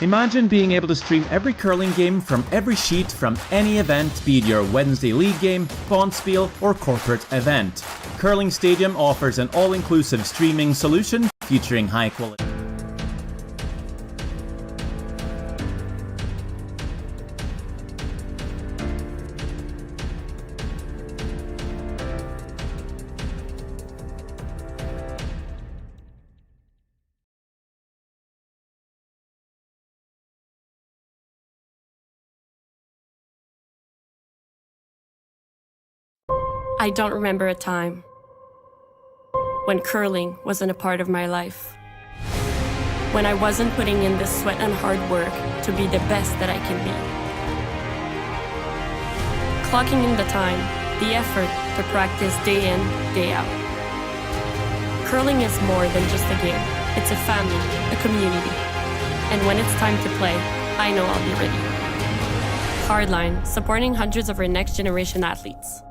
Imagine being able to stream every curling game from every sheet from any event, be it your Wednesday league game, bonspiel, or corporate event. Curling Stadium offers an all-inclusive streaming solution featuring high quality. I don't remember a time when curling wasn't a part of my life. When I wasn't putting in the sweat and hard work to be the best that I can be. Clocking in the time, the effort to practice day in, day out. Curling is more than just a game. It's a family, a community. And when it's time to play, I know I'll be ready. Hardline, supporting hundreds of our next generation athletes.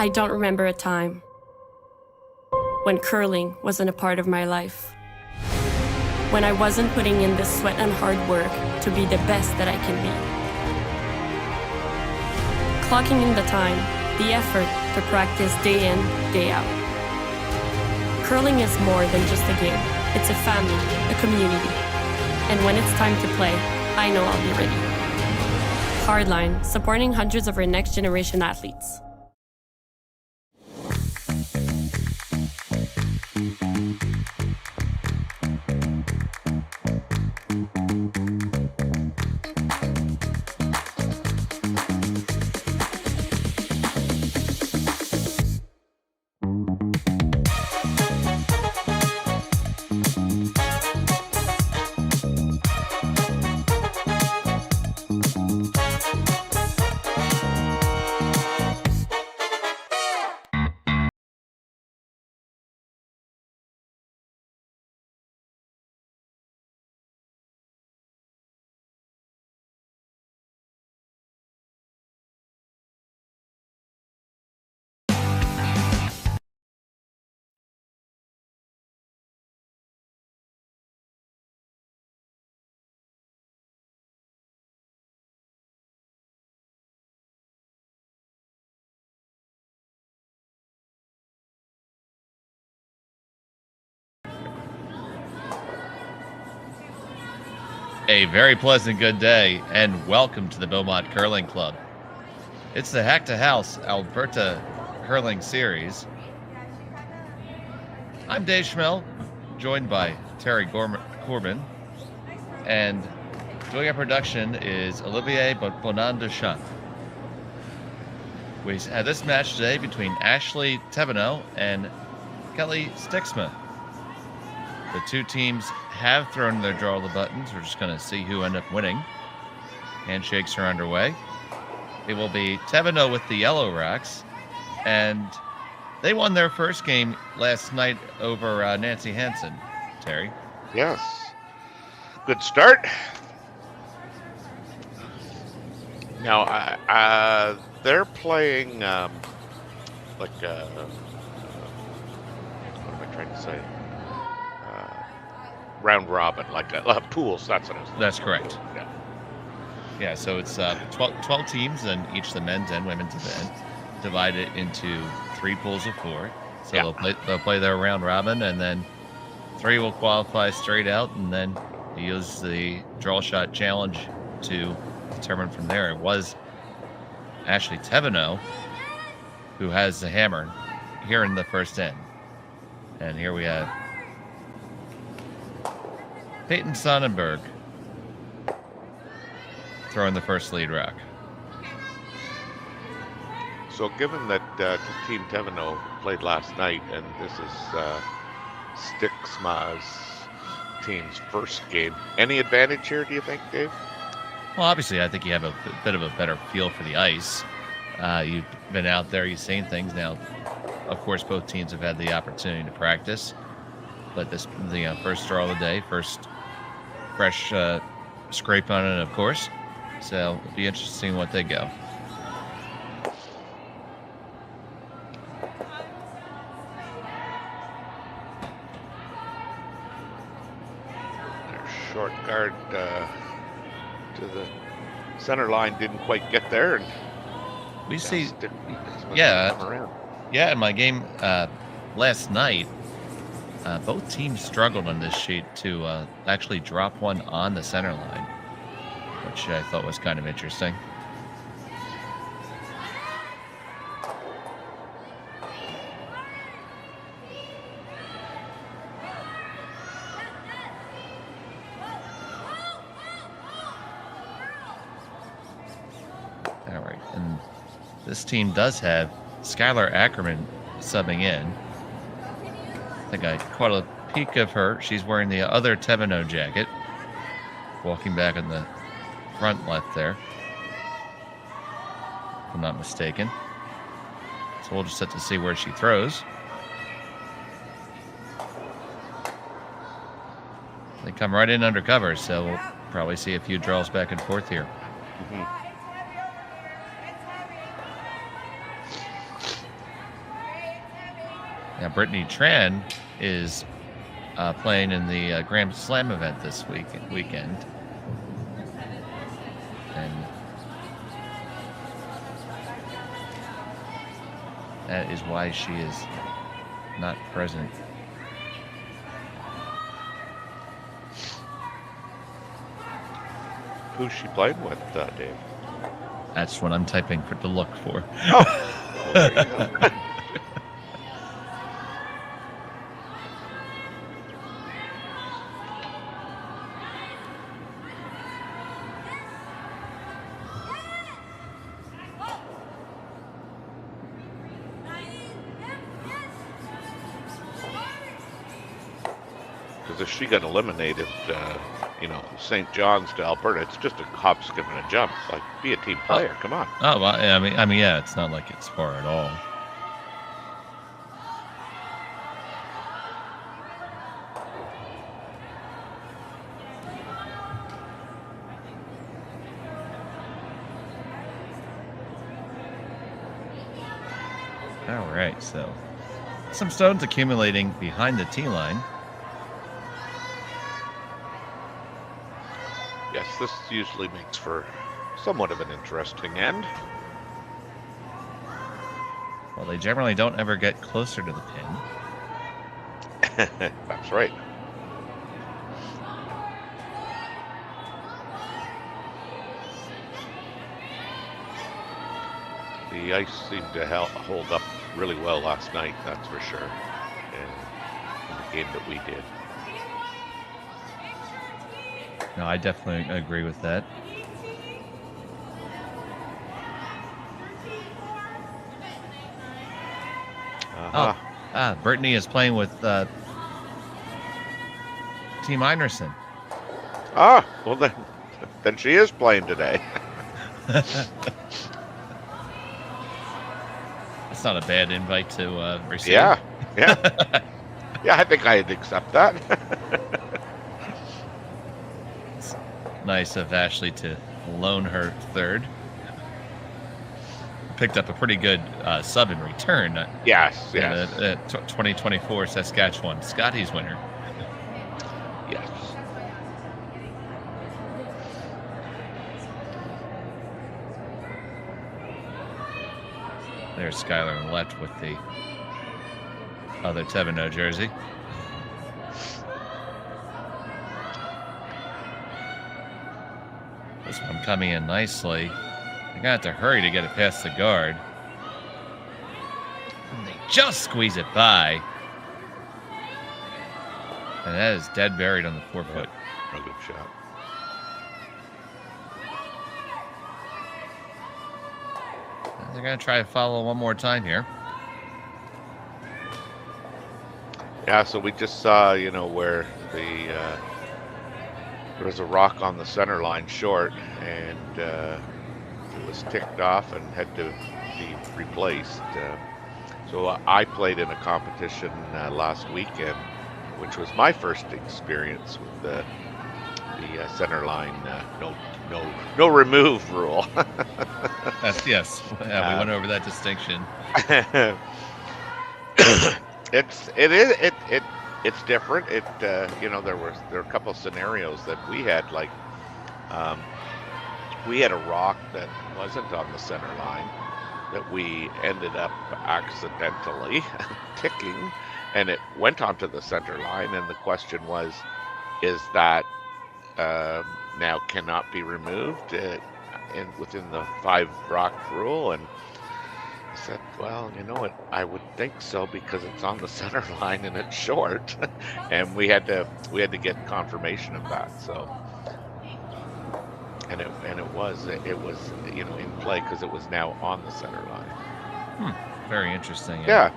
I don't remember a time when curling wasn't a part of my life. When I wasn't putting in the sweat and hard work to be the best that I can be. Clocking in the time, the effort to practice day in, day out. Curling is more than just a game. It's a family, a community. And when it's time to play, I know I'll be ready. Hardline, supporting hundreds of our next generation athletes. A very pleasant good day, and welcome to the Beaumont Curling Club. It's the Hack2House Alberta Curling Series. I'm Dave Schmel, joined by Terry Corbin, and doing our production is Olivier Bonin-Ducharme. We had this match today between Thevenot and Kellie Stiksma. The two teams have thrown their draw of the buttons. We're just going to see who end up winning. Handshakes are underway. It will be Thevenot with the yellow racks, and they won their first game last night over Nancy Hansen. Terry? Yes. Good start. Now, they're playing, what am I trying to say? Round robin, like pools. That's what it is. That's correct. Yeah. Yeah, so it's 12 teams, and each the men's and women's event, divided into 3 pools of 4. So Yeah. they'll play their round robin, and then 3 will qualify straight out, and then use the draw shot challenge to determine from there. It was actually Thevenot who has the hammer here in the first end. And here we have Peyton Sonnenberg throwing the first lead rack. So given that Team Thevenot played last night, and this is Stiksma's team's first game, any advantage here, do you think, Dave? Well, obviously, I think you have a bit of a better feel for the ice. You've been out there, you've seen things. Now, of course, both teams have had the opportunity to practice, but this, the first draw of the day, first fresh scrape on it, of course. So it'll be interesting what they go. Their short guard to the center line didn't quite get there, and We see, Stiksma yeah. come around. yeah, in my game last night, both teams struggled on this sheet to actually drop one on the center line, which I thought was kind of interesting. All right, and this team does have Skylar Ackerman subbing in. I think I caught a peek of her. She's wearing the other Thevenot jacket, walking back in the front left there, if I'm not mistaken. So we'll just have to see where she throws. They come right in under cover, so we'll probably see a few draws back and forth here. Mm-hmm. Now, Brittany Tran is playing in the Grand Slam event this weekend. And that is why she is not present. Who's she playing with, Dave? That's what I'm typing to look for. Oh, well, there you go. Because if she got eliminated, St. John's to Alberta, it's just a hop, skip, and a jump. Like, be a team player. Come on. Oh, well, I mean, yeah, it's not like it's far at all. All right, so some stones accumulating behind the tee line. Yes, this usually makes for somewhat of an interesting end. Well, they generally don't ever get closer to the pin. That's right. The ice seemed to hold up really well last night, that's for sure, in the game that we did. No, I definitely agree with that. Brittany is playing with Team Einerson. Well then she is playing today. That's not a bad invite to receive. Yeah. Yeah, I think I'd accept that. It's nice of Ashley to loan her third. Picked up a pretty good sub in return. Yes. 2024 Saskatchewan Scotties winner. Yes. There's Skylar on the left with the other Thevenot jersey. This one coming in nicely. They're going to have to hurry to get it past the guard. And they just squeeze it by. And that is dead buried on the 4-foot. A good shot. They're going to try to follow one more time here. Yeah, so we just saw, where there was a rock on the center line short, and it was ticked off and had to be replaced. So I played in a competition last weekend, which was my first experience with the center line no remove rule. Yes, yeah, we went over that distinction. It's different. There were a couple of scenarios that we had, like we had a rock that wasn't on the center line that we ended up accidentally ticking, and it went onto the center line, and the question was, is that now cannot be removed within the 5 rock rule? And I said, well, I would think so, because it's on the center line and it's short. And we had to get confirmation of that. So, and it was in play because it was now on the center line. Very interesting. Yeah.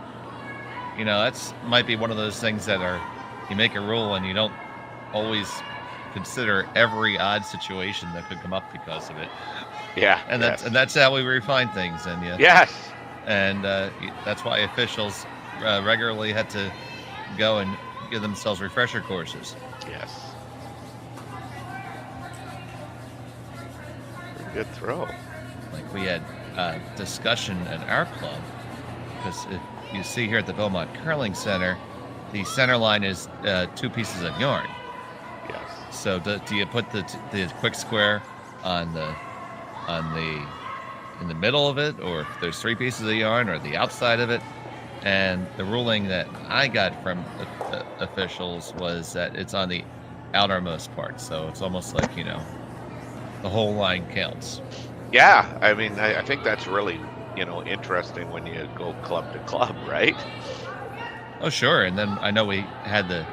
That's might be one of those things that you make a rule and you don't always consider every odd situation that could come up because of it. Yeah. And that's how we refine things. And yes. And that's why officials regularly had to go and give themselves refresher courses. Yes. Pretty good throw. Like we had discussion at our club, because you see here at the Beaumont Curling Center, the center line is 2 pieces of yarn. Yes. So do you put the quick square in the middle of it, or if there's 3 pieces of yarn, or the outside of it? And the ruling that I got from officials was that it's on the outermost part. So it's almost like, the whole line counts. Yeah, I mean, I think that's really, interesting when you go club to club, right? Oh, sure. And then I know we had the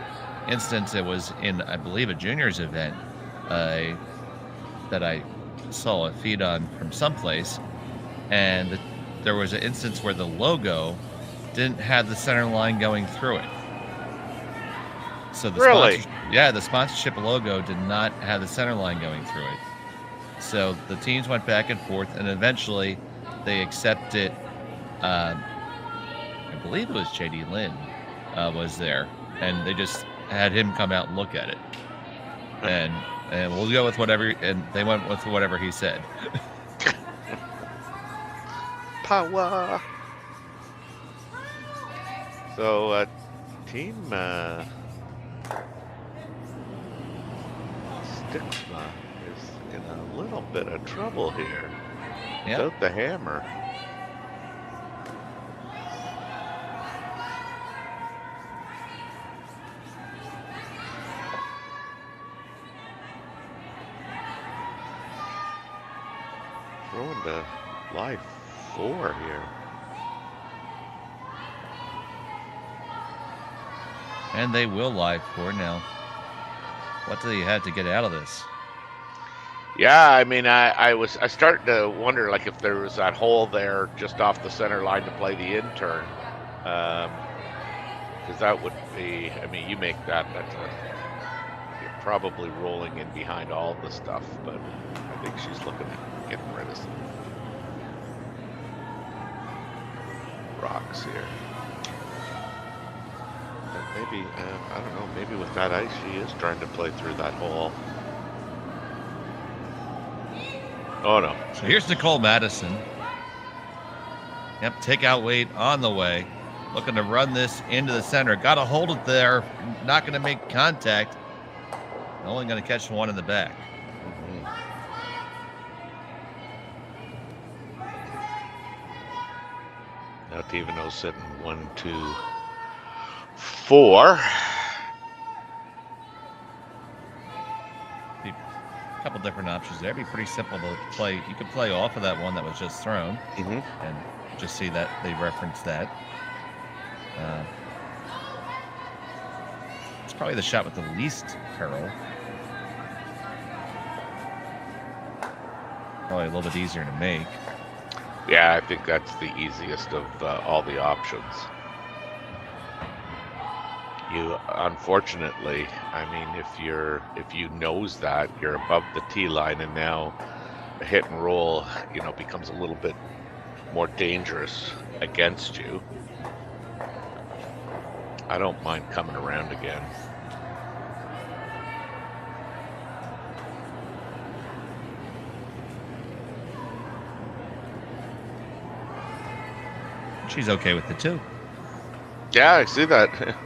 instance, it was in, I believe, a juniors event that I saw a feed on from someplace. And there was an instance where the logo didn't have the center line going through it. So the the sponsorship logo did not have the center line going through it. So the teams went back and forth, and eventually they accepted. I believe it was J.D. Lynn was there, and they just had him come out and look at it, and we'll go with whatever. And they went with whatever he said. Power. So, team Stiksma is in a little bit of trouble here. Yeah. Without the hammer. Throwing to live 4 here. And they will live 4 now. What do you have to get out of this? Yeah, I mean, I started to wonder, like, if there was that hole there just off the center line to play the in-turn. Because that would be, I mean, you make that, you're probably rolling in behind all the stuff, but I think she's looking at getting rid of some rocks here. Maybe, I don't know, maybe with that ice she is trying to play through that hole. Oh no. So here's Nicole Madison. Yep, takeout weight on the way. Looking to run this into the center. Got to hold it there. Not going to make contact. Only going to catch one in the back. Mm-hmm. Now Thevenot sitting 1, 2, 4. A couple different options there. It'd be pretty simple to play. You could play off of that one that was just thrown, and just see that they referenced that. It's probably the shot with the least curl. Probably a little bit easier to make. Yeah, I think that's the easiest of all the options. You, unfortunately, I mean, if you nose that, you're above the tee line, and now a hit and roll, becomes a little bit more dangerous against you. I don't mind coming around again. She's okay with the 2. Yeah, I see that.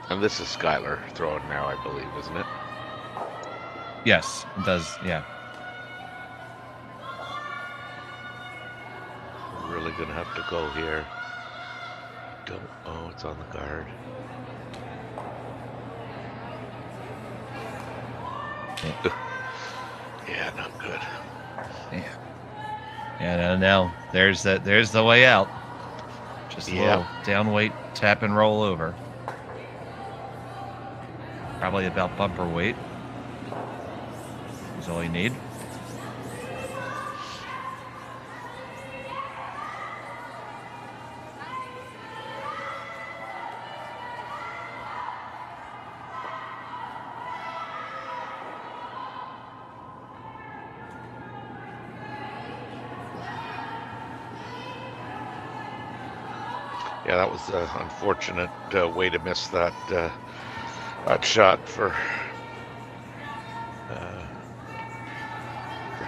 And this is Skylar throwing now, I believe, isn't it? Yes, it does. Yeah. We're really gonna have to go here. Oh, it's on the guard. Yeah, not good. Yeah. Yeah. Now there's the way out. Just a little down weight, tap and roll over. Probably about bumper weight is all you need. Yeah, that was an unfortunate way to miss that shot for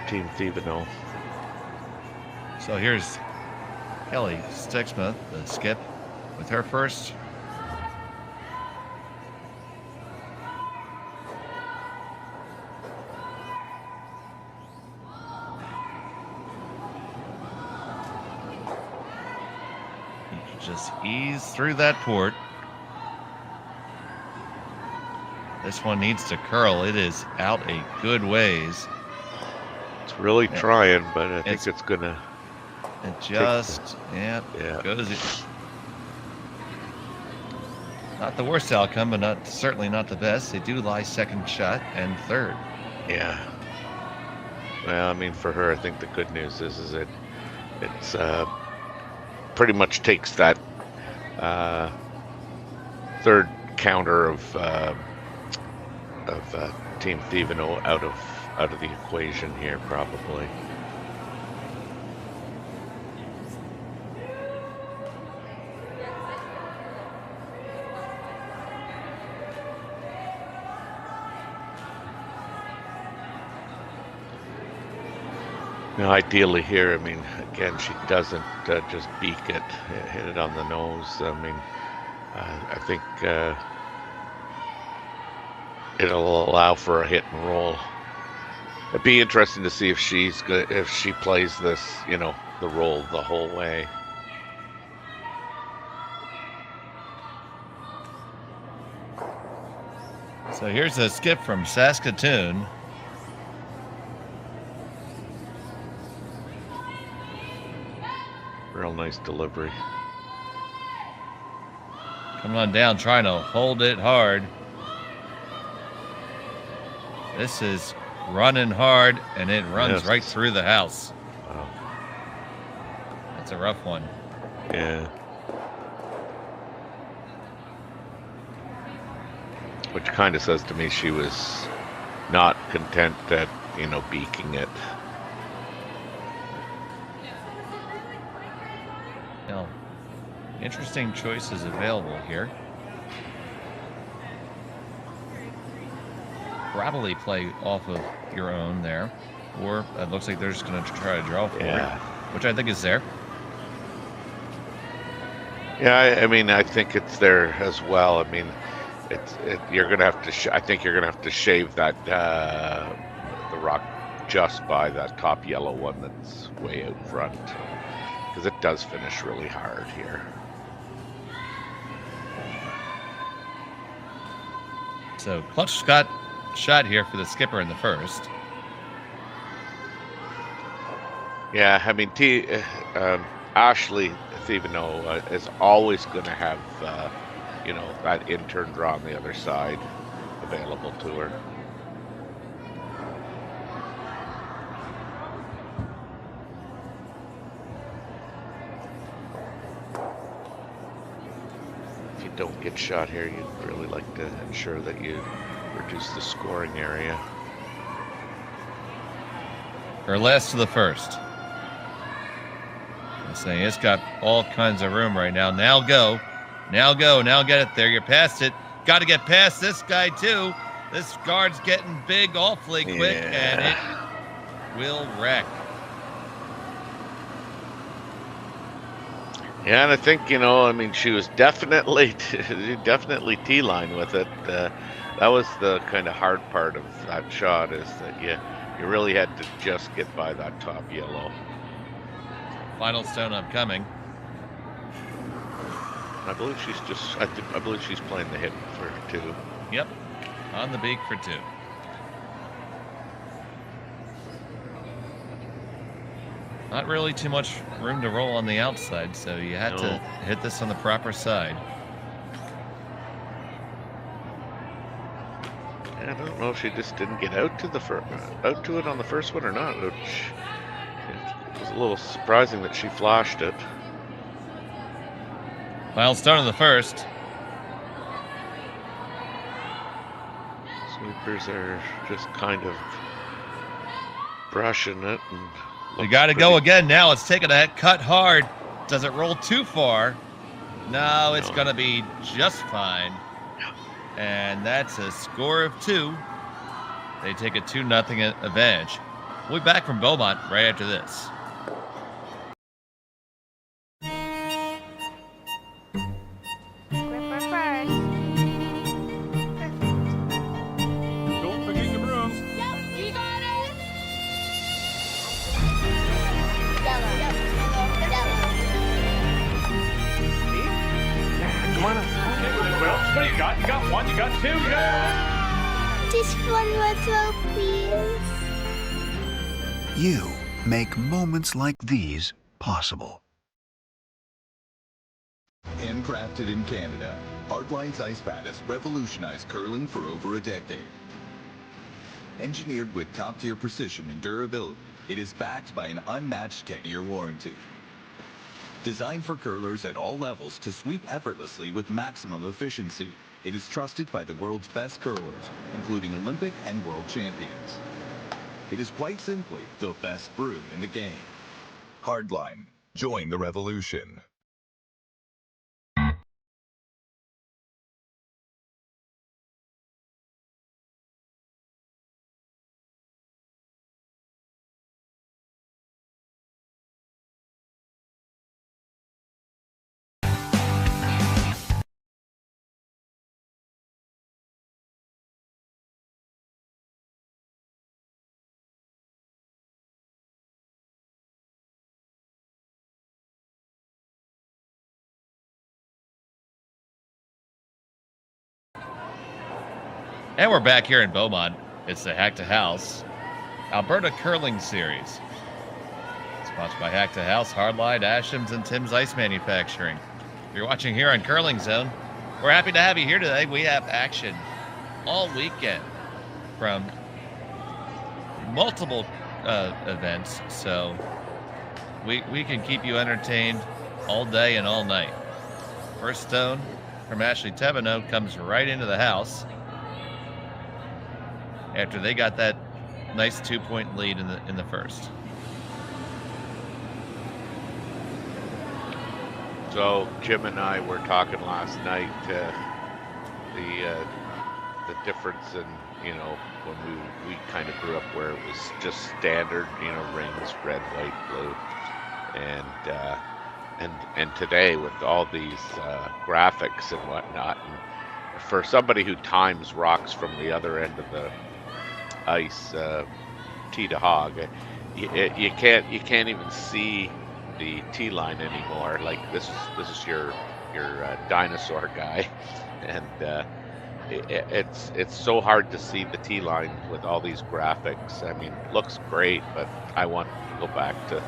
Team Thevenot. So here's Kellie Stiksma, the skip, with her first. You can just ease through that port. This one needs to curl. It is out a good ways. It's really trying, but I think it's gonna. It just, goes. Not the worst outcome, but certainly not the best. They do lie second shot and third. Yeah. Well, I mean, for her, I think the good news is it's pretty much takes that third counter of Team Thevenot out of the equation here, probably. Now, ideally here, I mean, again, she doesn't just beak it, hit it on the nose. I mean, I think it'll allow for a hit and roll. It'd be interesting to see if she plays this, the roll the whole way. So here's a skip from Saskatoon. Real nice delivery. Coming on down, trying to hold it hard. This is running hard, and it runs right through the house. Wow. That's a rough one. Yeah. Which kind of says to me she was not content at, beaking it. Now, interesting choices available here. Probably play off of your own there, or it looks like they're just going to try to draw for it, which I think is there. Yeah, I mean, I think it's there as well. I mean, you're gonna have to. I think you're gonna have to shave that the rock just by that top yellow one that's way out front, because it does finish really hard here. So clutch shot here for the skipper in the first. Yeah, I mean, Ashley Thevenot is always going to have, that in-turn draw on the other side available to her. If you don't get shot here, you'd really like to ensure that you reduce the scoring area. Her last to the first. I'm saying it's got all kinds of room right now. Now go. Now get it there. You're past it. Got to get past this guy too. This guard's getting big awfully quick, and it will wreck. Yeah, and I think, she was definitely T-line with it. That was the kind of hard part of that shot, is that you really had to just get by that top yellow. Final stone upcoming. I believe I believe she's playing the hit for 2. Yep, on the beak for 2. Not really too much room to roll on the outside, so you had to hit this on the proper side. I don't know if she just didn't get out to it on the first one or not. It was a little surprising that she flashed it. Final stone of the first. Sweepers are just kind of brushing it. We got to go again now. It's taking a cut hard. Does it roll too far? No, it's going to be just fine. And that's a score of 2. They take a 2-0 advantage. We'll be back from Beaumont right after this. Don't forget your brooms. Yep, you got it. Come on up. Well, what do you got? You got 1, you got 2, you got... Just one more throw, please. You make moments like these possible. Handcrafted in Canada, Hardline's ice pad has revolutionized curling for over a decade. Engineered with top-tier precision and durability, it is backed by an unmatched 10-year warranty. Designed for curlers at all levels to sweep effortlessly with maximum efficiency, it is trusted by the world's best curlers, including Olympic and world champions. It is quite simply the best brew in the game. Hardline. Join the revolution. And we're back here in Beaumont. It's the Hack2House Alberta Curling Series. Sponsored by Hack2House, Hardline, Ashams, and Tim's Ice Manufacturing. If you're watching here on Curling Zone, we're happy to have you here today. We have action all weekend from multiple events, so we can keep you entertained all day and all night. First stone from Ashley Thevenot comes right into the house after they got that nice 2-point lead in the first. So Jim and I were talking last night, the difference in, you know, when we kind of grew up where it was just standard, you know, rings, red, white, blue, and today with all these graphics and whatnot, and for somebody who times rocks from the other end of the ice, tee to hog, you can't even see the tee line anymore. Like this is your dinosaur guy, and it's so hard to see the tee line with all these graphics. I mean, it looks great, but I want to go back to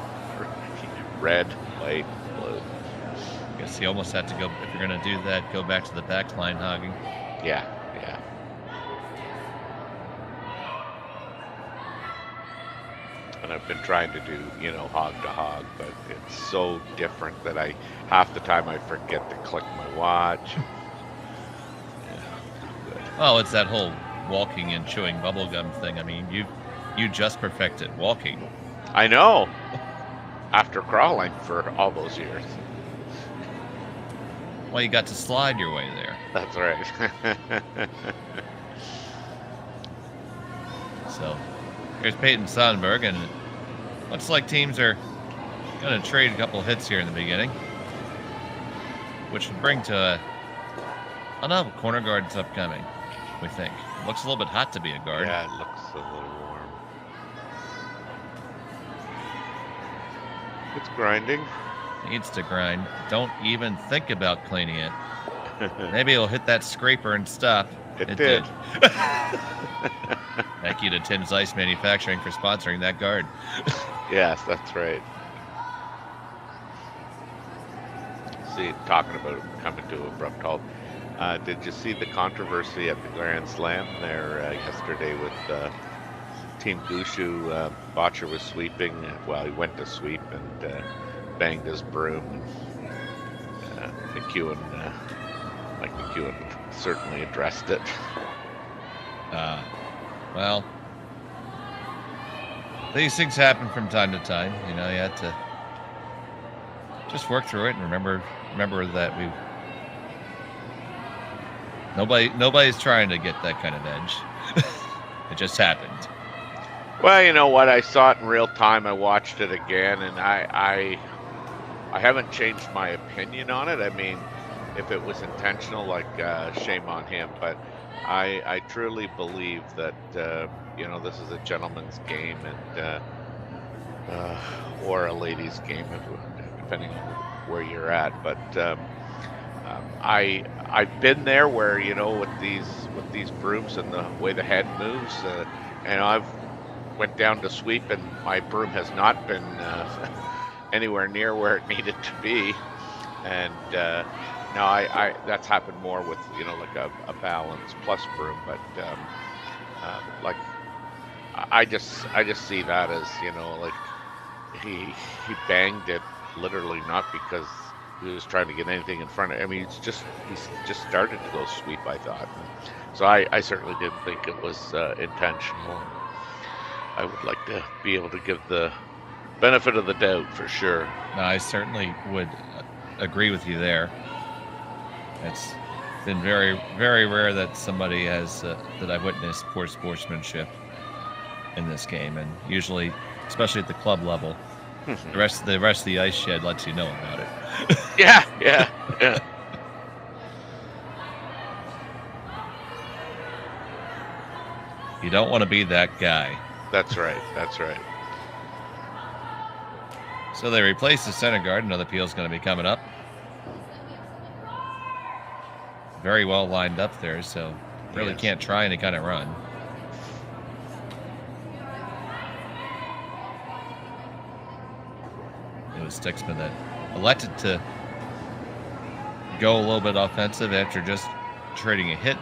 red, white, blue. I guess you almost have to go, if you're going to do that, go back to the back line hogging. Yeah. And I've been trying to do, you know, hog to hog, but it's so different that half the time I forget to click my watch. Oh, it's that whole walking and chewing bubblegum thing. I mean, you just perfected walking. I know. After crawling for all those years. Well, you got to slide your way there. That's right. So, here's Peyton Sonnenberg, and it looks like teams are going to trade a couple hits here in the beginning, which would bring to oh no, corner guard's upcoming, we think. Looks a little bit hot to be a guard. Yeah, it looks a little warm. It's grinding. Needs to grind. Don't even think about cleaning it. Maybe it'll hit that scraper and stop. It did. Thank you to Tim's Ice Manufacturing for sponsoring that guard. Yes, that's right. See, talking about coming to abrupt halt. Did you see the controversy at the Grand Slam there yesterday with Team Gushu? Botcher was sweeping. Well, he went to sweep and banged his broom. Mike McEwen certainly addressed it. Well, these things happen from time to time. You know, you have to just work through it and remember that Nobody's trying to get that kind of edge. It just happened. Well, you know what? I saw it in real time. I watched it again, and I haven't changed my opinion on it. I mean, if it was intentional, like shame on him. But I truly believe that this is a gentleman's game and or a ladies' game, depending on where you're at. But I've been there where with these brooms and the way the head moves, and I've went down to sweep and my broom has not been anywhere near where it needed to be, and no, I that's happened more with like a balance plus broom, but like I just see that as like he banged it literally, not because he was trying to get anything in front of. I mean, he's just started to go sweep, I thought. So I certainly didn't think it was intentional. I would like to be able to give the benefit of the doubt for sure. No, I certainly would agree with you there. It's been very, very rare that somebody has that I've witnessed poor sportsmanship in this game, and usually, especially at the club level, the rest of the ice shed lets you know about it. Yeah. You don't want to be that guy. That's right. So they replace the center guard. Another peel's going to be coming up. Very well lined up there, so really can't try any kind of run. It was Stiksma that elected to go a little bit offensive after just trading a hit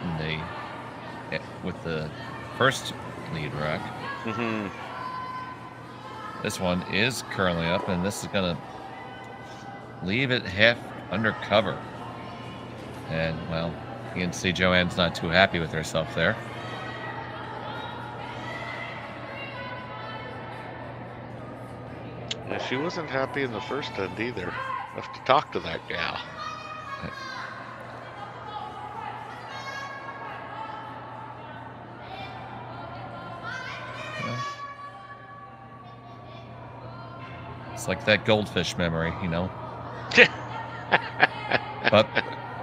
with the first lead rack. Mm-hmm. This one is curling up, and this is going to leave it half under cover. And, well, you can see Joanne's not too happy with herself there. Yeah, she wasn't happy in the first end either. I have to talk to that gal. It's like that goldfish memory,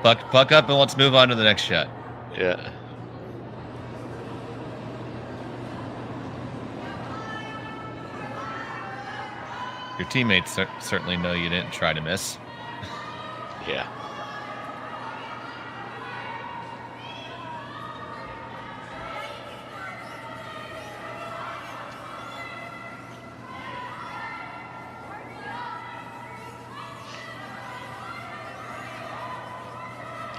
Buck up and let's move on to the next shot. Yeah. Your teammates certainly know you didn't try to miss. Yeah.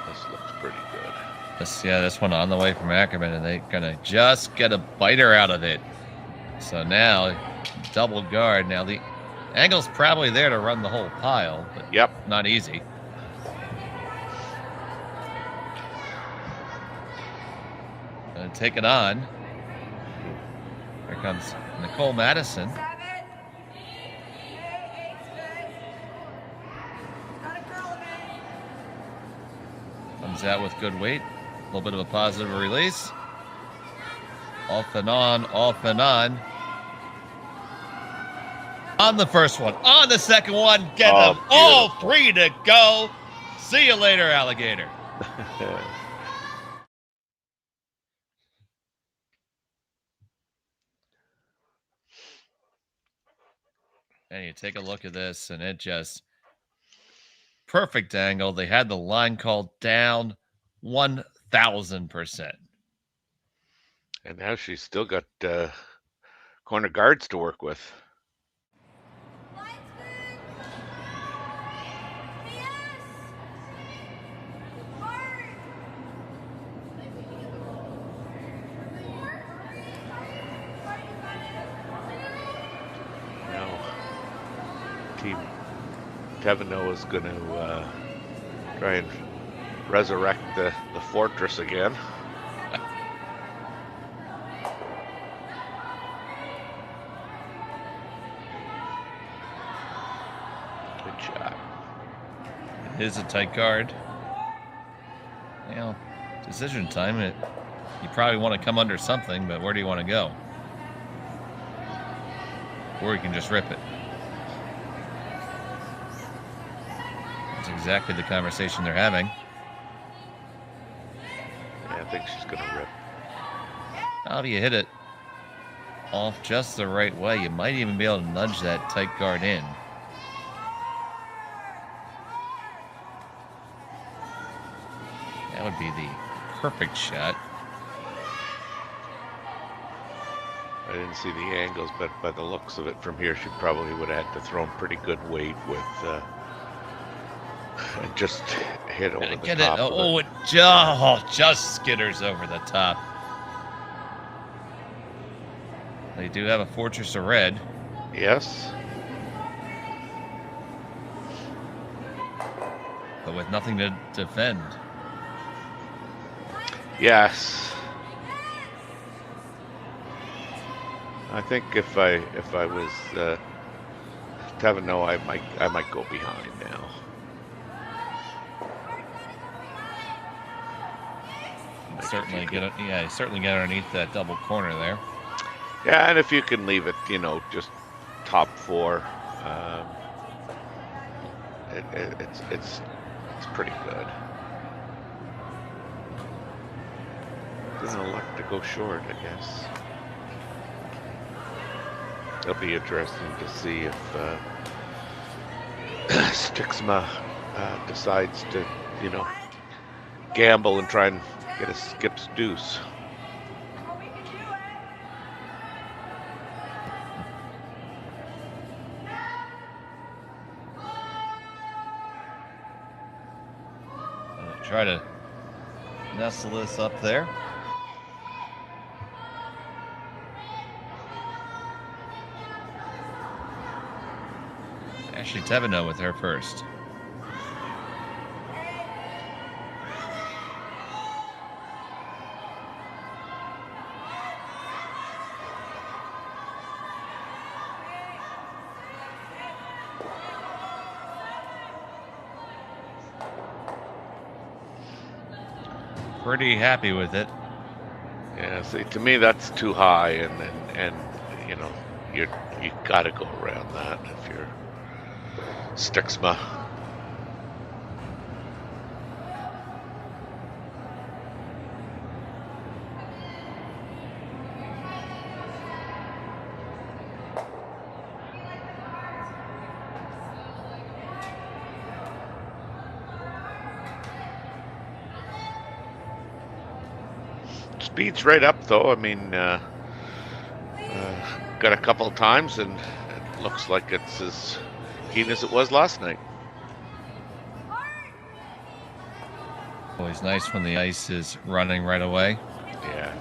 This looks pretty good. This one on the way from Ackerman, and they're gonna just get a biter out of it. So now, double guard. Now the angle's probably there to run the whole pile, but not easy. Gonna take it on. Here comes Nicole Madison. Comes out with good weight. A little bit of a positive release. Off and on, off and on. On the first one. On the second one. Get them all three to go. See you later, alligator. And you take a look at this, and it just perfect angle. They had the line called down 1,000%. And now she's still got corner guards to work with. Now, Team Thevenot is going to try and resurrect the fortress again. Good shot. It is a tight guard. decision time. You probably want to come under something, but where do you want to go? Or you can just rip it. That's exactly the conversation they're having. Yeah, I think she's going to rip. Now, if you hit it off just the right way, you might even be able to nudge that tight guard in. That would be the perfect shot. I didn't see the angles, but by the looks of it from here, she probably would have had to throw pretty good weight with and just hit over the Get top. it? Oh, it just skitters over the top. They do have a Fortress of Red. Yes. But with nothing to defend. Yes. I think if I was Thevenot, I might go behind now. Certainly get underneath that double corner there. Yeah, and if you can leave it, just top four, it's pretty good. Doesn't elect to go short, I guess. It'll be interesting to see if Stiksma decides to, gamble and try and get a skip's deuce. Try to nestle this up there. Actually, Thevenot with her first. Pretty happy with it. Yeah, see, to me that's too high, and you got to go around that if you're Stiksma. Speed's right up, though. I mean, got a couple of times, and it looks like it's as keen as it was last night. Always nice when the ice is running right away. Yeah.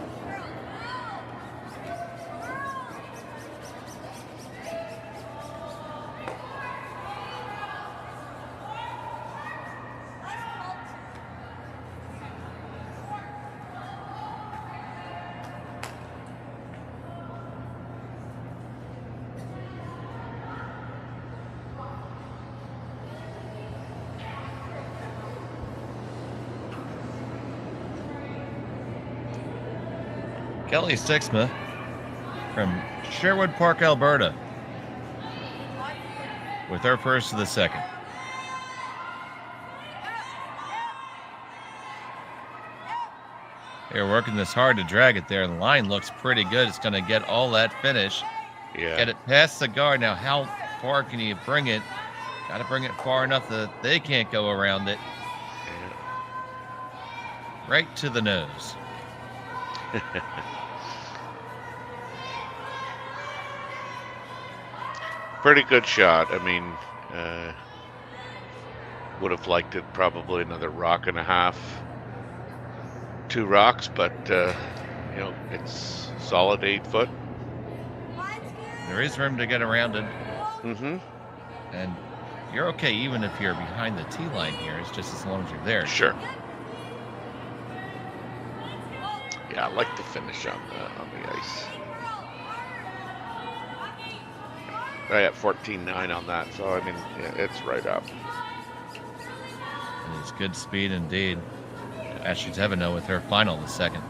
Kellie Stiksma from Sherwood Park, Alberta, with her first to the second. They're working this hard to drag it there. The line looks pretty good. It's going to get all that finish. Yeah. Get it past the guard. Now, how far can you bring it? Got to bring it far enough that they can't go around it. Yeah. Right to the nose. Pretty good shot. I mean, would have liked it probably another rock and a half, 2 rocks, but it's solid 8 foot. There is room to get around it. Mm-hmm. And you're okay even if you're behind the tee line here. It's just as long as you're there. Sure. Yeah, I like the finish on the ice. Right at 14.9 on that, so I mean, yeah, it's right up. And it's good speed indeed. Yeah. Ashley Thevenot with her final the second.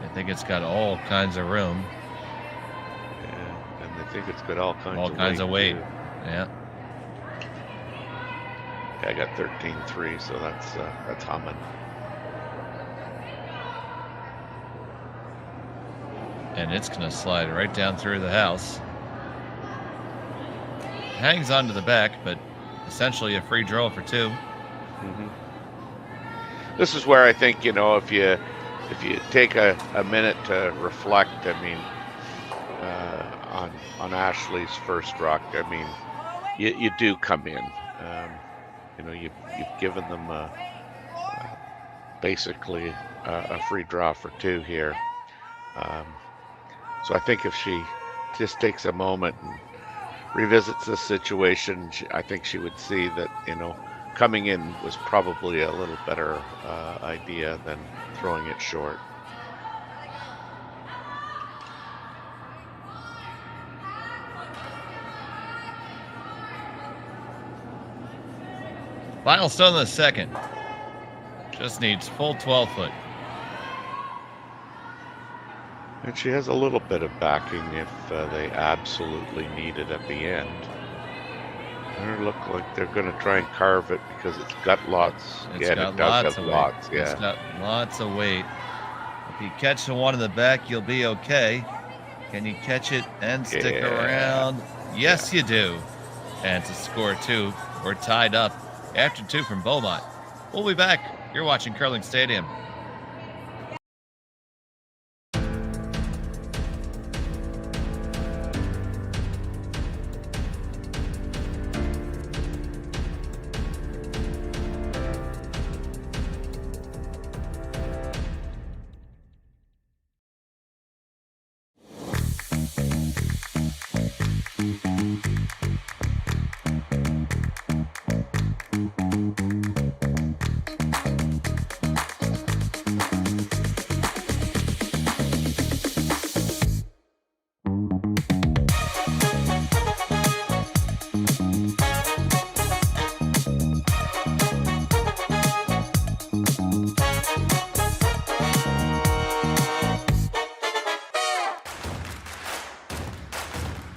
I think it's got all kinds of room. Yeah, and I think it's got all kinds of weight. Too. Yeah. Yeah, I got 13.3, so that's humming. And it's going to slide right down through the house. Hangs onto the back, but essentially a free draw for two. Mm-hmm. This is where I think, you know, if you take a minute to reflect, I mean, on Ashley's first rock, I mean, you do come in. You know, you've given them basically a free draw for two here. So I think if she just takes a moment and revisits this situation, I think she would see that, you know, coming in was probably a little better idea than throwing it short. Final stone in the second. Just needs full 12 foot. And she has a little bit of backing if they absolutely need it at the end. They look like they're going to try and carve it because it's got lots. It does have lots. Yeah. It's got lots of weight. If you catch the one in the back, you'll be okay. Can you catch it and stick around? Yes, you do. And to score two, we're tied up after two from Beaumont. We'll be back. You're watching Curling Stadium.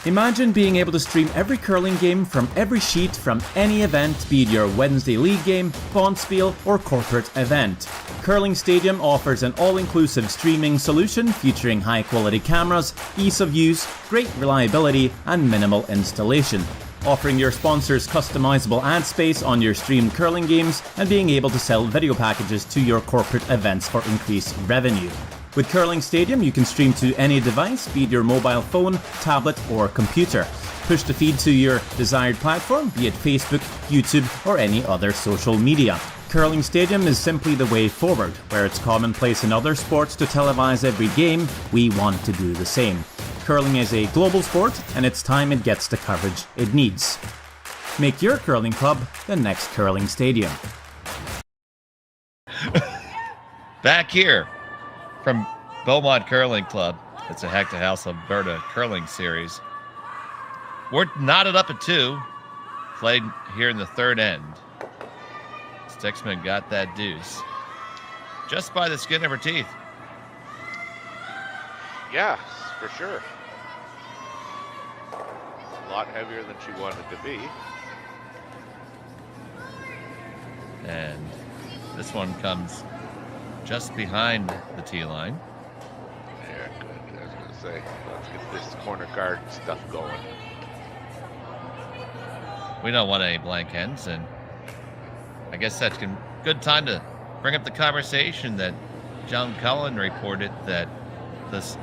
Imagine being able to stream every curling game from every sheet from any event, be it your Wednesday league game, bonspiel, or corporate event. Curling Stadium offers an all-inclusive streaming solution featuring high-quality cameras, ease of use, great reliability, and minimal installation. Offering your sponsors customizable ad space on your streamed curling games and being able to sell video packages to your corporate events for increased revenue. With Curling Stadium, you can stream to any device, be it your mobile phone, tablet, or computer. Push the feed to your desired platform, be it Facebook, YouTube, or any other social media. Curling Stadium is simply the way forward. Where it's commonplace in other sports to televise every game, we want to do the same. Curling is a global sport, and it's time it gets the coverage it needs. Make your curling club the next Curling Stadium. Back here from Beaumont Curling Club. It's a Hack2House Alberta curling series. We're knotted up at two. Played here in the third end. Stiksma got that deuce just by the skin of her teeth. Yeah, for sure. A lot heavier than she wanted to be. And this one comes just behind the tee line. Yeah, good. I was going to say, let's get this corner guard stuff going. We don't want any blank ends, and I guess that's a good time to bring up the conversation that John Cullen reported that this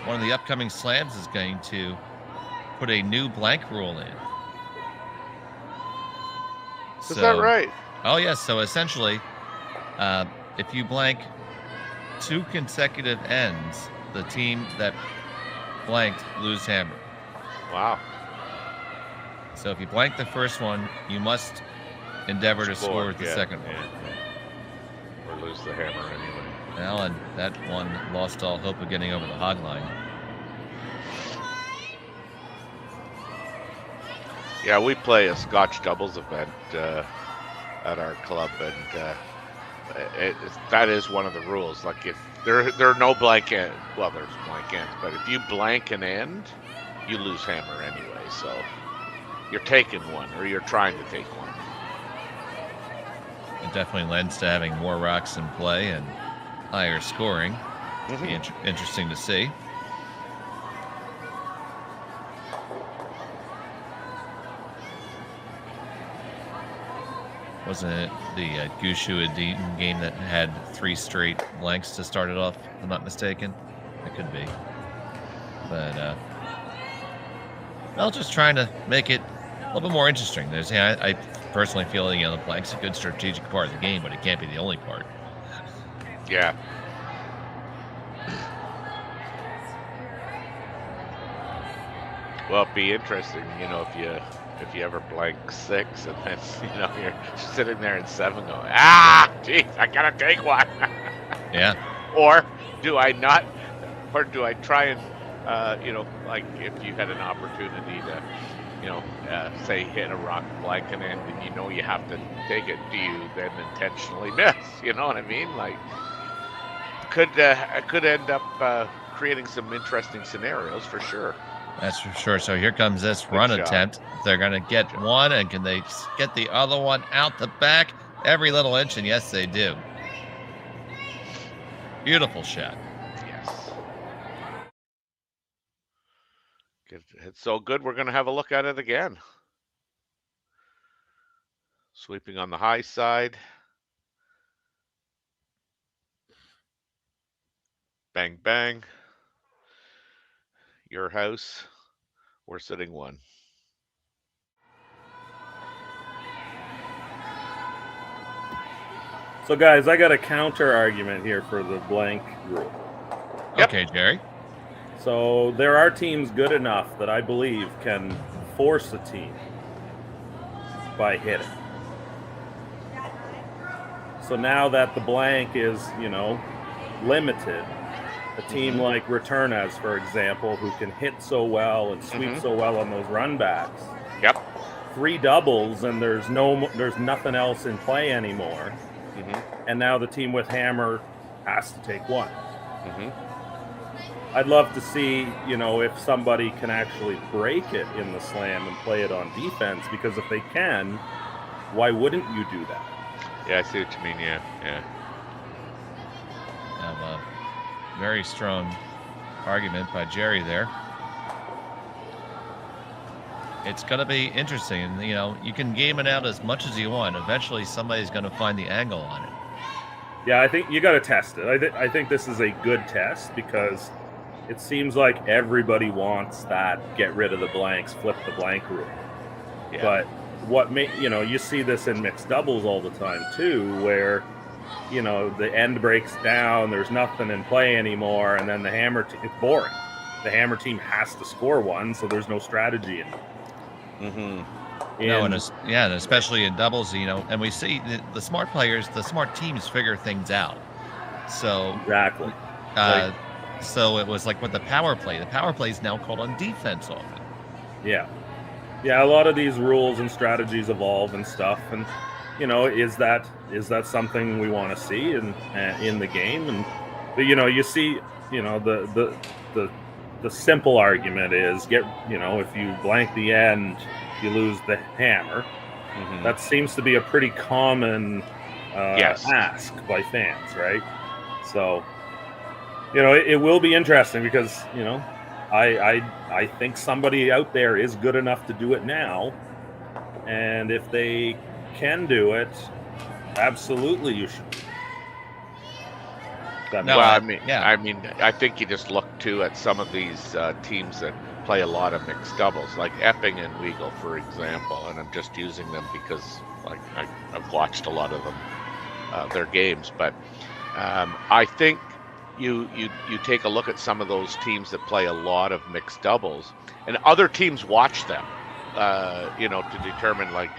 one of the upcoming slams is going to put a new blank rule in. Is that right? Oh, yes. So essentially, if you blank two consecutive ends, the team that blanked lose hammer. Wow. So if you blank the first one, you must endeavor to score with the second one. Yeah. Or lose the hammer anyway. Well, and that one lost all hope of getting over the hog line. Yeah, we play a Scotch doubles event at our club, and that is one of the rules. Like, if there are no blank end, well, there's blank ends, but if you blank an end, you lose hammer anyway. So you're taking one, or you're trying to take one. It definitely lends to having more rocks in play and higher scoring. Mm-hmm. Be interesting to see. Wasn't it the Gushu Adin game that had 3 straight blanks to start it off, if I'm not mistaken? It could be. But, well, just trying to make it a little bit more interesting. I personally feel the blank's a good strategic part of the game, but it can't be the only part. Yeah. Well, it'd be interesting, if you ever blank 6 and then, you're sitting there in 7 going, geez, I gotta take one. Yeah. Or do I not, or do I try and, like if you had an opportunity to, say hit a rock blank and end and you have to take it, do you then intentionally miss? You know what I mean? Like, could end up creating some interesting scenarios for sure. That's for sure. So here comes this run attempt. They're going to get one, and can they get the other one out the back? Every little inch, and yes, they do. Beautiful shot. Yes. It's so good, we're going to have a look at it again. Sweeping on the high side. Bang, bang. Your house. We're sitting 1. So, guys, I got a counter argument here for the blank rule. Yep. Okay, Jerry. So there are teams good enough that I believe can force a team by hitting. So now that the blank is, limited, a team like Returnaz, for example, who can hit so well and sweep so well on those run backs. Yep. 3 doubles and there's nothing else in play anymore. And now the team with hammer has to take 1. I'd love to see, if somebody can actually break it in the slam and play it on defense, because if they can, why wouldn't you do that? Yeah, I see what you mean. Yeah. Very strong argument by Jerry there. It's going to be interesting. And, you can game it out as much as you want. Eventually, somebody's going to find the angle on it. Yeah, I think you got to test it. I think this is a good test, because it seems like everybody wants that get rid of the blanks, flip the blank rule. Yeah. But you see this in mixed doubles all the time too, where the end breaks down, there's nothing in play anymore, and then the hammer it's boring. The hammer team has to score 1, so there's no strategy in it. And especially in doubles, and we see the smart players, the smart teams figure things out. So exactly. So it was like with the power play. The power play is now called on defense often. Yeah. A lot of these rules and strategies evolve and stuff, and is that something we want to see in the game? But you see, the simple argument is if you blank the end, you lose the hammer. That seems to be a pretty common ask by fans, right? So it will be interesting, because I think somebody out there is good enough to do it now, and if they can do it, absolutely you should. I think you just look too at some of these teams that play a lot of mixed doubles, like Epping and Weagle, for example, and I'm just using them because I've watched a lot of them, their games. But I think you take a look at some of those teams that play a lot of mixed doubles, and other teams watch them, to determine,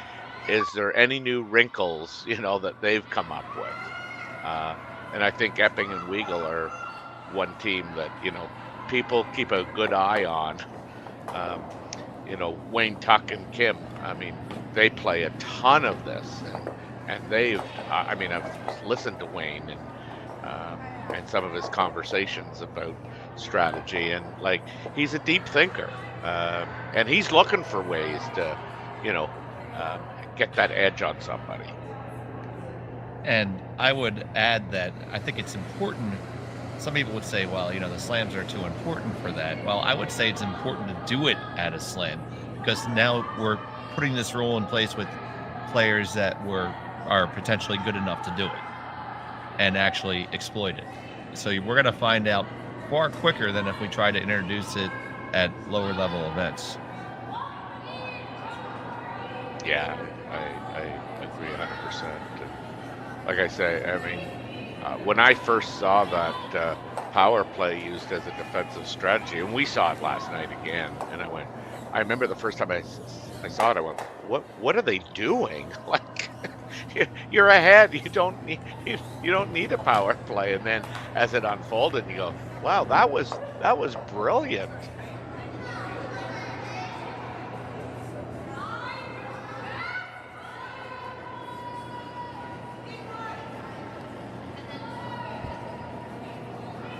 is there any new wrinkles, that they've come up with. And I think Epping and Weagle are one team that, people keep a good eye on. Wayne Tuck and Kim. I mean, they play a ton of this, and they've. I mean, I've listened to Wayne and some of his conversations about strategy, and like he's a deep thinker, and he's looking for ways to, get that edge on somebody. And I would add that I think it's important. Some people would say, well, the slams are too important for that. Well, I would say it's important to do it at a slam, because now we're putting this rule in place with players that are potentially good enough to do it and actually exploit it. So we're going to find out far quicker than if we try to introduce it at lower level events. Yeah, I agree 100%. Like I say, I mean, when I first saw that power play used as a defensive strategy, and we saw it last night again, and I remember the first time I saw it, I went, what are they doing? Like, you're ahead. You don't need a power play. And then as it unfolded, you go, wow, that was brilliant.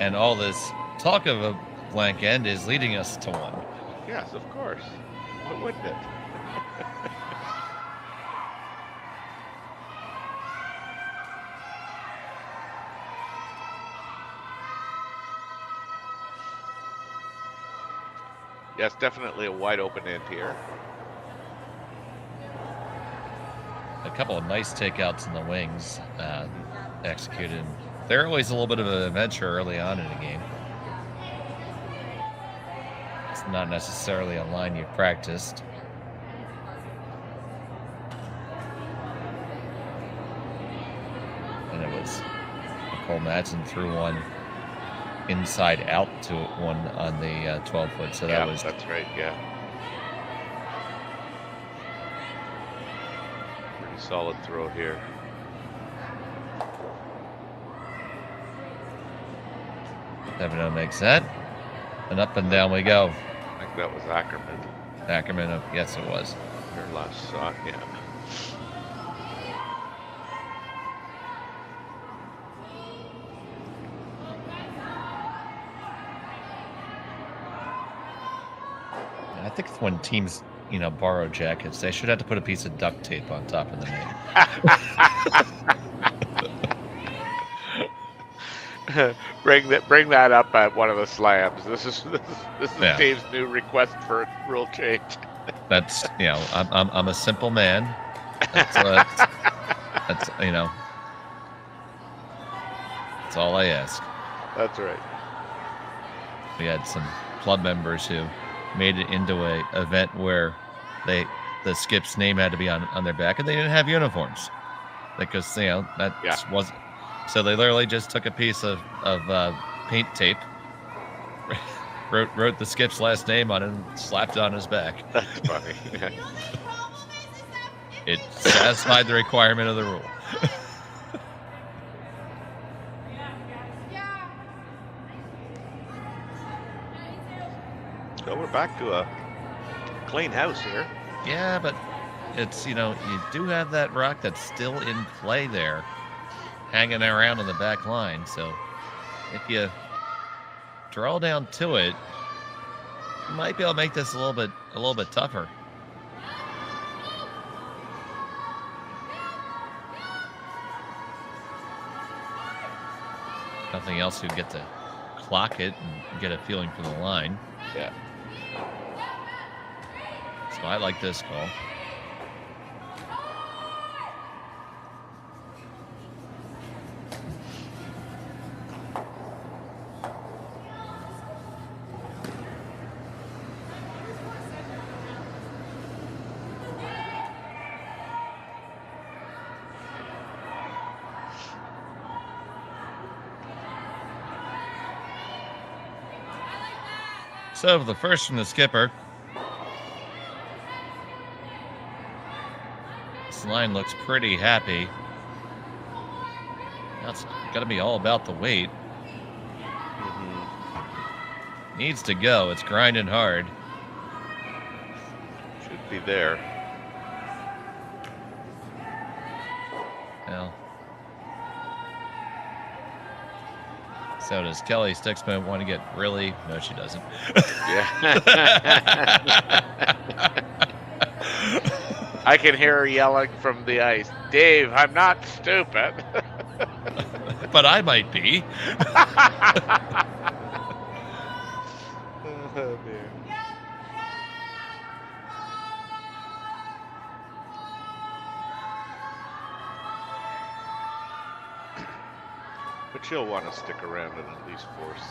And all this talk of a blank end is leading us to one. Yes, of course. Why wouldn't it? Yes, definitely a wide open end here. A couple of nice takeouts in the wings executed. They're always a little bit of an adventure early on in a game. It's not necessarily a line you've practiced. And it was Nicole Madsen threw one inside out to one on the 12-foot. So that was... That's right, yeah. Pretty solid throw here. Thevenot makes that. And up and down we go. I think that was Ackerman. Ackerman, yes it was. Her last shot, yeah. I think when teams, borrow jackets, they should have to put a piece of duct tape on top of the name. Bring that up at one of the slams. This is Dave's new request for a rule change. That's I'm a simple man. That's that's all I ask. That's right. We had some club members who made it into a event where the skip's name had to be on their back, and they didn't have uniforms because wasn't. So they literally just took a piece of paint tape, wrote the skip's last name on it, and slapped it on his back. That's funny. It satisfied the requirement of the rule. So we're back to a clean house here. Yeah, but it's, you do have that rock that's still in play there, hanging around on the back line. So if you draw down to it, you might be able to make this a little bit tougher. Nothing else, you get to clock it and get a feeling for the line. Yeah. So I like this call. So the first from the skipper. This line looks pretty happy. That's got to be all about the weight. Mm-hmm. Needs to go. It's grinding hard. happy there. Well, so does Kellie Stiksma want to get really? No, she doesn't. Yeah. I can hear her yelling from the ice, Dave, I'm not stupid. But I might be. Oh, dear. But she'll want to stick around and at least force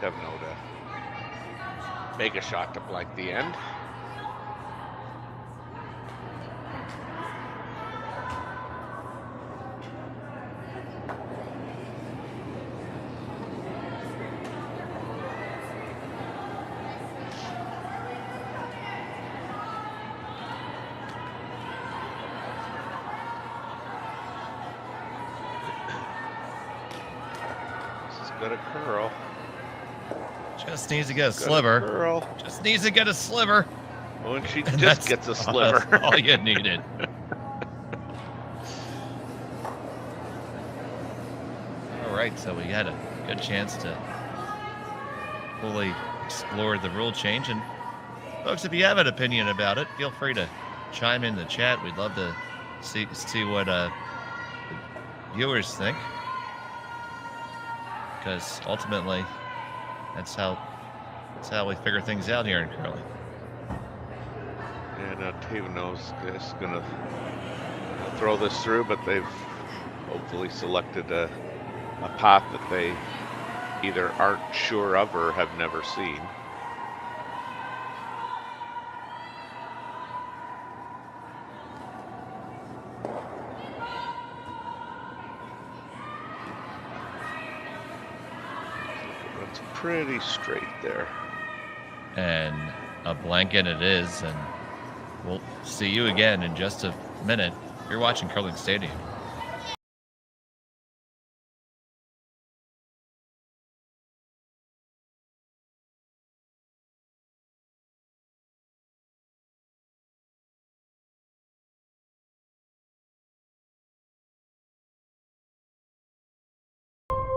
Thevenot to make a shot to blank the end. Got a curl. Just needs to get a sliver. Curl. Just needs to get a sliver. Oh, and she And just gets a sliver. That's all you needed. All right, so we had a good chance to fully explore the rule change. And folks, if you have an opinion about it, feel free to chime in the chat. We'd love to see what the viewers think. Because ultimately, that's how we figure things out here in curling. Yeah, now Thevenot's just gonna throw this through, but they've hopefully selected a path that they either aren't sure of or have never seen. Pretty straight there. And a blanket it is, and we'll see you again in just a minute. You're watching Curling Stadium.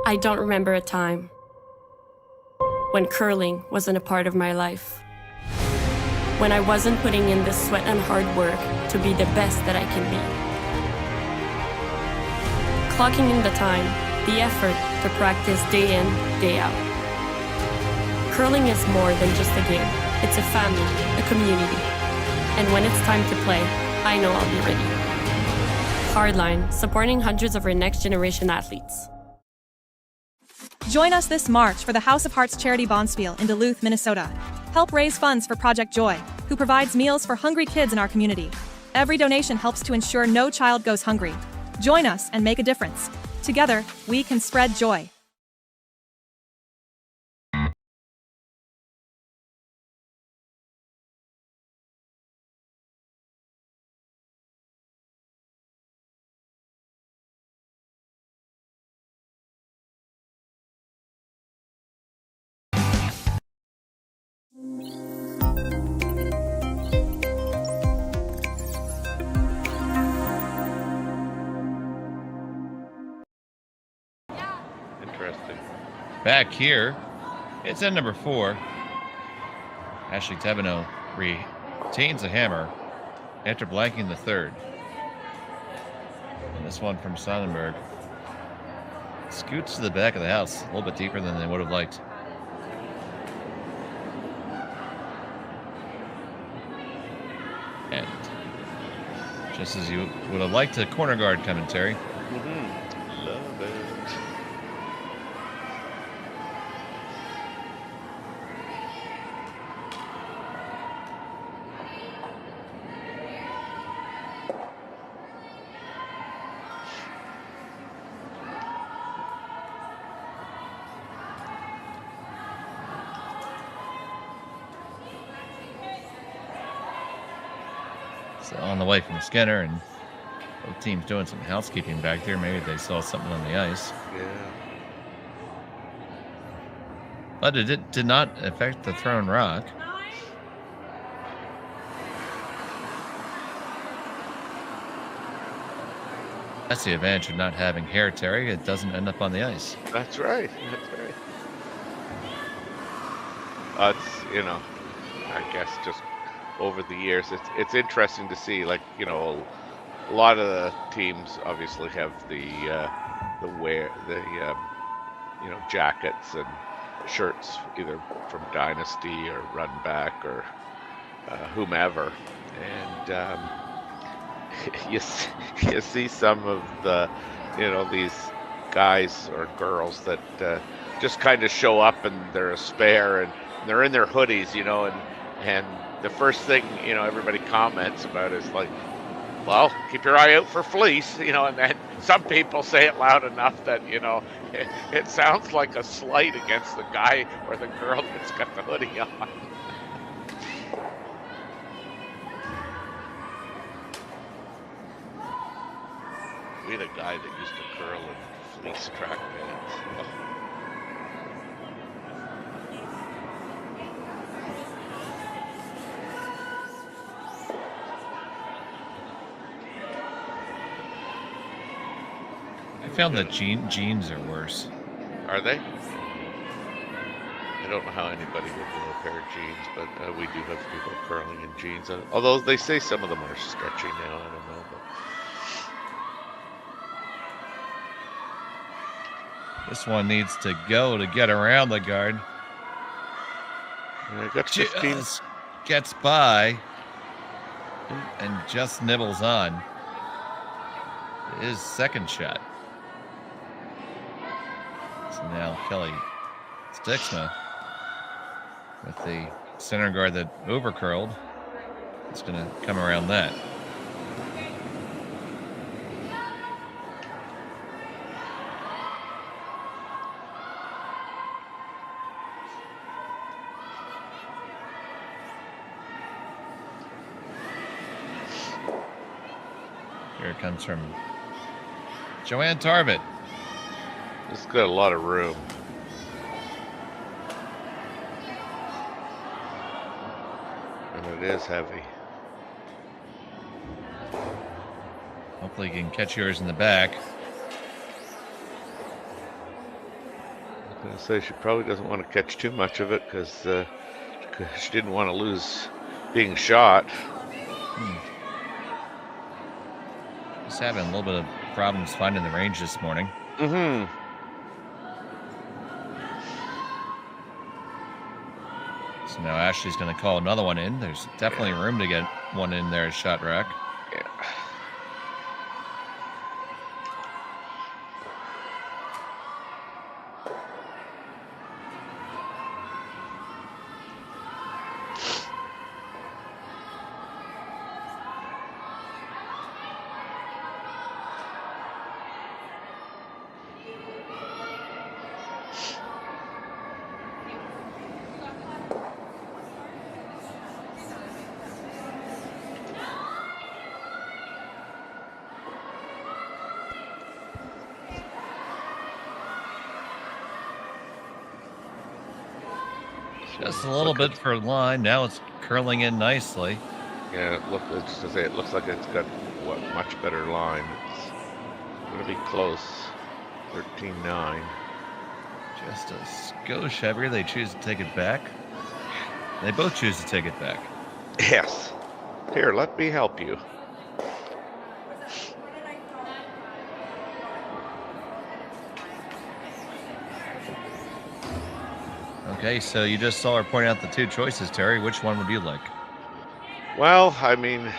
I don't remember a time when curling wasn't a part of my life. When I wasn't putting in the sweat and hard work to be the best that I can be. Clocking in the time, the effort to practice day in, day out. Curling is more than just a game. It's a family, a community. And when it's time to play, I know I'll be ready. Hardline, supporting hundreds of our next generation athletes. Join us this March for the House of Hearts Charity Bonspiel in Duluth, Minnesota. Help raise funds for Project Joy, who provides meals for hungry kids in our community. Every donation helps to ensure no child goes hungry. Join us and make a difference. Together, we can spread joy. Interesting. Back here, it's end number 4. Ashley Thevenot retains a hammer after blanking the third. And this one from Sonnenberg scoots to the back of the house a little bit deeper than they would have liked. And just as you would have liked a corner guard commentary. Mm-hmm. Love it. So on the way from Skinner, and both teams doing some housekeeping back there. Maybe they saw something on the ice. Yeah. But it did not affect the thrown rock. That's the advantage of not having hair, Terry. It doesn't end up on the ice. That's right. That's right. It's, you know, I guess just over the years, it's interesting to see, like, you know, a lot of the teams obviously have the you know, jackets and shirts either from Dynasty or Run Back or whomever, and you see some of the, you know, these guys or girls that just kind of show up and they're a spare and they're in their hoodies, you know, and the first thing, you know, everybody comments about is like, well, keep your eye out for fleece, you know, and then some people say it loud enough that, you know, it sounds like a slight against the guy or the girl that's got the hoodie on. We had a guy that used to curl in fleece track pants. Oh. I found that jeans are worse. Are they? I don't know how anybody would wear a pair of jeans, but we do have people curling in jeans. Although they say some of them are stretchy now, I don't know. But This one needs to go to get around the guard. I got 15. Just gets by and just nibbles on his second shot. So now Kellie Stiksma with the center guard that overcurled. It's going to come around that. Here it comes from Joanne Tarbett. It's got a lot of room. And it is heavy. Hopefully you can catch yours in the back. I was going to say she probably doesn't want to catch too much of it because she didn't want to lose being shot. Just having a little bit of problems finding the range this morning. Mm-hmm. So now Ashley's going to call another one in. There's definitely room to get one in there at shot rack. Yeah. Just a little bit for line. Now it's curling in nicely. Yeah, it looks like it's got much better line. It's going to be close. 13-9. Just a skosh heavier. They choose to take it back. They both choose to take it back. Yes. Here, let me help you. Okay, so you just saw her point out the two choices, Terry. Which one would you like? Well, I mean,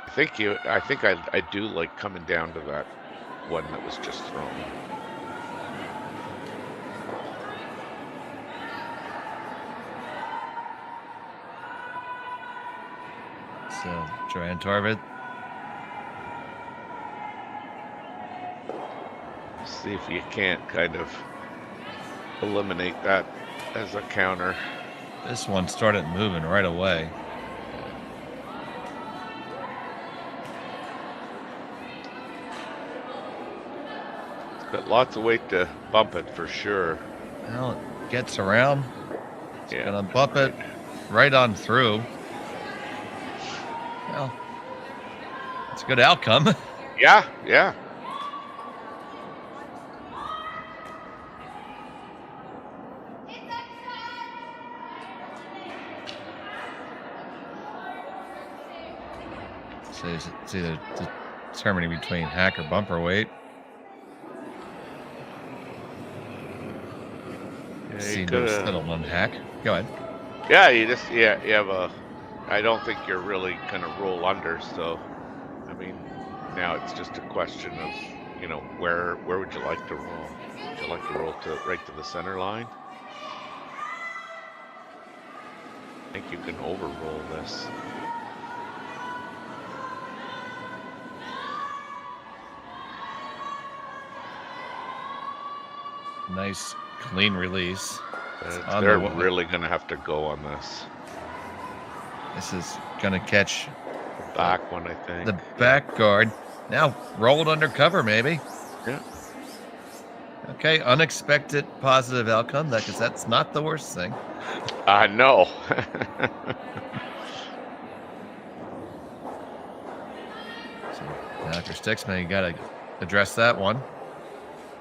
I think I do like coming down to that one that was just thrown. So, Joanne Tarbett. See if you can't kind of eliminate that as a counter. This one started moving right away. It's got lots of weight to bump it for sure. Well, it gets around. It's Yeah. gonna bump it right on through. Well, It's a good outcome. Yeah, yeah. So it's either determining between hack or bumper weight. Yeah, Seem to have settled on hack. Go ahead. Yeah, you have a. I don't think you're really gonna roll under. So, I mean, now it's just a question of, you know, where would you like to roll? Would you like to roll right to the center line? I think you can overroll this. Nice clean release. They're really going to have to go on this. This is going to catch the back one, I think. The back guard. Now roll it under cover, maybe. Yeah. Okay, unexpected positive outcome. Because that's not the worst thing. No. So now if you're Stiksma, you got to address that one.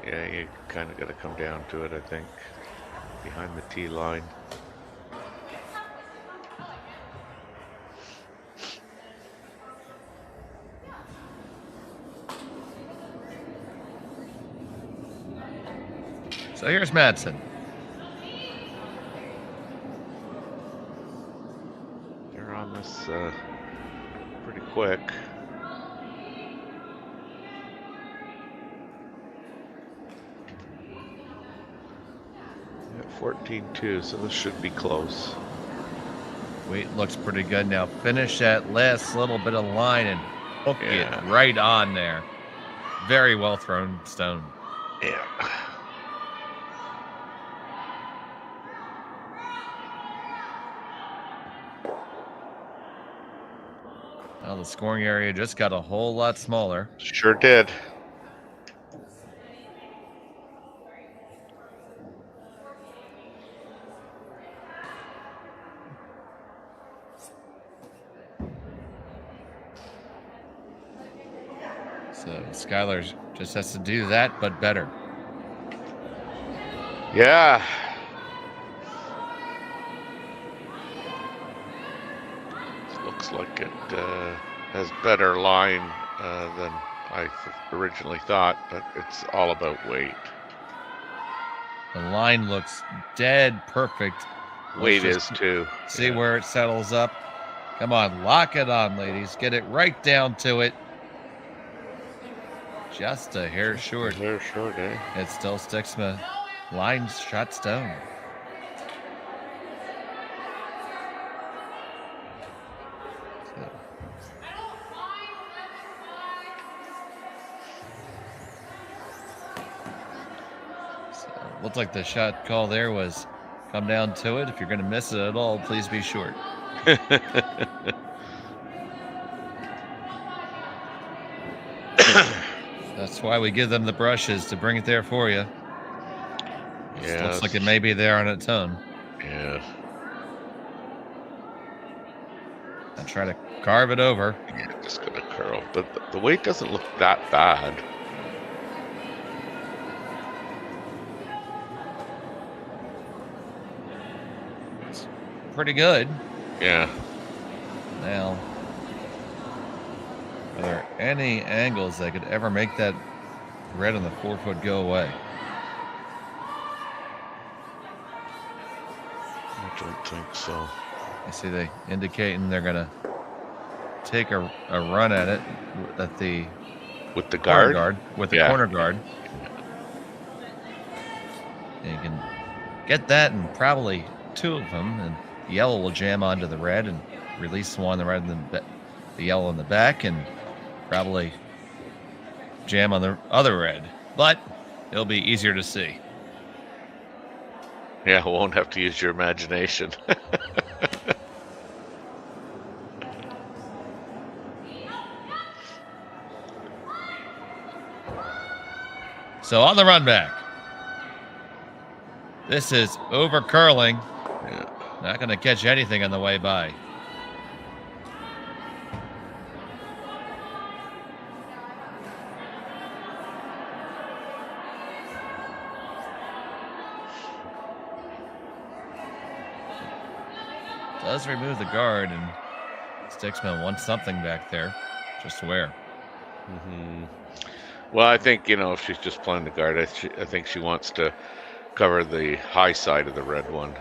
Yeah, you kind of got to come down to it, I think. Behind the tee line. So here's Madsen. They're on this pretty quick. 14-2, so this should be close. Weight looks pretty good now. Finish that last little bit of line and hook it right on there. Very well thrown stone. Yeah. Well, the scoring area just got a whole lot smaller. Sure did. So Skylar just has to do that, but better. Yeah. Looks like it has better line than I originally thought, but it's all about weight. The line looks dead perfect. Weight is too. See where it settles up. Come on, lock it on, ladies. Get it right down to it. Just a hair short. A hair short, eh? It's still Stiksma. Line shot stone. Looked like the shot call there was come down to it. If you're going to miss it at all, please be short. That's why we give them the brushes to bring it there for you. Yeah, looks like it may be there on its own. Yeah. And try to carve it over. Yeah, just gonna curl, but the weight doesn't look that bad. It's pretty good. Yeah. Now, are there any angles that could ever make that red on the 4-foot go away? I don't think so. I see they indicating they're gonna take a run at it at the with the guard with the corner guard. And you can get that and probably two of them, and yellow will jam onto the red and release the one rather than the yellow in the back, and probably jam on the other red, but it'll be easier to see. Yeah, won't have to use your imagination. So on the run back, this is over curling. Yeah. Not going to catch anything on the way by. does remove the guard, and Stiksma wants something back there. Just where? Well, I think, if she's just playing the guard, I think she wants to cover the high side of the red one.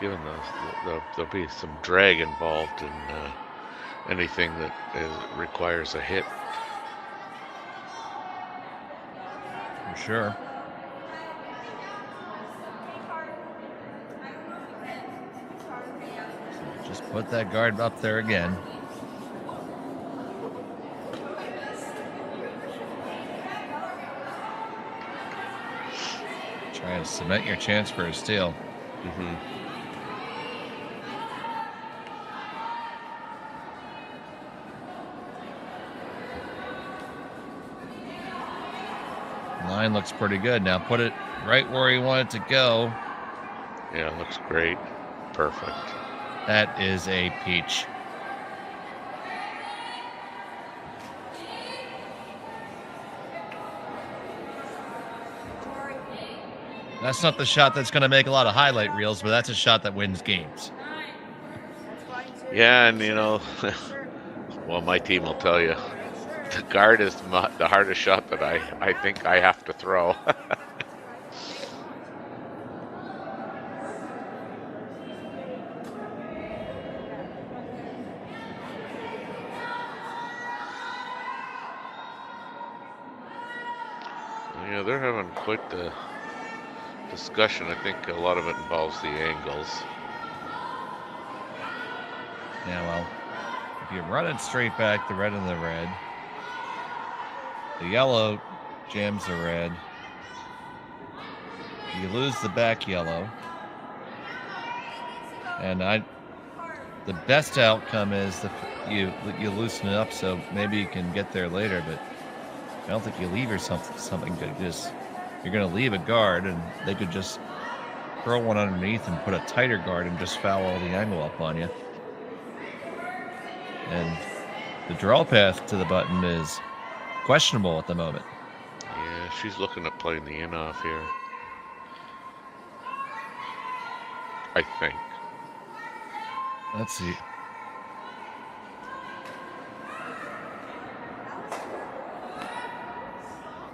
Given there'll be some drag involved in anything that requires a hit. For sure. So just put that guard up there again. Try to cement your chance for a steal. Line looks pretty good. Now put it right where you want it to go. Yeah, it looks great. Perfect. That is a peach. That's not the shot that's going to make a lot of highlight reels, but that's a shot that wins games. Yeah, and well, my team will tell you, the guard is the hardest shot that I think I have to throw. Yeah, they're having quite the discussion. I think a lot of it involves the angles. Yeah, well, if you run it straight back, the red and the red. The yellow jams the red. You lose the back yellow. And the best outcome is you loosen it up, so maybe you can get there later, but I don't think you leave yourself something good. You're going to leave a guard, and they could just curl one underneath and put a tighter guard and just foul all the angle up on you. And the draw path to the button is questionable at the moment. Yeah, she's looking at playing the in off here, I think. Let's see.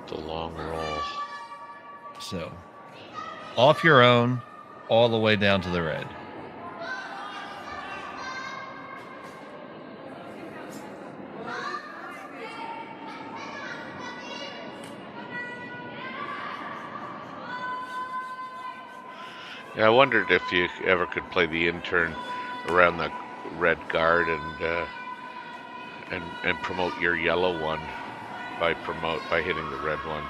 It's a long roll. So, off your own, all the way down to the red. Yeah, I wondered if you ever could play the in-turn around the red guard and promote your yellow one by hitting the red one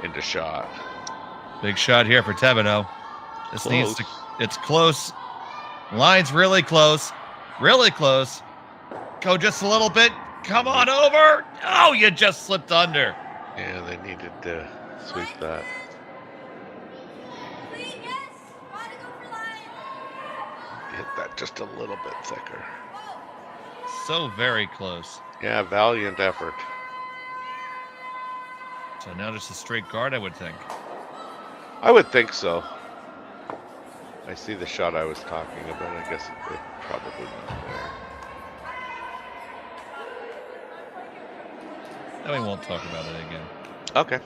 into shot. Big shot here for Thevenot. This Close. needs to. It's close. Line's really close. Really close. Go just a little bit. Come on over. Oh, you just slipped under. Yeah, they needed to sweep that. Hit that just a little bit thicker. So very close. Yeah, valiant effort. So now just a straight guard, I would think. I would think so. I see the shot I was talking about. I guess it's probably not there. And we won't talk about it again. Okay.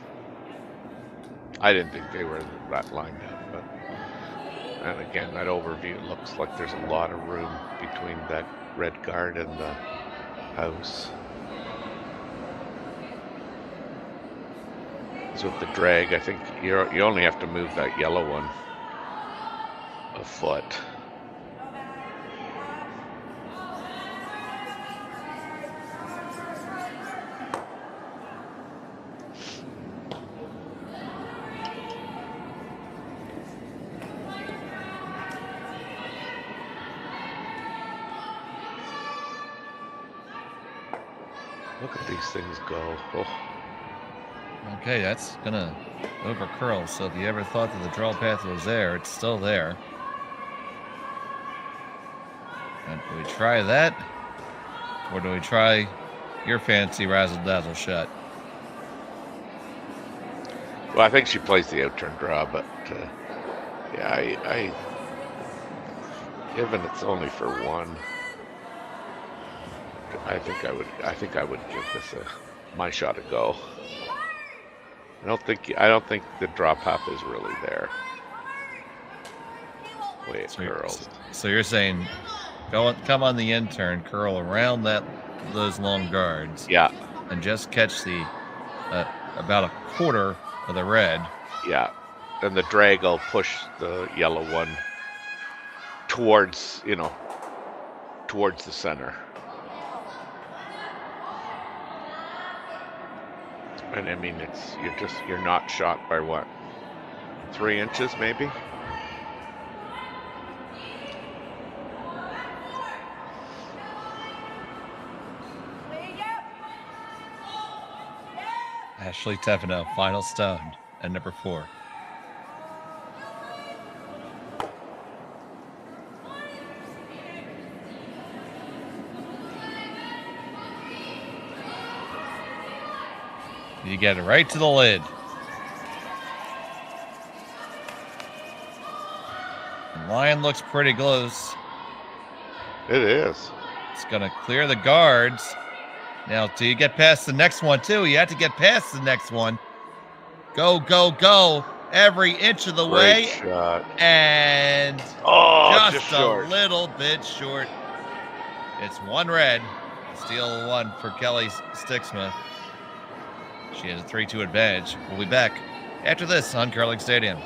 I didn't think they were that lined up, but and again, that overview looks like there's a lot of room between that red guard and the house. So with the drag, I think you only have to move that yellow one a foot. Look at these things go. Oh. Okay, that's gonna over curl. So if you ever thought that the draw path was there, it's still there. And do we try that? Or do we try your fancy razzle dazzle shot? Well, I think she plays the outturn draw, but yeah, I given it's only for one, I think I would give this my shot a go. I don't think the draw path is really there. The way it curls. So you're saying come on the in turn, curl around those long guards. Yeah. And just catch the about a quarter of the red. Yeah. And the drag will push the yellow one towards the center. And I mean, you're not shot by what? 3 inches maybe? Ashley Thevenot, final stone, and number 4. You get it right to the lid. The line looks pretty close. It is. It's going to clear the guards. Now, do you get past the next one, too? You have to get past the next one. Go, go, go. Every inch of the way. Shot. And just a little bit short. It's one red. Steal one for Kellie Stiksma. She has a 3-2 advantage. We'll be back after this on Curling Stadium.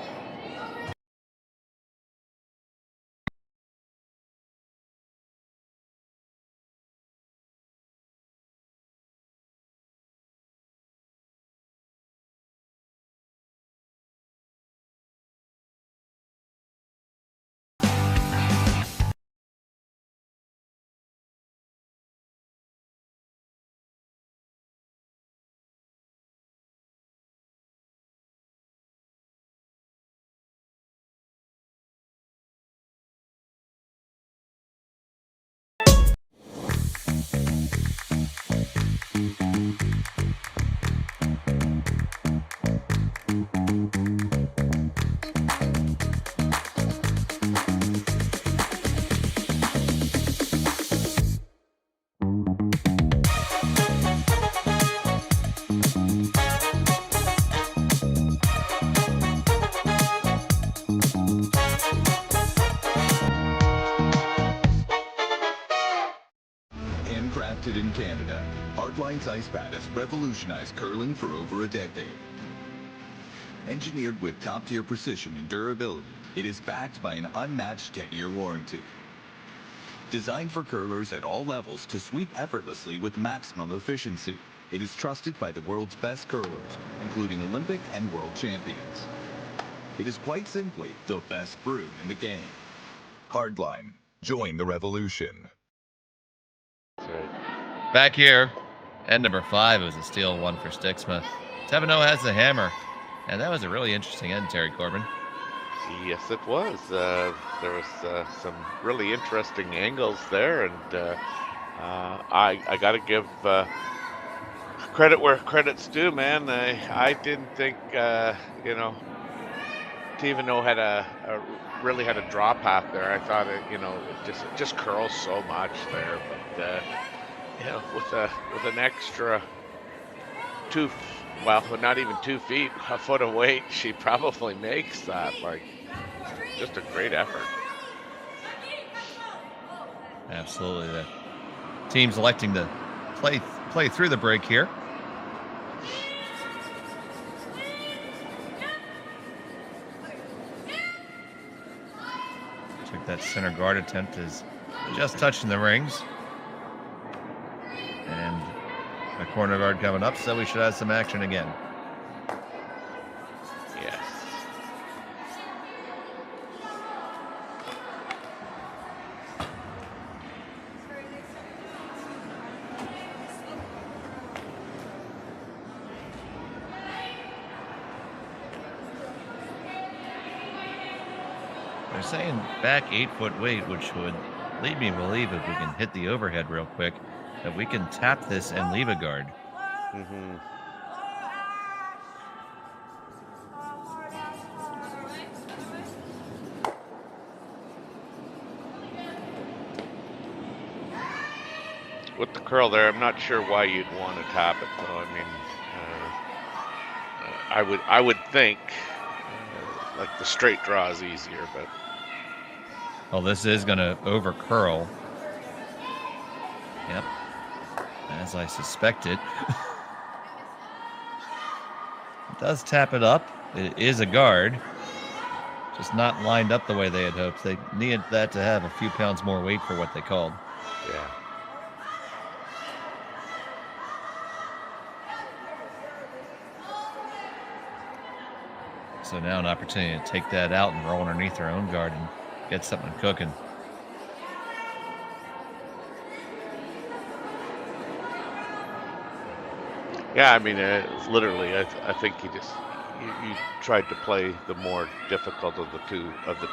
In Canada, Hardline's ice pad has revolutionized curling for over a decade. Engineered with top-tier precision and durability, it is backed by an unmatched 10-year warranty. Designed for curlers at all levels to sweep effortlessly with maximum efficiency, it is trusted by the world's best curlers, including Olympic and world champions. It is quite simply the best brew in the game. Hardline. Join the revolution. Back here, and number 5 is a steal one for Stiksma. Thevenot has the hammer, and that was a really interesting end, Terry Corbin. Yes, it was. There was some really interesting angles there, and I got to give credit where credit's due, man. I didn't think Thevenot had really had a draw path there. I thought it just curls so much there, but. With an extra not even 2 feet, a foot of weight, she probably makes that. Like, just a great effort. Absolutely. The team's electing to play through the break here. Took that center guard attempt is just touching the rings. And a corner guard coming up, so we should have some action again. Yes. saying back 8-foot weight, which would lead me to believe if we can hit the overhead real quick, that we can tap this and leave a guard. Mm-hmm. With the curl there, I'm not sure why you'd want to tap it, though. I mean, I would think like the straight draw is easier, but Well, this is going to over curl. Yep, as I suspected. It does tap it up. It is a guard, just not lined up the way they had hoped. They needed that to have a few pounds more weight for what they called. yeah. So now an opportunity to take that out and roll underneath their own guard and get something cooking. Yeah, I mean, it's literally, I think you tried to play the more difficult of the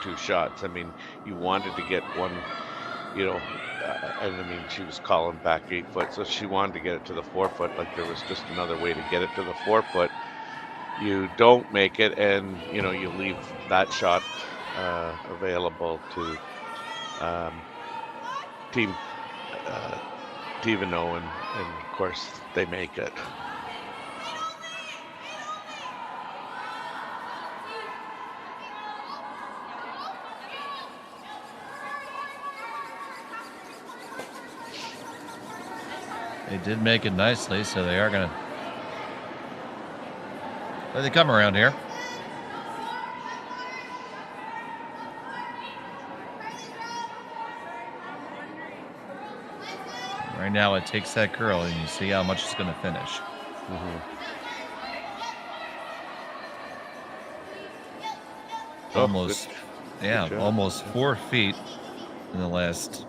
two shots. I mean, you wanted to get one, and I mean, she was calling back 8 foot, so she wanted to get it to the 4 foot. Like there was just another way to get it to the 4 foot. You don't make it, and you leave that shot available to Team Thevenot, and of course they make it. They did make it nicely, so they are going to... They come around here. Right now it takes that curl, and you see how much it's going to finish. Mm-hmm. Almost, good job. almost 4 feet in the last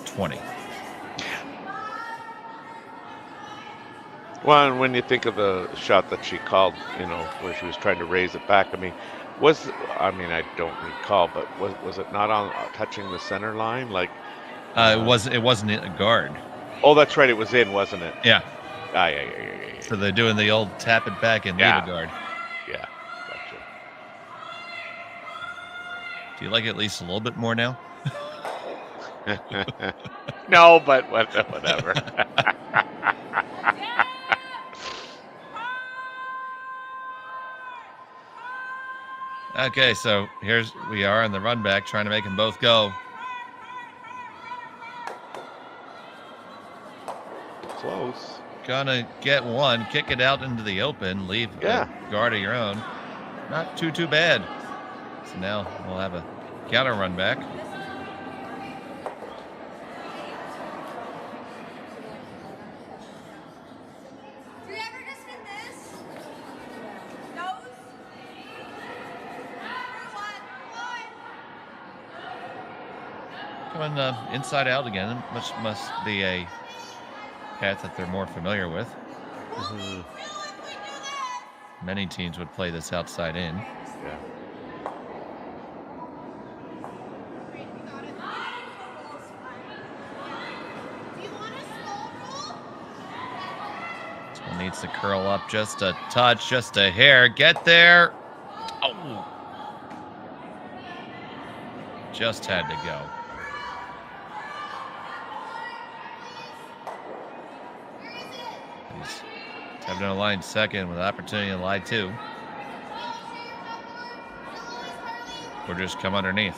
20. Well, and when you think of the shot that she called, where she was trying to raise it back, I mean, I don't recall, but was it not on touching the center line? Like, It wasn't a guard. Oh, that's right, it was in, wasn't it? Yeah. Yeah. So they're doing the old tap it back and leave a guard. Yeah, gotcha. Do you like it at least a little bit more now? No, but whatever. Okay, so we are in the run back, trying to make them both go. Close. Gonna get one, kick it out into the open, leave a guard of your own. Not too bad. So now we'll have a counter run back. Coming inside out again, which must be a path that they're more familiar with. Mm-hmm. Many teams would play this outside in. Yeah. This one needs to curl up just a touch, just a hair. Get there. Oh. Just had to go. Thevenot line second with opportunity to lie two. Or just come underneath.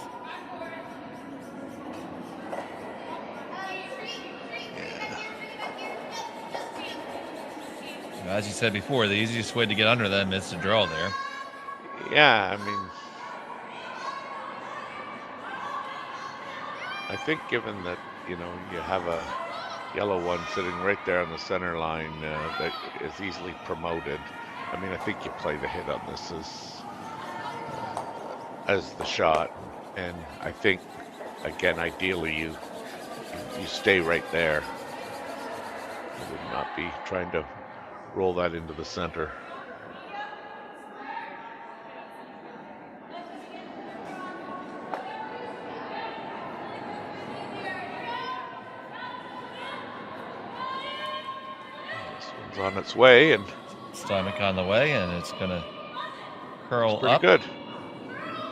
As you said before, the easiest way to get under them is to draw there. Yeah, I mean, I think given that, you have a yellow one sitting right there on the center line that is easily promoted. I mean, I think you play the hit on this as the shot, and I think again, ideally you stay right there. You would not be trying to roll that into the center. It's on its way, and stomach on the way, and it's going to curl pretty up. good.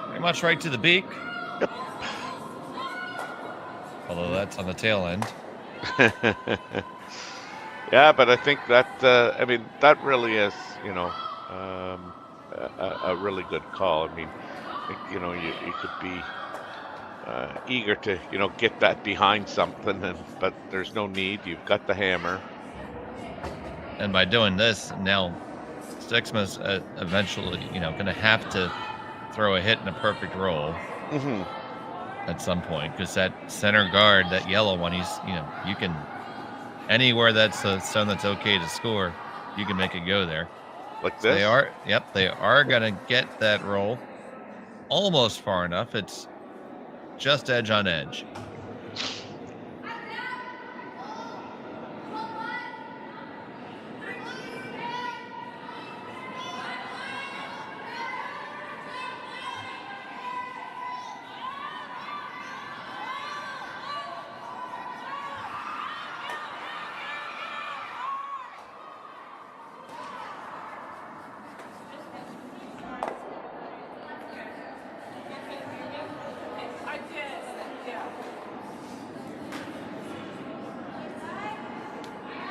Pretty much right to the beak. Yep. Although that's on the tail end. Yeah, but I think that that really is, a really good call. I mean, you could be eager to, get that behind something, but there's no need. You've got the hammer. And by doing this, now Stiksma's eventually, going to have to throw a hit in a perfect roll at some point, because that center guard, that yellow one, you can, anywhere that's a stone that's okay to score, you can make it go there. Like this? They are going to get that roll almost far enough. It's just edge on edge.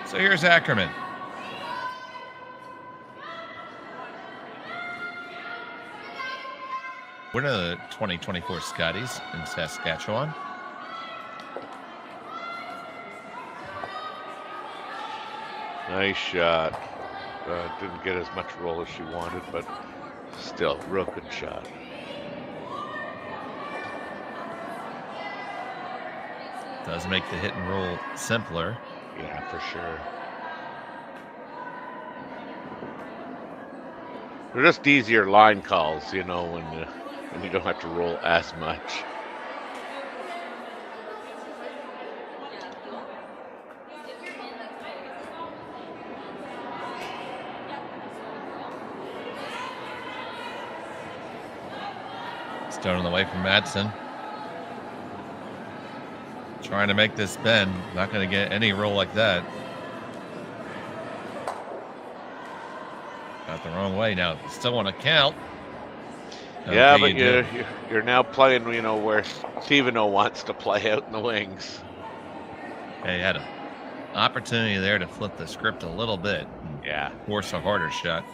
So here's Ackerman. Winner of the 2024 Scotties in Saskatchewan. Nice shot. Didn't get as much roll as she wanted, but still, real good shot. Does make the hit and roll simpler. Yeah, for sure. They're just easier line calls, when you don't have to roll as much. Stone on the way from Madsen. Trying to make this bend. Not going to get any roll like that. Got the wrong way now. Still want to count. Yeah, but you're now playing, where Thevenot wants to play out in the wings. They had an opportunity there to flip the script a little bit. Yeah. Force a harder shot.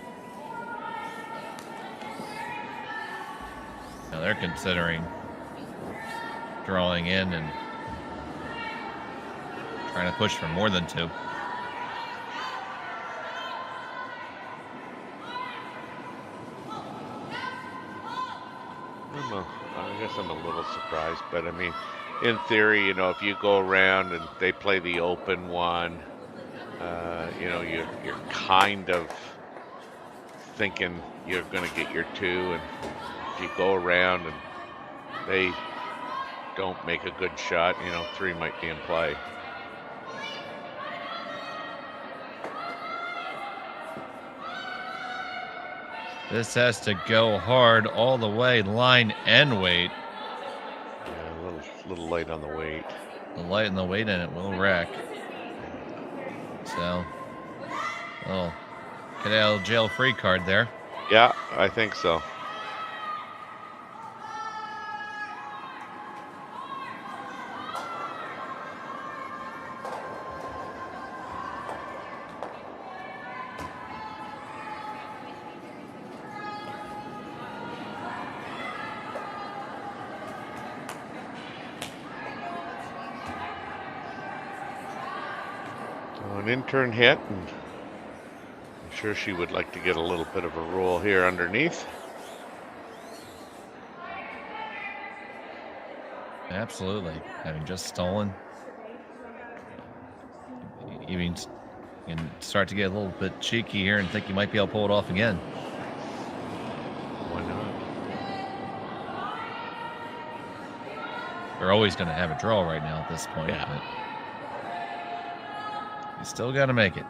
Now they're considering drawing in and trying to push for more than two. I guess I'm a little surprised, but I mean, in theory, if you go around and they play the open one, you're kind of thinking you're going to get your two, and if you go around and they don't make a good shot, three might be in play. This has to go hard all the way, line and weight. Yeah, a little light on the weight. The light and the weight, and it will wreck. So, get out of jail free card there. Yeah, I think so. An intern hit, and I'm sure she would like to get a little bit of a roll here underneath. Absolutely. Having just stolen, you can start to get a little bit cheeky here and think you might be able to pull it off again. Why not? They're always going to have a draw right now at this point. Yeah. But you still got to make it.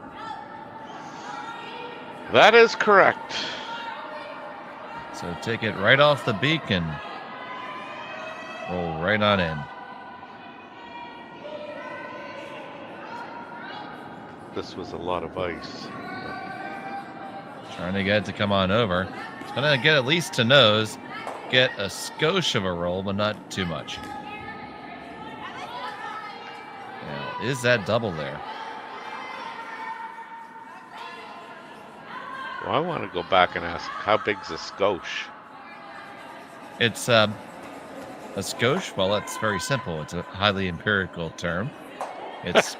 That is correct. So take it right off the beak and roll right on in. this was a lot of ice. Trying to get it to come on over. It's going to get at least to nose. Get a skosh of a roll, but not too much. Now, is that double there? Well, I want to go back and ask, how big's a skosh? It's a skosh. Well, that's very simple. It's a highly empirical term. It's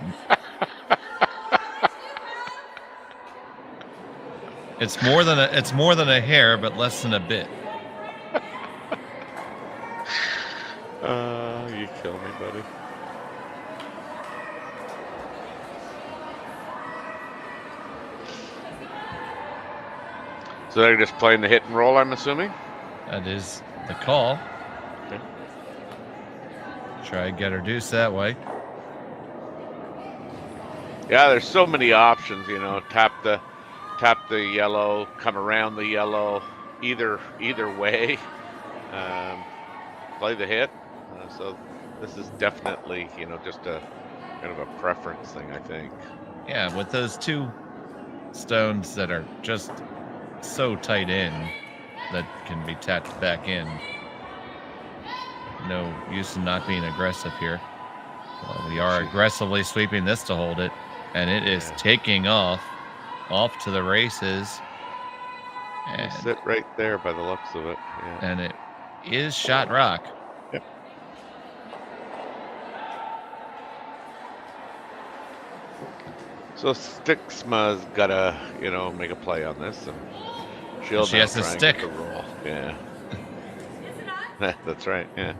it's more than a hair, but less than a bit. You kill me, buddy. So they're just playing the hit and roll, I'm assuming? That is the call. Okay. Try and get her deuce that way. Yeah, there's so many options, you know. Tap the yellow, come around the yellow, either way. Play the hit. So this is definitely, you know, just a kind of a preference thing, I think. Yeah, with those two stones that are just so tight in that can be tapped back in. No use in not being aggressive here. Well, we are aggressively sweeping this to hold it, and it is taking off to the races. And sit right there by the looks of it. Yeah. And it is shot rock. Yep. So Stiksma's gotta, you know, make a play on this, and she has to stick. The roll. Yeah. That's right. Yeah.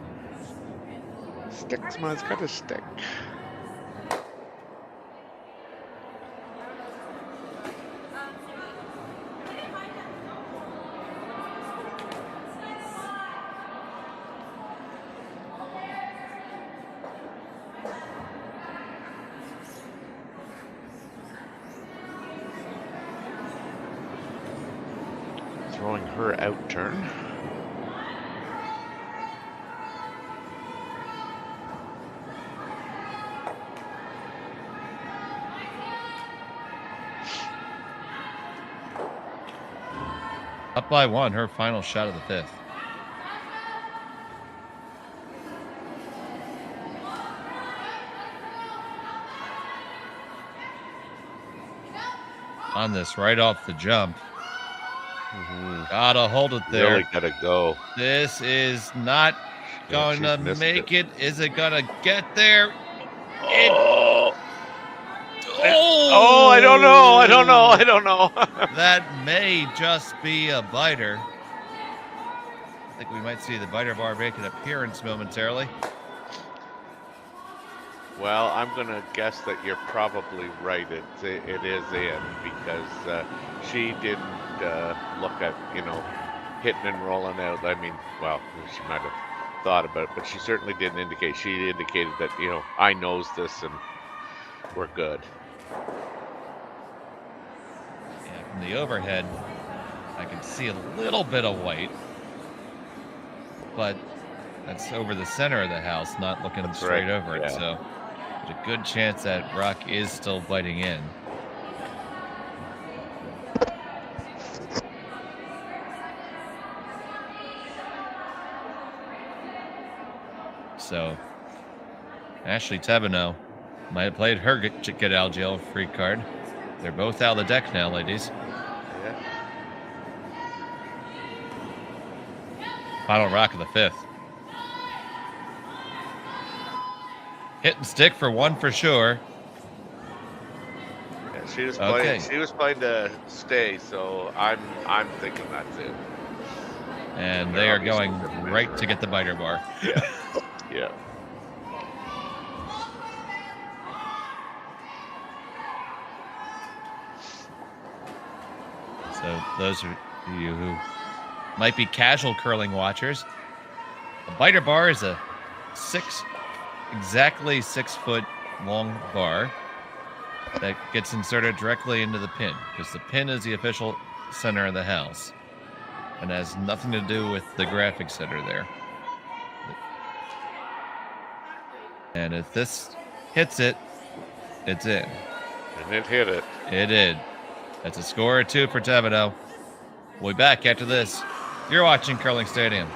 Stiksma's got to stick. Throwing her out turn. Up by one, her final shot of the fifth. On this right off the jump. Gotta hold it there. Really gotta go. This is not going to make it. Is it gonna get there? Oh, I don't know. That may just be a biter. I think we might see the biter bar make an appearance momentarily. Well, I'm going to guess that you're probably right. It is in, because she didn't look at, you know, hitting and rolling out. I mean, well, she might have thought about it, but she certainly didn't indicate. She indicated that, you know, I knows this and we're good. Yeah, from the overhead, I can see a little bit of white, but that's over the center of the house, not looking straight over it. So there's a good chance that rock is still biting in. So Ashley Thevenot might have played her get out of jail free card. They're both out of the deck now, ladies. Yeah. Final rock of the fifth. Hit and stick for one for sure. Yeah, she was playing. She was playing to stay, so I'm thinking that's it. And they are going right to get the biter bar. Yeah. Yeah. So those of you who might be casual curling watchers, a biter bar is a exactly 6 foot long bar that gets inserted directly into the pin, because the pin is the official center of the house and has nothing to do with the graphic center there. And if this hits it, it's in. And it hit it. It did. That's a score of 2 for Thevenot. We'll be back after this. You're watching Curling Stadium.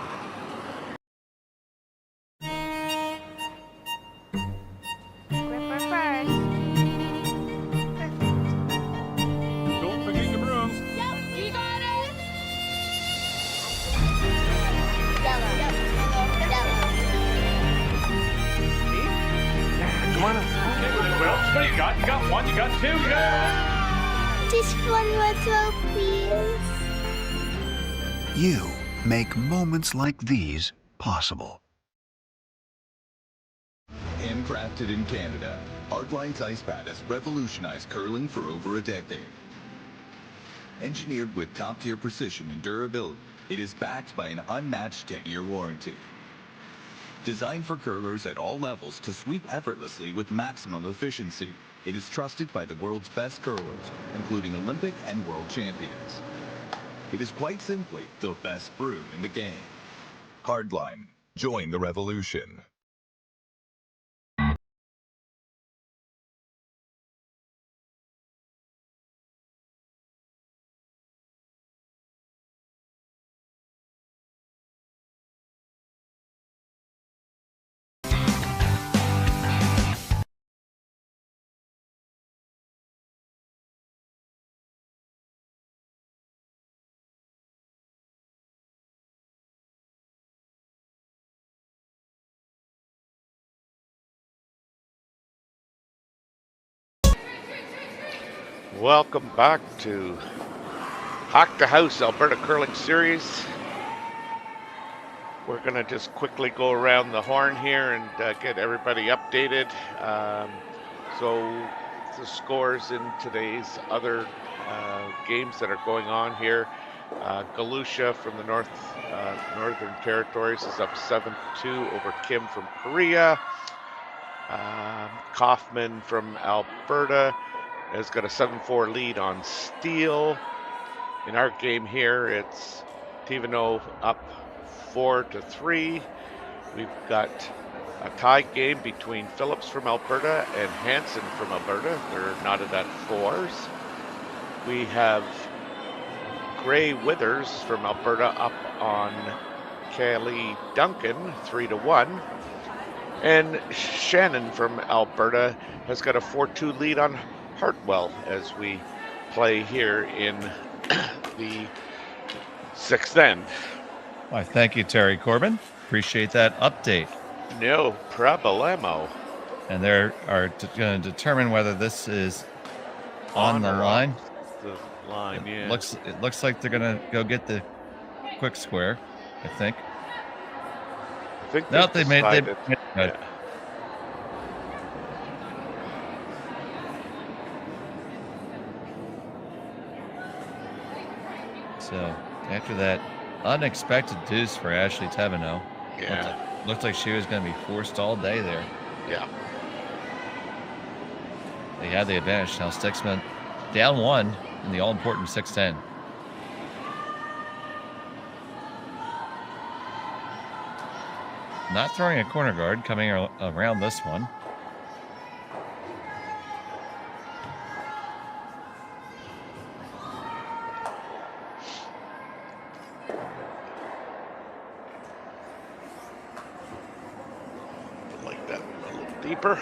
Gripper first. Don't forget your brooms. Yep, you got it. Yellow. Come on. Okay, well, what do you got? You got 1, you got 2, yeah! Just one more throw, please. You make moments like these possible. Handcrafted in Canada, Hardline's ice pad has revolutionized curling for over a decade. Engineered with top-tier precision and durability, it is backed by an unmatched 10-year warranty. Designed for curlers at all levels to sweep effortlessly with maximum efficiency, it is trusted by the world's best curlers, including Olympic and world champions. It is quite simply the best brew in the game. Hardline. Join the revolution. Welcome back to Hack2House Alberta Curling Series. We're going to just quickly go around the horn here and get everybody updated. So the scores in today's other games that are going on here. Galusha from the Northern Territories is up 7-2 over Kim from Korea. Kaufman from Alberta has got a 7-4 lead on Steele. In our game here, it's Thevenot up 4-3. We've got a tie game between Phillips from Alberta and Hansen from Alberta. They're knotted at 4s. We have Gray Withers from Alberta up on Kellie Duncan 3-1. And Shannon from Alberta has got a 4-2 lead on Hartwell as we play here in the 6th end. Why, thank you, Terry Corbin. Appreciate that update. No problemo. And they are going to determine whether this is on the line. The line, yeah. It looks like they're going to go get the quick square, I think. I think they made it. Yeah. So after that unexpected deuce for Ashley Thevenot. Yeah. Looked like she was going to be forced all day there. Yeah. They had the advantage. Now Stiksma down 1 in the all-important 6-10. Not throwing a corner guard, coming around this one. Like that a little deeper.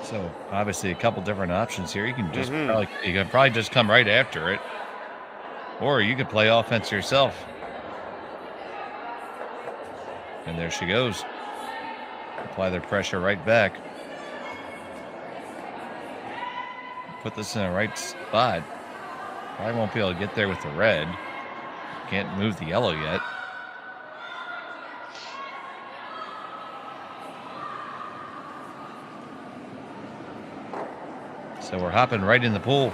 So obviously a couple different options here. You can just probably just come right after it, or you could play offense yourself. And there she goes. Apply their pressure right back. Put this in the right spot. Probably won't be able to get there with the red. Can't move the yellow yet. So we're hopping right in the pool.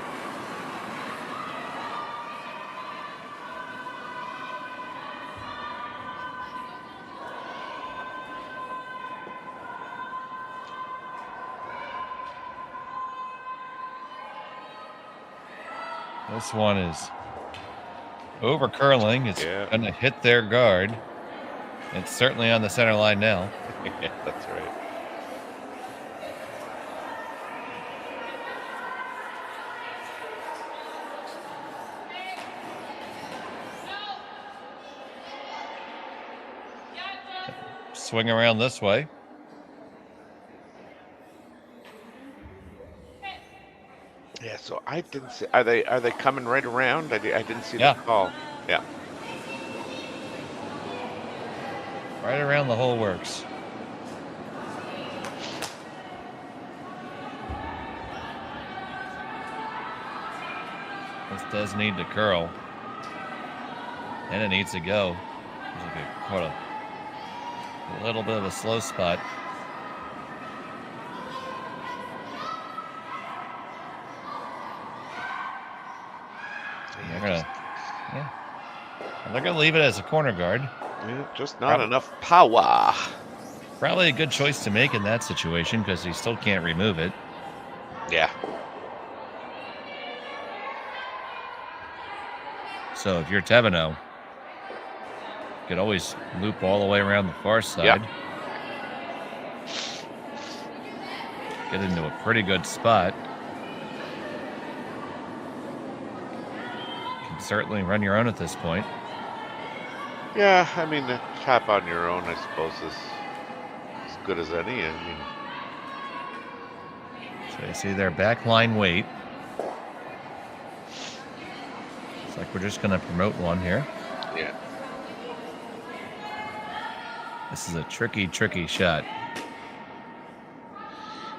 This one is over curling. It's going to hit their guard. It's certainly on the center line now. Yeah, that's right. Swing around this way. Yeah, so I didn't see. Are they coming right around? I didn't see the call. Yeah. Right around the whole works. This does need to curl. And it needs to go. There's like a little bit of a slow spot. They're gonna leave it as a corner guard. Yeah, just not enough power. Probably a good choice to make in that situation because he still can't remove it. Yeah. So if you're Thevenot, you could always loop all the way around the far side. Yep. Get into a pretty good spot. Can certainly run your own at this point. Yeah, I mean, the tap on your own, I suppose, is as good as any. I mean, so you see their back line weight. It's like we're just going to promote one here. Yeah. This is a tricky, tricky shot.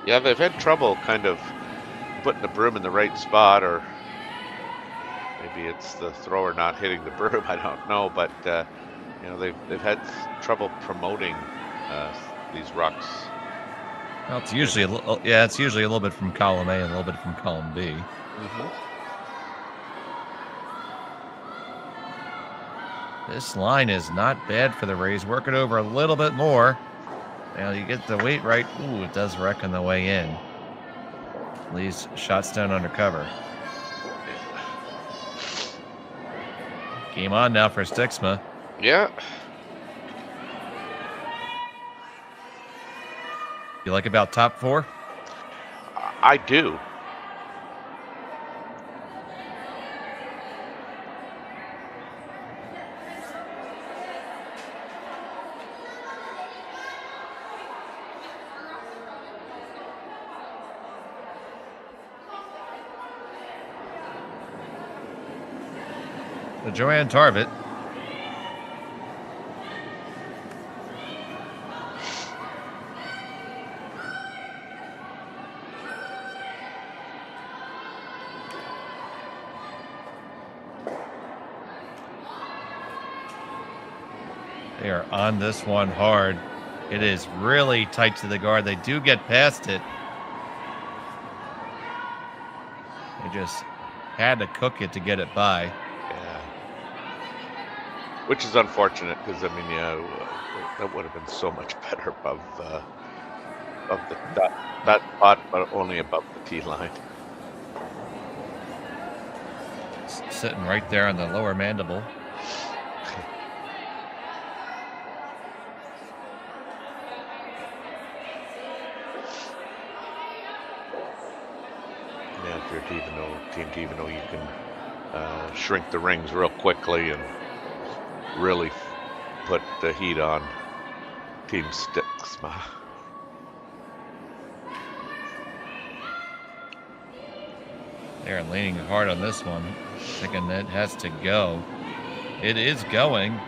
Yeah, they've had trouble kind of putting the broom in the right spot, or maybe it's the thrower not hitting the broom. I don't know, but you know, they've had trouble promoting these rucks. Well, it's usually it's usually a little bit from column A and a little bit from column B. Mm-hmm. This line is not bad for the Rays. Work it over a little bit more. Now you get the weight right. Ooh, it does wreck on the way in. Leaves Shotstone under cover. Game on now for Stiksma. Yeah. You like about top four? I do. The Joanne Tarvett. They are on this one hard. It is really tight to the guard. They do get past it. They just had to cook it to get it by. Yeah. Which is unfortunate because, I mean, yeah, that would have been so much better above that spot, but only above the tee line. Sitting right there on the lower mandible. Yeah, if you're Team Thevenot, you can shrink the rings real quickly and really put the heat on Team Stiksma. They're leaning hard on this one, thinking that has to go. It is going.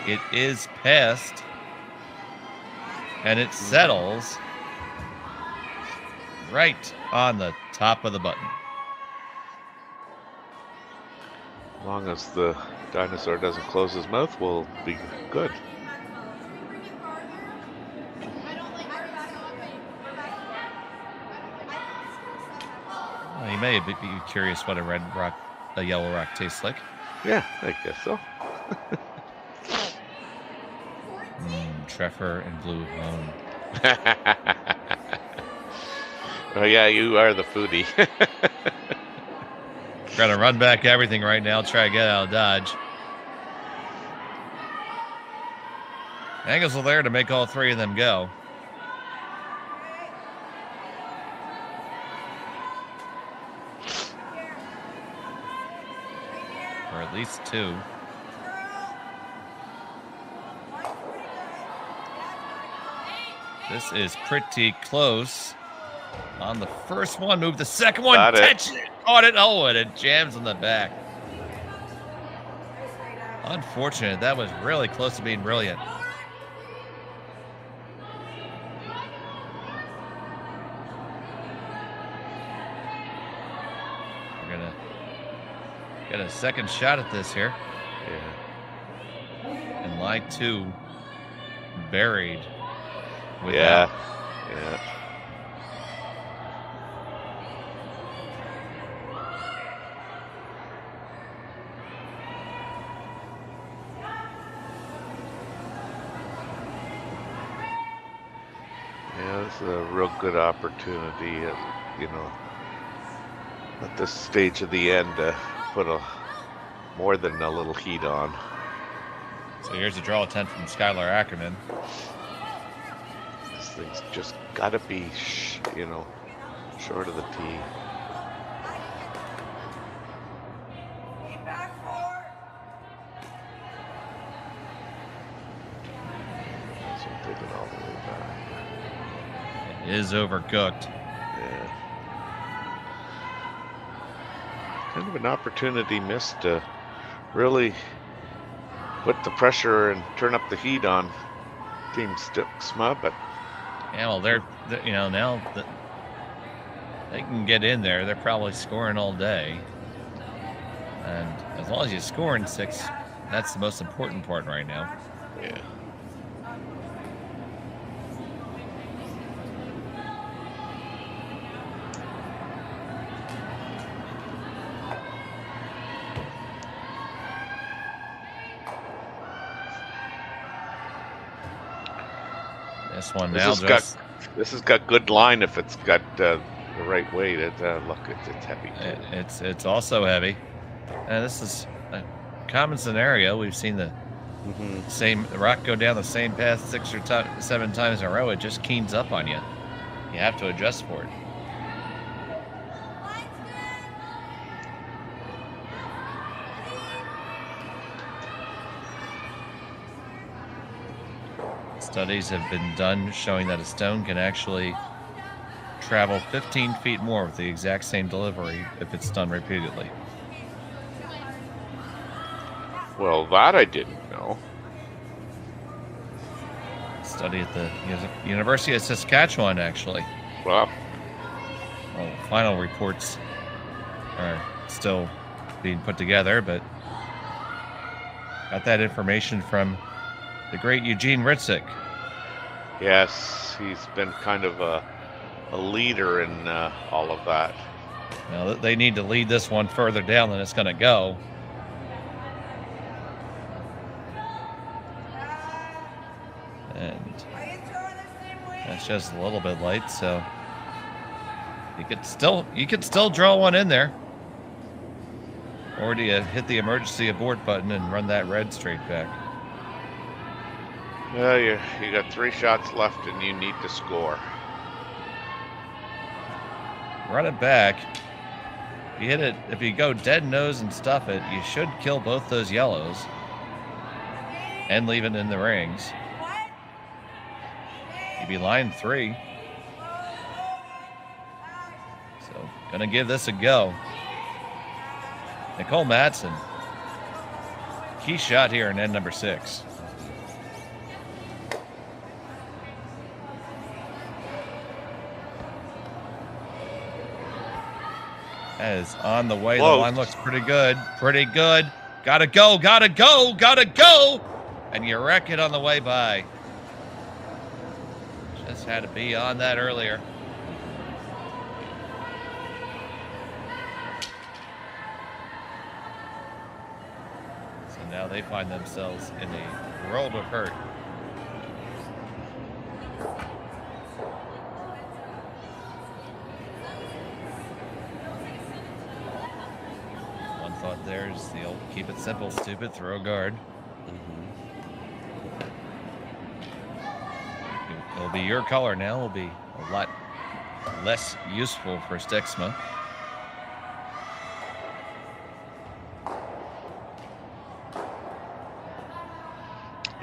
It is past. And it settles right on the top of the button. As long as the dinosaur doesn't close his mouth, we'll be good. Well, you may be curious what a yellow rock tastes like. Yeah, I guess so. Trevor and Blue Moon. Oh yeah, you are the foodie. We're gonna run back everything right now, try to get out of Dodge. Angles are there to make all three of them go. Or at least two. This is pretty close. On the first one, move the second one, catch it, caught it. Oh, and it jams on the back. Unfortunate. That was really close to being brilliant. We're gonna get a second shot at this here. Yeah. And line 2 buried. Yeah. This is a real good opportunity, you know, at this stage of the end to put more than a little heat on. So here's a draw attempt from Skylar Ackerman. This thing's just got to be, you know, short of the tee. So I'm taking all the way back. Is overcooked. Yeah. Kind of an opportunity missed to really put the pressure and turn up the heat on Team Stiksma, but yeah, well, they're you know, now that they can get in there, they're probably scoring all day, and as long as you score in 6, that's the most important part right now. Yeah. This one now this has got good line if it's got the right weight. Look, it's heavy. It's also heavy, and this is a common scenario. We've seen the same rock go down the same path 6 or 7 times in a row. It just keens up on you. You have to adjust for it. Studies have been done showing that a stone can actually travel 15 feet more with the exact same delivery if it's done repeatedly. Well, that I didn't know. Study at the University of Saskatchewan, actually. Wow. Well, final reports are still being put together, but got that information from the great Eugene Ritzik. Yes, he's been kind of a leader in all of that. Now, they need to lead this one further down than it's going to go. And that's just a little bit light, so you could still draw one in there. Or do you hit the emergency abort button and run that red straight back? Well, you got 3 shots left and you need to score. Run it back. You hit it, if you go dead nose and stuff it, you should kill both those yellows and leave it in the rings. You'd be line 3. So, gonna give this a go. Nicole Madsen. Key shot here in end number 6. That is on the way. Close. The line looks pretty good. Pretty good. Gotta go, gotta go, gotta go! And you wreck it on the way by. Just had to be on that earlier. So now they find themselves in a world of hurt. There's the old keep it simple, stupid, throw a guard. It'll be your color now. Will be a lot less useful for Stiksma.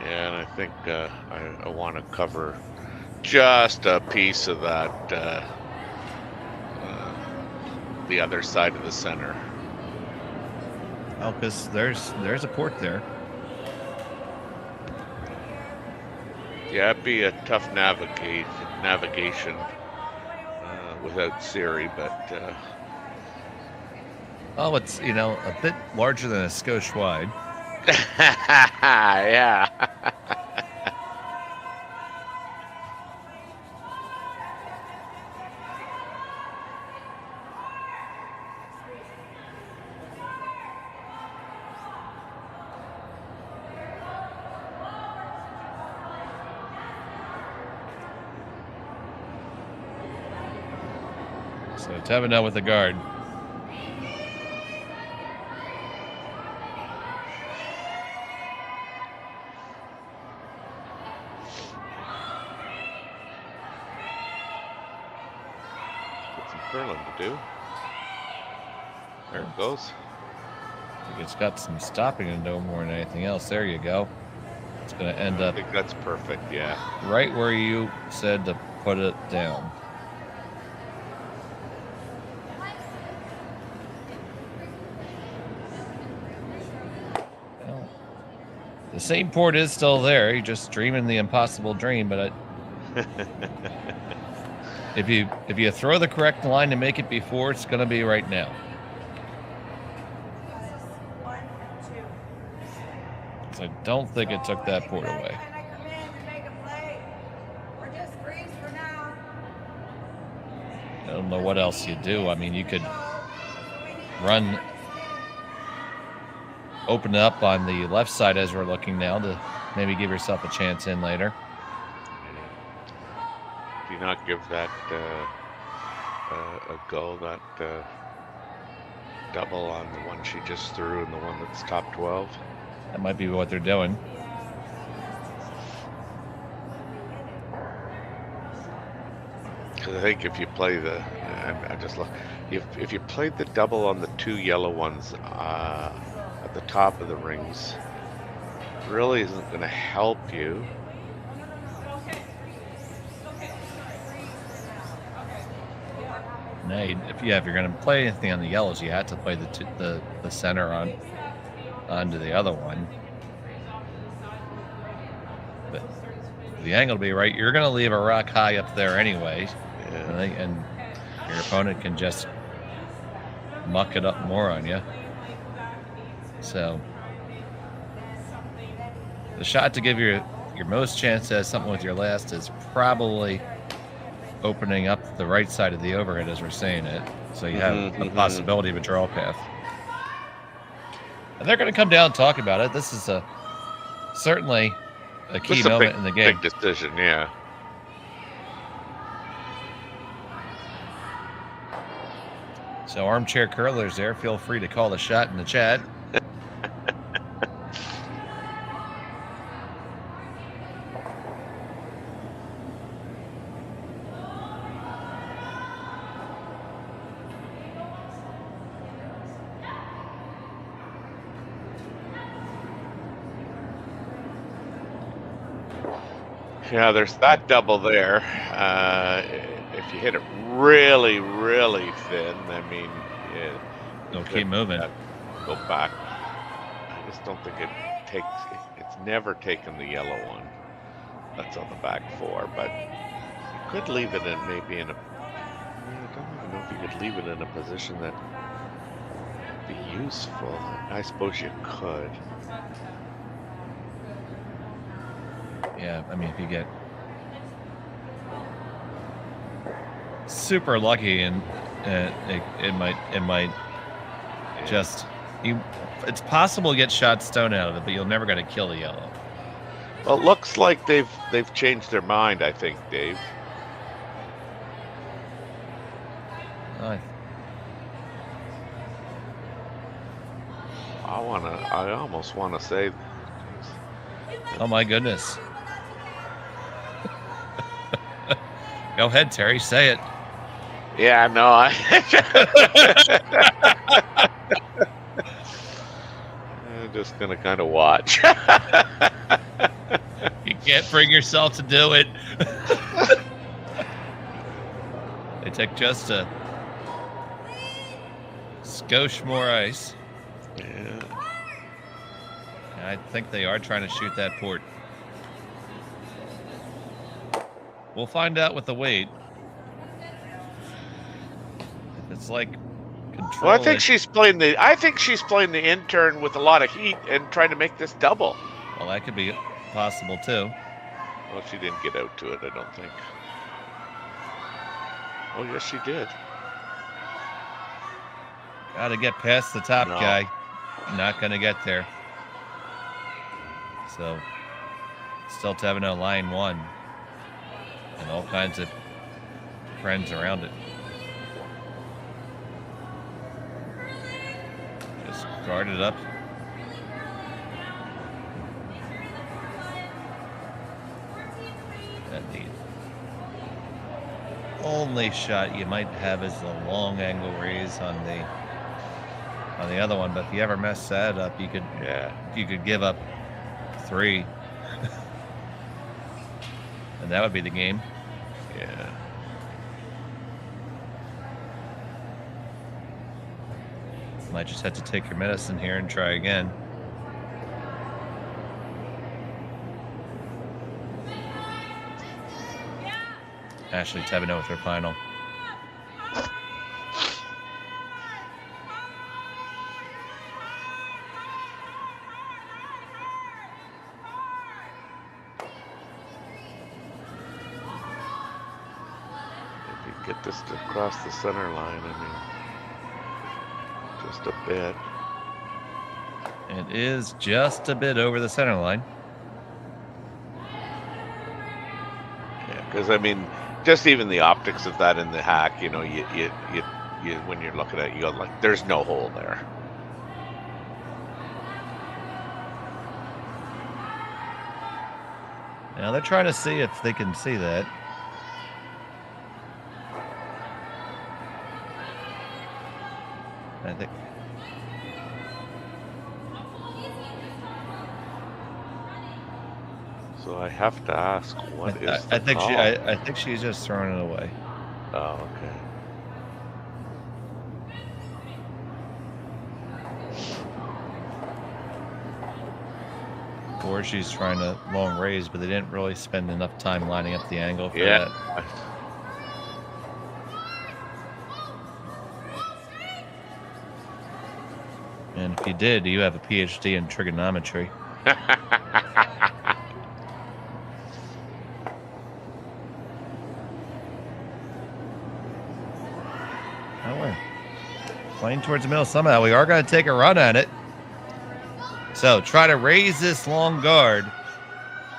Yeah, and I think I want to cover just a piece of that, the other side of the center. Oh, because there's a port there. Yeah, it'd be a tough navigation without Siri, but Oh, it's, you know, a bit larger than a skosh wide. yeah. So Thevenot with the guard. Got some curling to do. There it goes. I think it's got some stopping to do more than anything else. There you go. It's going to end I up think that's perfect, yeah. right where you said to put it down. Well, the same port is still there. You're just dreaming the impossible dream, but if you throw the correct line to make it before, it's going to be right now. So I don't think it took that port away. I don't know what else you do. I mean, you could open it up on the left side as we're looking now to maybe give yourself a chance in later. Do you not give that a go, that double on the one she just threw and the one that's top 12? That might be what they're doing. Because I think if you play the, I just look, if you played the double on the two yellow ones at the top of the rings, really isn't going to help you. No, if you're going to play anything on the yellows, you have to play the center onto the other one. But the angle will be right. You're going to leave a rock high up there anyway, and your opponent can just muck it up more on you. So the shot to give your most chance to have something with your last is probably opening up the right side of the overhead as we're saying it, so you have the possibility of a draw path. And they're going to come down and talk about it. This is certainly a key moment in the game. Big decision, yeah. So armchair curlers there, feel free to call the shot in the chat. Yeah, there's that double there. If you hit it really, really thin, I mean, They'll keep moving. Go back. I just don't think it takes. It's never taken the yellow one. That's on the back four, but you could leave it in maybe in a. I don't even know if you could leave it in a position that would be useful. I suppose you could. Yeah, I mean, if you get super lucky, and it might just it's possible to get shot stone out of it, but you're never going to kill the yellow. Well, it looks like they've changed their mind. I think, Dave. I almost want to say. Oh my goodness. Go ahead, Terry. Say it. Yeah, no, I'm just gonna kind of watch. You can't bring yourself to do it. They take just a skosh more ice. Yeah. I think they are trying to shoot that port. We'll find out with the weight. If it's like control. Well, I think she's playing the intern with a lot of heat and trying to make this double. Well, that could be possible too. Well, she didn't get out to it, I don't think. Oh, yes, she did. Got to get past the top guy. Not going to get there. So, still Thevenot line 1. And all kinds of friends around it. Just guard it up. That the only shot you might have is the long angle raise on the other one, but if you ever mess that up, you could give up 3. And that would be the game. Yeah. Might just have to take your medicine here and try again. Ashley Thevenot with her final. Get this to cross the center line, I mean, just a bit. It is just a bit over the center line. Yeah, because I mean, just even the optics of that in the hack, you know, you when you're looking at it, you go like, there's no hole there. Now they're trying to see if they can see that. I think. So I have to ask, what is I the think call? I think she's just throwing it away. Oh, okay. Or she's trying to long raise, but they didn't really spend enough time lining up the angle for Yeah. that. And if you did, you have a PhD in trigonometry. Oh, we're playing towards the middle somehow. We are going to take a run at it. So try to raise this long guard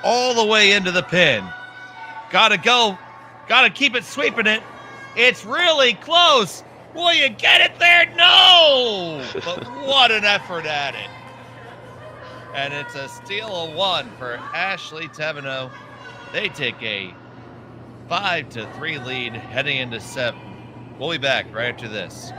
all the way into the pin. Gotta go. Gotta keep it sweeping it. It's really close. Will you get it there? No! But what an effort at it. And it's a steal of 1 for Ashley Thevenot. They take a 5-3 lead heading into 7. We'll be back right after this.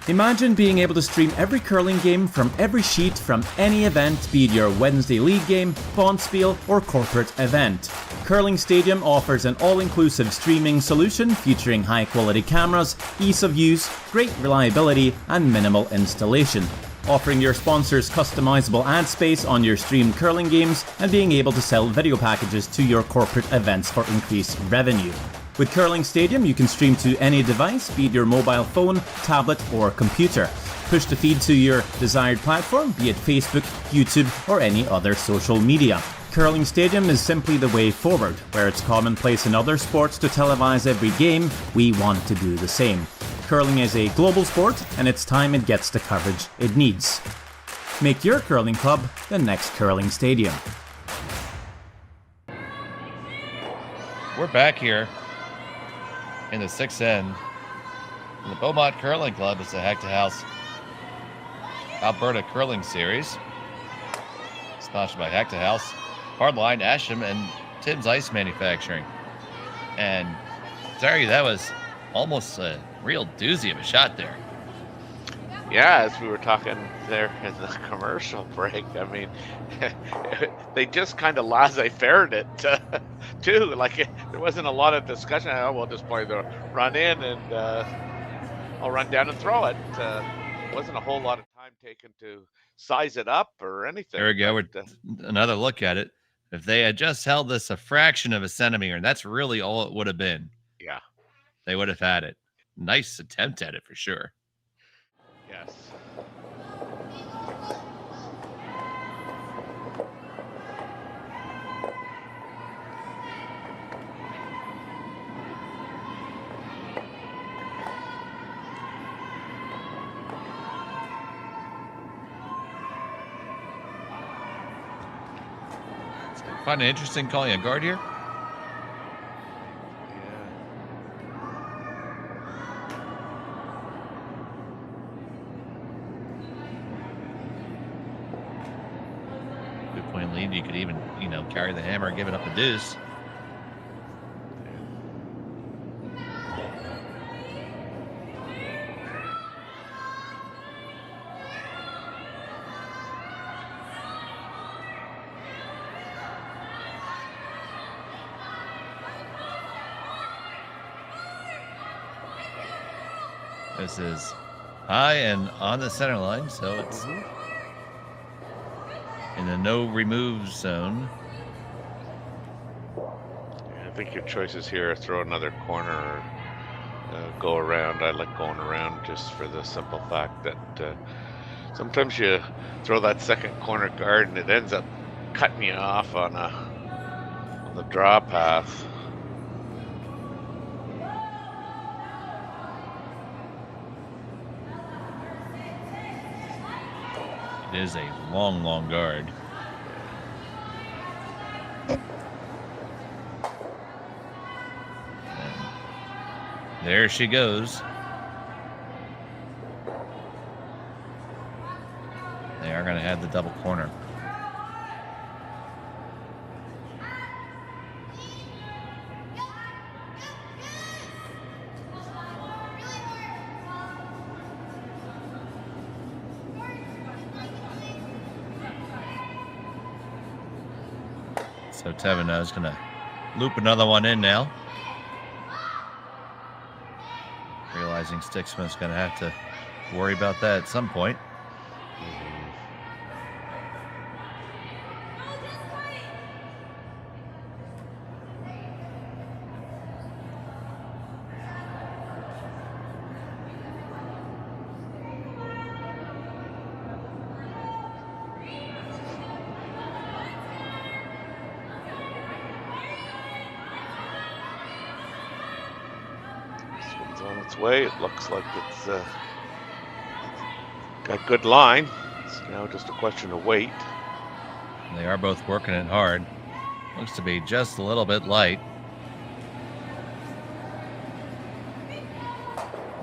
Imagine being able to stream every curling game from every sheet from any event, be it your Wednesday league game, bonspiel, or corporate event. Curling Stadium offers an all-inclusive streaming solution featuring high-quality cameras, ease of use, great reliability, and minimal installation. offering your sponsors customizable ad space on your streamed curling games and being able to sell video packages to your corporate events for increased revenue. With Curling Stadium, you can stream to any device, be it your mobile phone, tablet, or computer. Push the feed to your desired platform, be it Facebook, YouTube, or any other social media. Curling Stadium is simply the way forward. Where it's commonplace in other sports to televise every game, we want to do the same. Curling is a global sport, and it's time it gets the coverage it needs. Make your curling club the next Curling Stadium. We're back here in the 6th end. The Beaumont Curling Club is the Hack2House Alberta Curling Series, sponsored by Hack2House, Hardline, Asham, and Tim's Ice Manufacturing. And sorry, that was almost a real doozy of a shot there. Yeah, as we were talking there in the commercial break, I mean, they just kind of laissez-faire it too. Like there wasn't a lot of discussion. Oh, we'll just play the run in and I'll run down and throw it. Wasn't a whole lot of time taken to size it up or anything. There we go. Another look at it. If they had just held this a fraction of a centimeter, and that's really all it would have been. Yeah. They would have had it. Nice attempt at it for sure. Yes. Find it interesting calling a guard here. Good point lead. You could even, carry the hammer and give it up a deuce. This is high and on the center line, so it's in the no remove zone. I think your choices here are throw another corner or go around. I like going around just for the simple fact that sometimes you throw that second corner guard and it ends up cutting you off on the draw path. It is a long, long guard. And there she goes. They are going to have the double corner. So Thevenot is going to loop another one in now. Realizing Stiksma is going to have to worry about that at some point. On its way. It looks like it's got good line. It's now just a question of weight. They are both working it hard. Looks to be just a little bit light.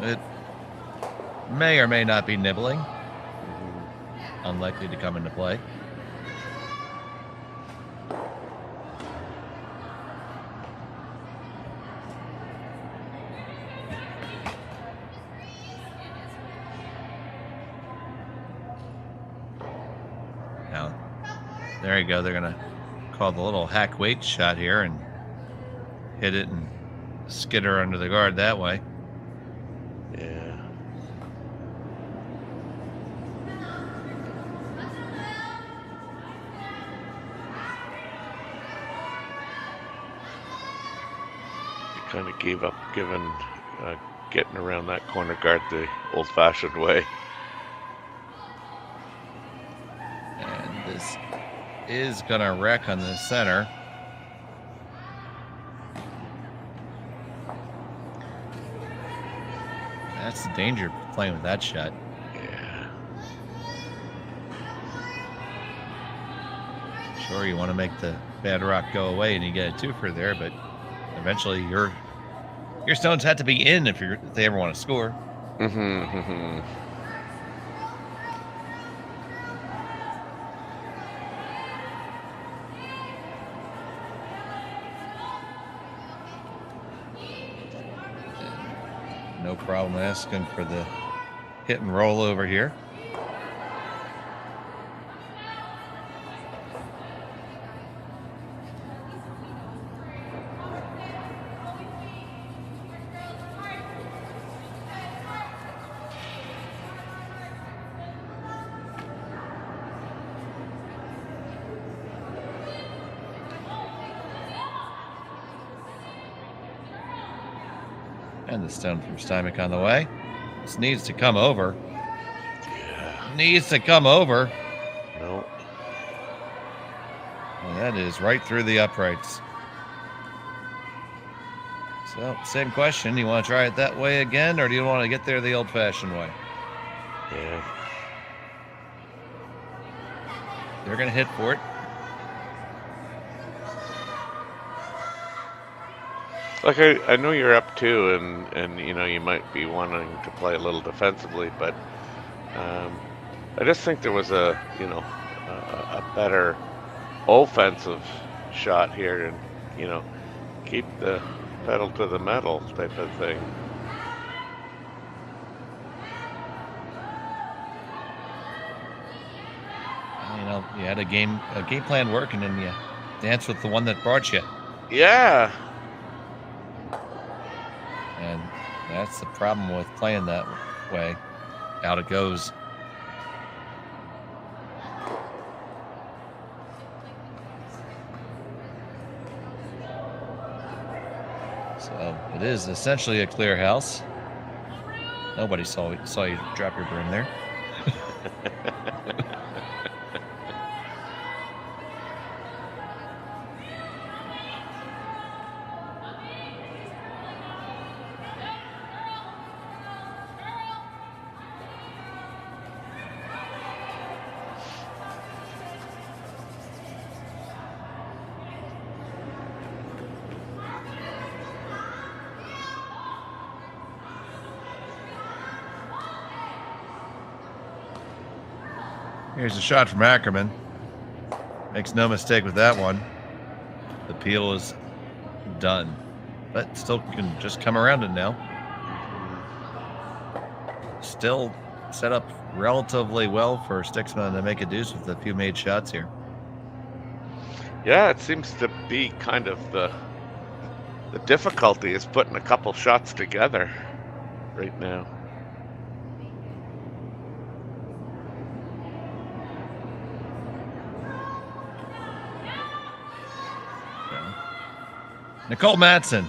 It may or may not be nibbling. Unlikely to come into play. Now, there you go. They're going to call the little hack weight shot here and hit it and skid her under the guard that way. Yeah. kind of gave up getting around that corner guard the old-fashioned way. And this is going to wreck on the center. That's the danger of playing with that shot. Yeah. Sure, you want to make the bad rock go away and you get a twofer there, but eventually your stones have to be in if they ever want to score. No problem asking for the hit and roll over here. And the stone from Stymick on the way. This needs to come over. Yeah. Needs to come over. No. And that is right through the uprights. So, same question. You want to try it that way again, or do you want to get there the old-fashioned way? Yeah. They're going to hit for it. Like, I know you're up 2, and you know, you might be wanting to play a little defensively, but I just think there was a better offensive shot here, and, you know, keep the pedal to the metal type of thing. You know, you had a game plan working, and you danced with the one that brought you. Yeah. And that's the problem with playing that way. Out it goes. So it is essentially a clear house. Nobody saw you drop your broom there. Here's a shot from Ackerman. Makes no mistake with that one. The peel is done. But still can just come around it now. Still set up relatively well for Stiksma to make a deuce with a few made shots here. Yeah, it seems to be kind of the difficulty is putting a couple shots together right now. Nicole Matson.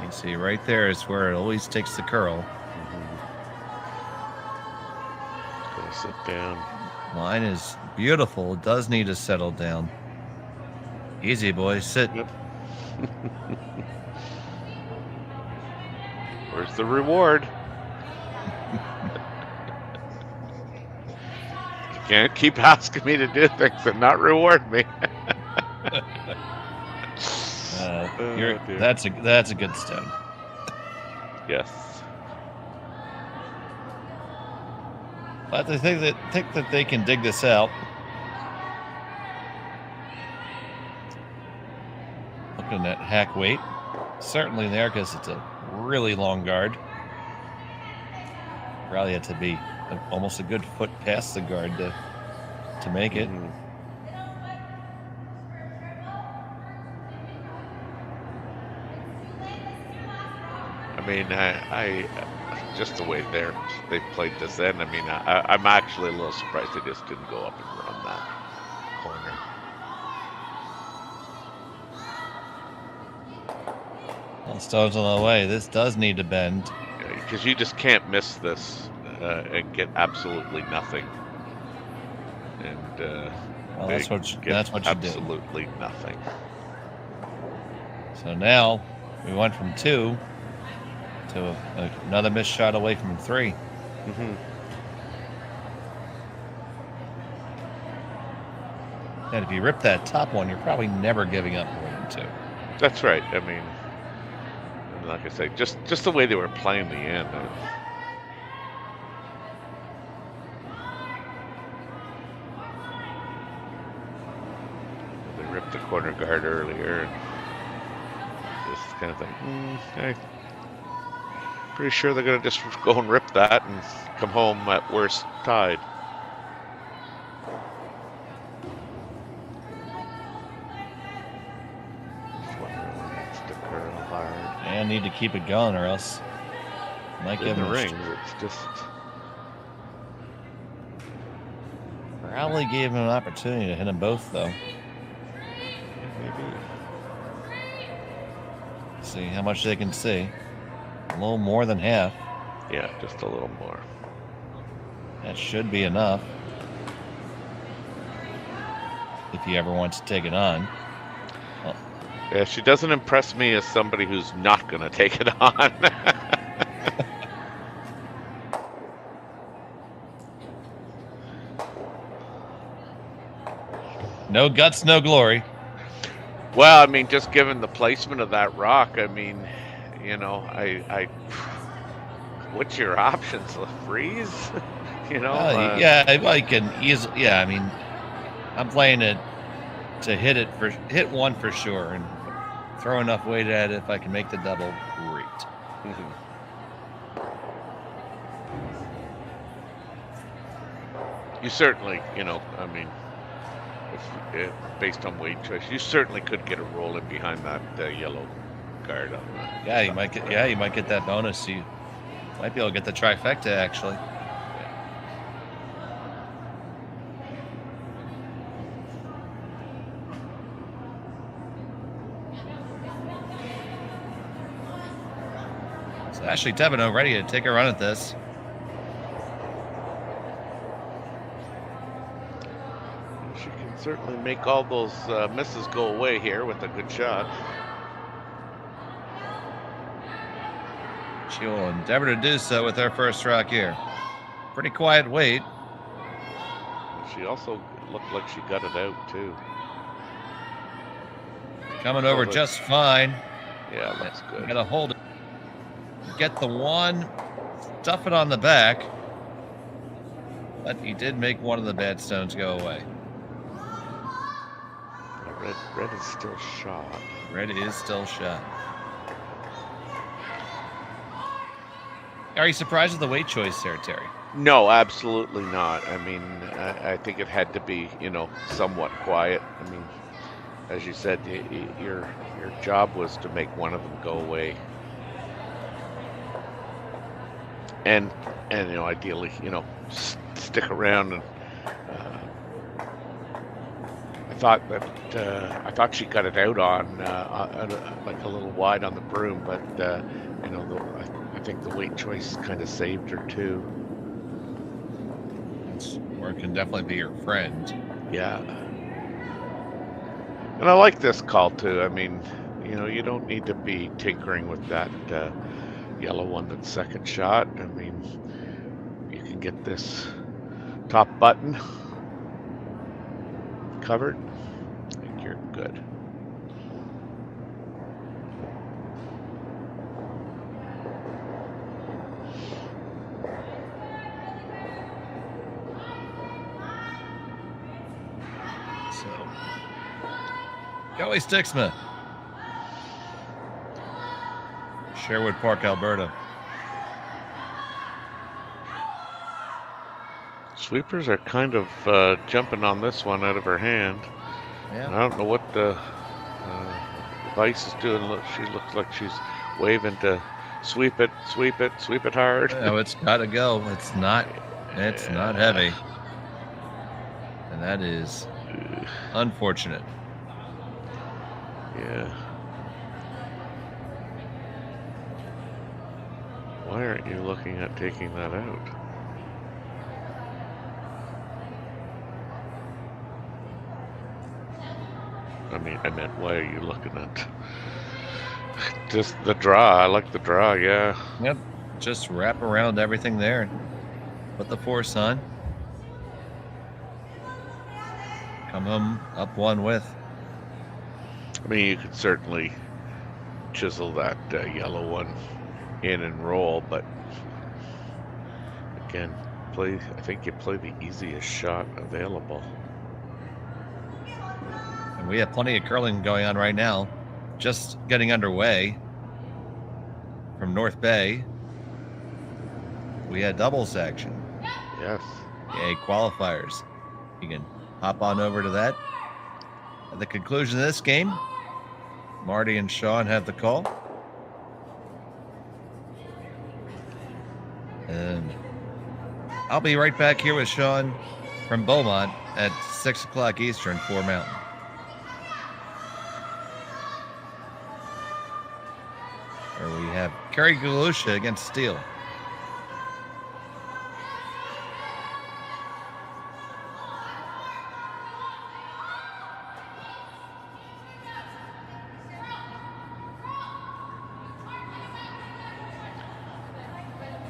You see right there is where it always takes the curl. Gonna sit down. Line is beautiful. It does need to settle down. Easy, boys. Sit. Yep. Where's the reward? You can't keep asking me to do things and not reward me. That's a good stone. Yes. But I think that they can dig this out. Looking at hack weight, certainly there because it's a really long guard. Probably had to be almost a good foot past the guard to make it. I mean, just the way they played this in. I mean, I'm actually a little surprised they just didn't go up and run that corner. Well, Stone's on the way. This does need to bend. Because you just can't miss this and get absolutely nothing. And well, that's what you did. Absolutely nothing. So now we went from 2 to another missed shot away from 3. Mm-hmm. And if you rip that top one, you're probably never giving up more than 2. That's right. I mean, like I say, just the way they were playing the end. They ripped the corner guard earlier. And just kind of think, I'm pretty sure they're going to just go and rip that and come home at worst tied. And need to keep it going, or else might give the him rings. It's just probably gave him an opportunity to hit them both, though. Maybe. See how much they can see. A little more than half. Yeah, just a little more. That should be enough. If he ever wants to take it on. Yeah, she doesn't impress me as somebody who's not going to take it on. No guts, no glory. Well, I mean, just given the placement of that rock, I mean, you know, what's your options? Freeze? You know? Yeah, I can easily. Yeah, I mean, I'm playing it to hit one for sure, and throw enough weight at it. If I can make the double, great. Mm-hmm. You certainly, you know, I mean, if based on weight choice, you certainly could get a roll in behind that yellow guard on that. Yeah, you might get. Yeah, you might get that bonus. You might be able to get the trifecta actually. Ashley Thevenot ready to take a run at this. She can certainly make all those misses go away here with a good shot. She will endeavor to do so with her first rock here. Pretty quiet wait. She also looked like she got it out too. Coming over just fine. Yeah, looks good. Gotta hold it. Get the one, stuff it on the back, but he did make one of the bad stones go away. Red is still shot. Red is still shot. Are you surprised with the weight choice there, Terry? No, absolutely not. I mean, I think it had to be, you know, somewhat quiet. I mean, as you said, your job was to make one of them go away. And you know, ideally, you know, stick around. And I thought she got it out on like a little wide on the broom, but you know, I think the weight choice kind of saved her too. Or it can definitely be your friend. Yeah. And I like this call too. I mean, you know, you don't need to be tinkering with that yellow one that's second shot. I mean, you can get this top button covered. I think you're good. So, Kellie Stiksma, Sherwood Park, Alberta. Sweepers are kind of jumping on this one out of her hand. Yeah. I don't know what the Vice is doing. Look, she looks like she's waving to Sweep it hard. Oh, it's got to go. It's not heavy. And that is unfortunate. Yeah. Why aren't you looking at taking that out? I meant, why are you looking at just the draw? I like the draw, yeah. Yep. Just wrap around everything there and put the force on. Come home up one with. I mean, you could certainly chisel that yellow one in and roll, but again, I think you play the easiest shot available. And we have plenty of curling going on right now. Just getting underway from North Bay. We had doubles action. Yes. Yay, qualifiers. You can hop on over to that. At the conclusion of this game, Marty and Sean have the call. And I'll be right back here with Sean from Beaumont at 6 o'clock Eastern, 4 Mountain. Where we have Kerry Galusha against Steele.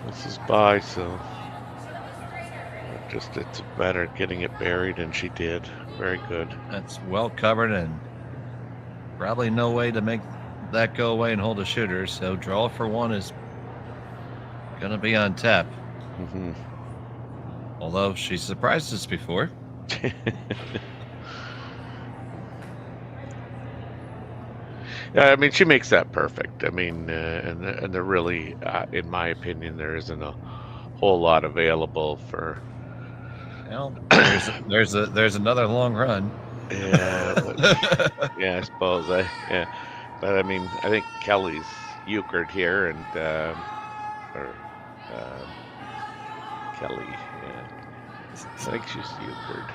This is by, so it's a matter of getting it buried, and she did. Very good. That's well covered, and probably no way to make that go away and hold a shooter. So draw for one is going to be on tap. Mm-hmm. Although she surprised us before. Yeah, I mean, she makes that perfect. I mean, and there really, in my opinion, there isn't a whole lot available for. Well, there's another long run. Yeah, but, yeah, I suppose. Yeah, but I mean, I think Kellie's euchred here, and Kellie. Yeah, I think she's euchred.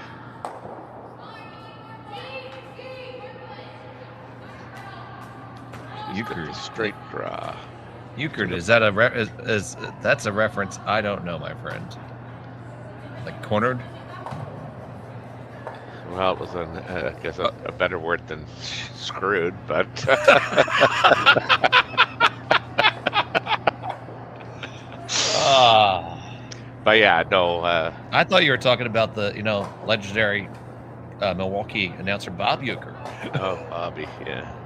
Euchred, straight draw. Euchred, is that that's a reference? I don't know, my friend. Like cornered. Well, it was I guess a better word than screwed, but. But yeah, no. I thought you were talking about the legendary Milwaukee announcer Bob Euchre. Oh, Bobby, yeah.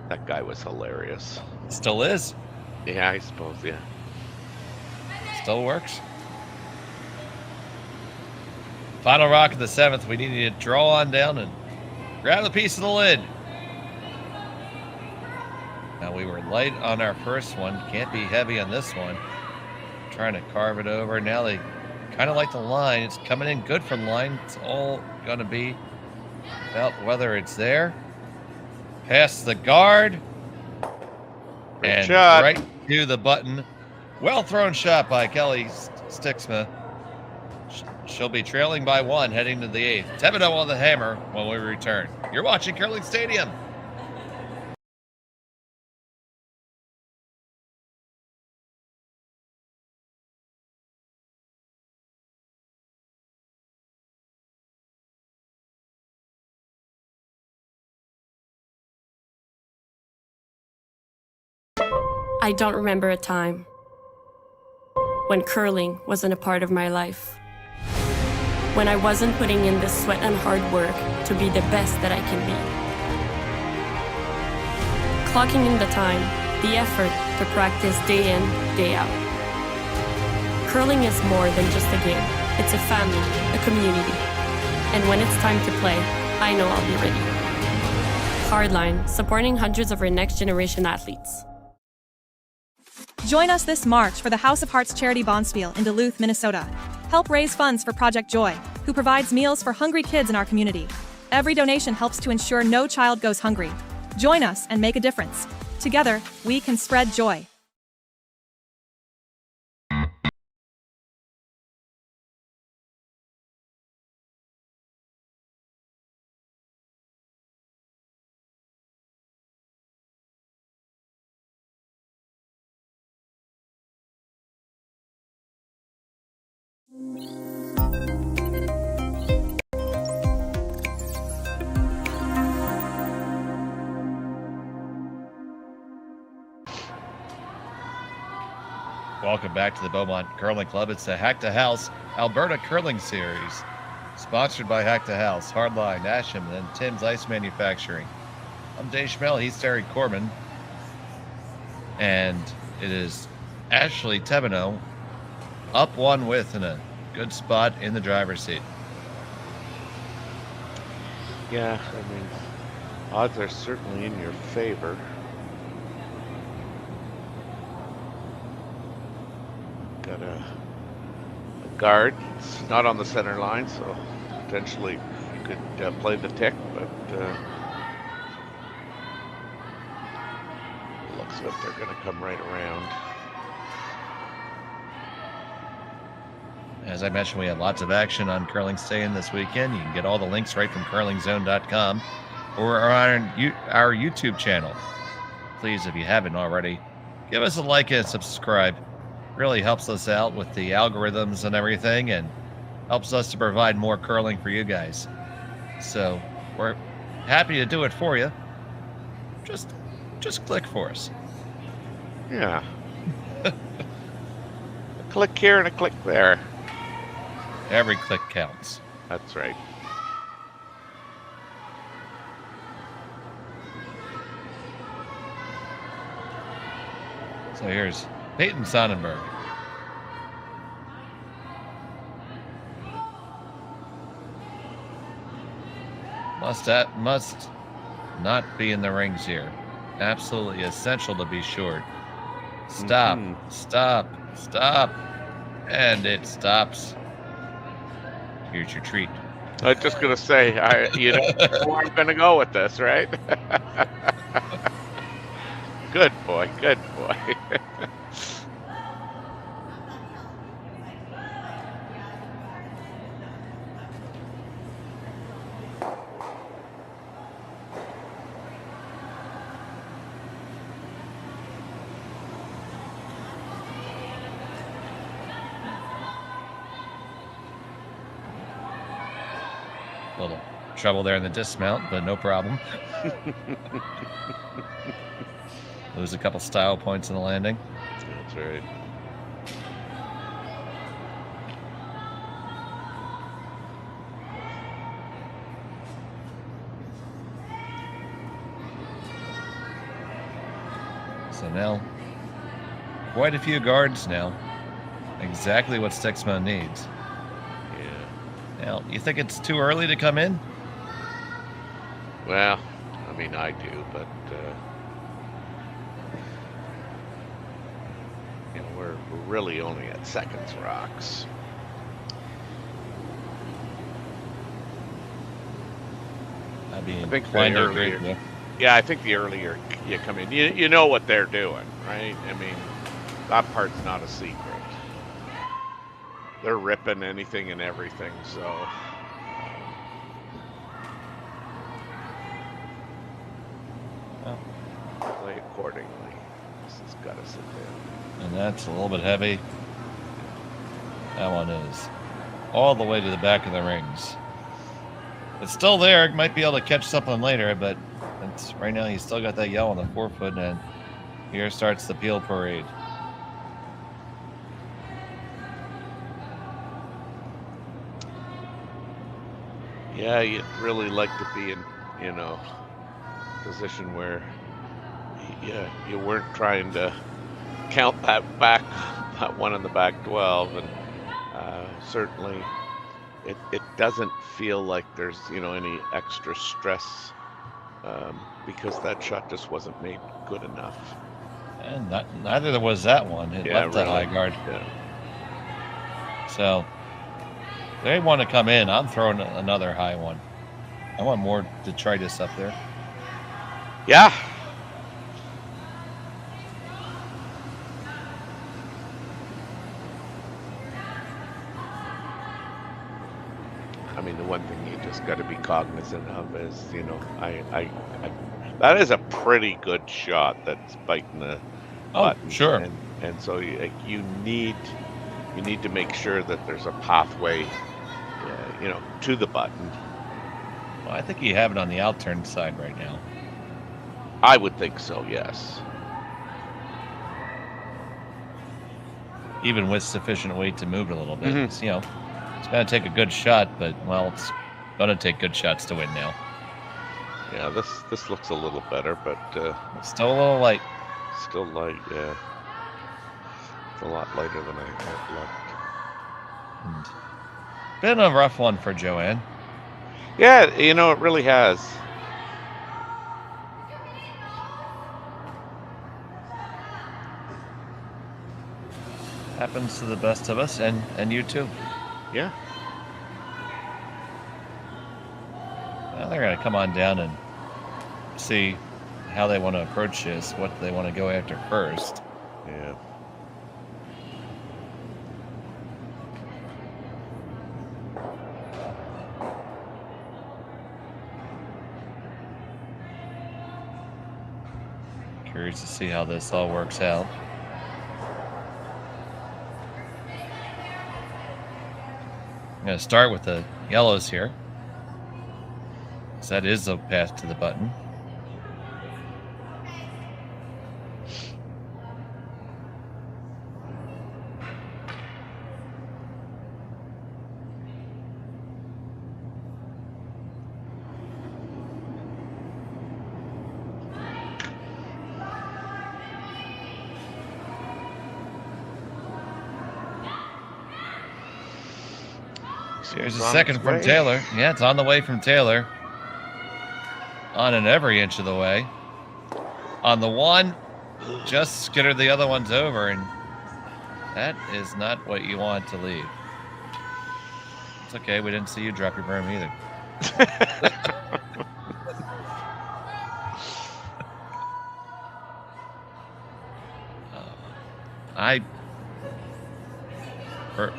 That guy was hilarious. Still is. Yeah, I suppose, yeah. Still works. Final rock of the 7th. We need to draw on down and grab a piece of the lid. Now we were light on our first one. Can't be heavy on this one. Trying to carve it over. Now they kind of like the line. It's coming in good from line. It's all going to be about whether it's there. Past the guard. And shot. Right to the button. Well thrown shot by Kellie Stiksma. She'll be trailing by 1 heading to the 8th. Thevenot on the hammer when we return. You're watching Curling Stadium. I don't remember a time when curling wasn't a part of my life. When I wasn't putting in the sweat and hard work to be the best that I can be. Clocking in the time, the effort to practice day in, day out. Curling is more than just a game. It's a family, a community. And when it's time to play, I know I'll be ready. Hardline, supporting hundreds of our next generation athletes. Join us this March for the House of Hearts charity bonspiel in Duluth, Minnesota. Help raise funds for Project Joy, who provides meals for hungry kids in our community. Every donation helps to ensure no child goes hungry. Join us and make a difference. Together, we can spread joy. Welcome back to the Beaumont Curling Club. It's the Hack2House Alberta Curling Series, sponsored by Hack2House, Hardline, Asham, and Tim's Ice Manufacturing. I'm Dave Schmel. He's Terry Corbin. And it is Ashley Thevenot up 1 with in a good spot in the driver's seat. Yeah, I mean, odds are certainly in your favor. Got a guard. It's not on the center line, so potentially you could play the tick, but looks like they're going to come right around. As I mentioned, we have lots of action on Curling Stay-In this weekend. You can get all the links right from curlingzone.com or on our YouTube channel. Please, if you haven't already, give us a like and subscribe. Really helps us out with the algorithms and everything, and helps us to provide more curling for you guys. So we're happy to do it for you. Just click for us. Yeah. A click here and a click there. Every click counts. That's right. So here's Peyton Sonnenberg. Must not be in the rings here. Absolutely essential to be short. Stop, stop, stop. And it stops. Here's your treat. I was just going to say, you know where I'm going to go with this, right? Good boy, good boy. A little trouble there in the dismount, but no problem. Lose a couple style points in the landing. That's right. So now, quite a few guards now. Exactly what Stiksma needs. Now, you think it's too early to come in? Well, I mean, I do, but you know, we're really only at seconds rocks. I'd be I think the inclined to earlier, agree with you. yeah, I think the earlier you come in, you know what they're doing, right? I mean, that part's not a secret. They're ripping anything and everything, so play accordingly. This has got to sit down. And that's a little bit heavy. That one is all the way to the back of the rings. It's still there. Might be able to catch something later, but it's, right now he's still got that yell on the forefoot, and here starts the peel parade. Yeah, you'd really like to be in, you know, position where, yeah, you weren't trying to count that one in the back 12, and certainly it doesn't feel like there's, you know, any extra stress because that shot just wasn't made good enough. And neither was that one. It left the high guard. Yeah. So they want to come in. I'm throwing another high one. I want more detritus up there. Yeah. I mean, the one thing you just got to be cognizant of is, you know, I that is a pretty good shot that's biting the button. Sure. And so you you need to make sure that there's a pathway, to the button. Well, I think you have it on the out-turn side right now. I would think so, yes. Even with sufficient weight to move it a little bit. It's, it's going to take a good shot, but, well, it's going to take good shots to win now. Yeah, this looks a little better, but... it's still a little light. Still light, yeah. It's a lot lighter than I looked. Been a rough one for Joanne. Yeah, it really has. Happens to the best of us, and you too. Yeah. Well, they're going to come on down and see how they want to approach this, what they want to go after first. Yeah. Curious to see how this all works out. I'm going to start with the yellows here, because that is the path to the button. Here's a second from Taylor. Yeah, it's on the way from Taylor. On and every inch of the way. On the one, just skittered the other ones over, and that is not what you want to leave. It's okay, we didn't see you drop your berm either.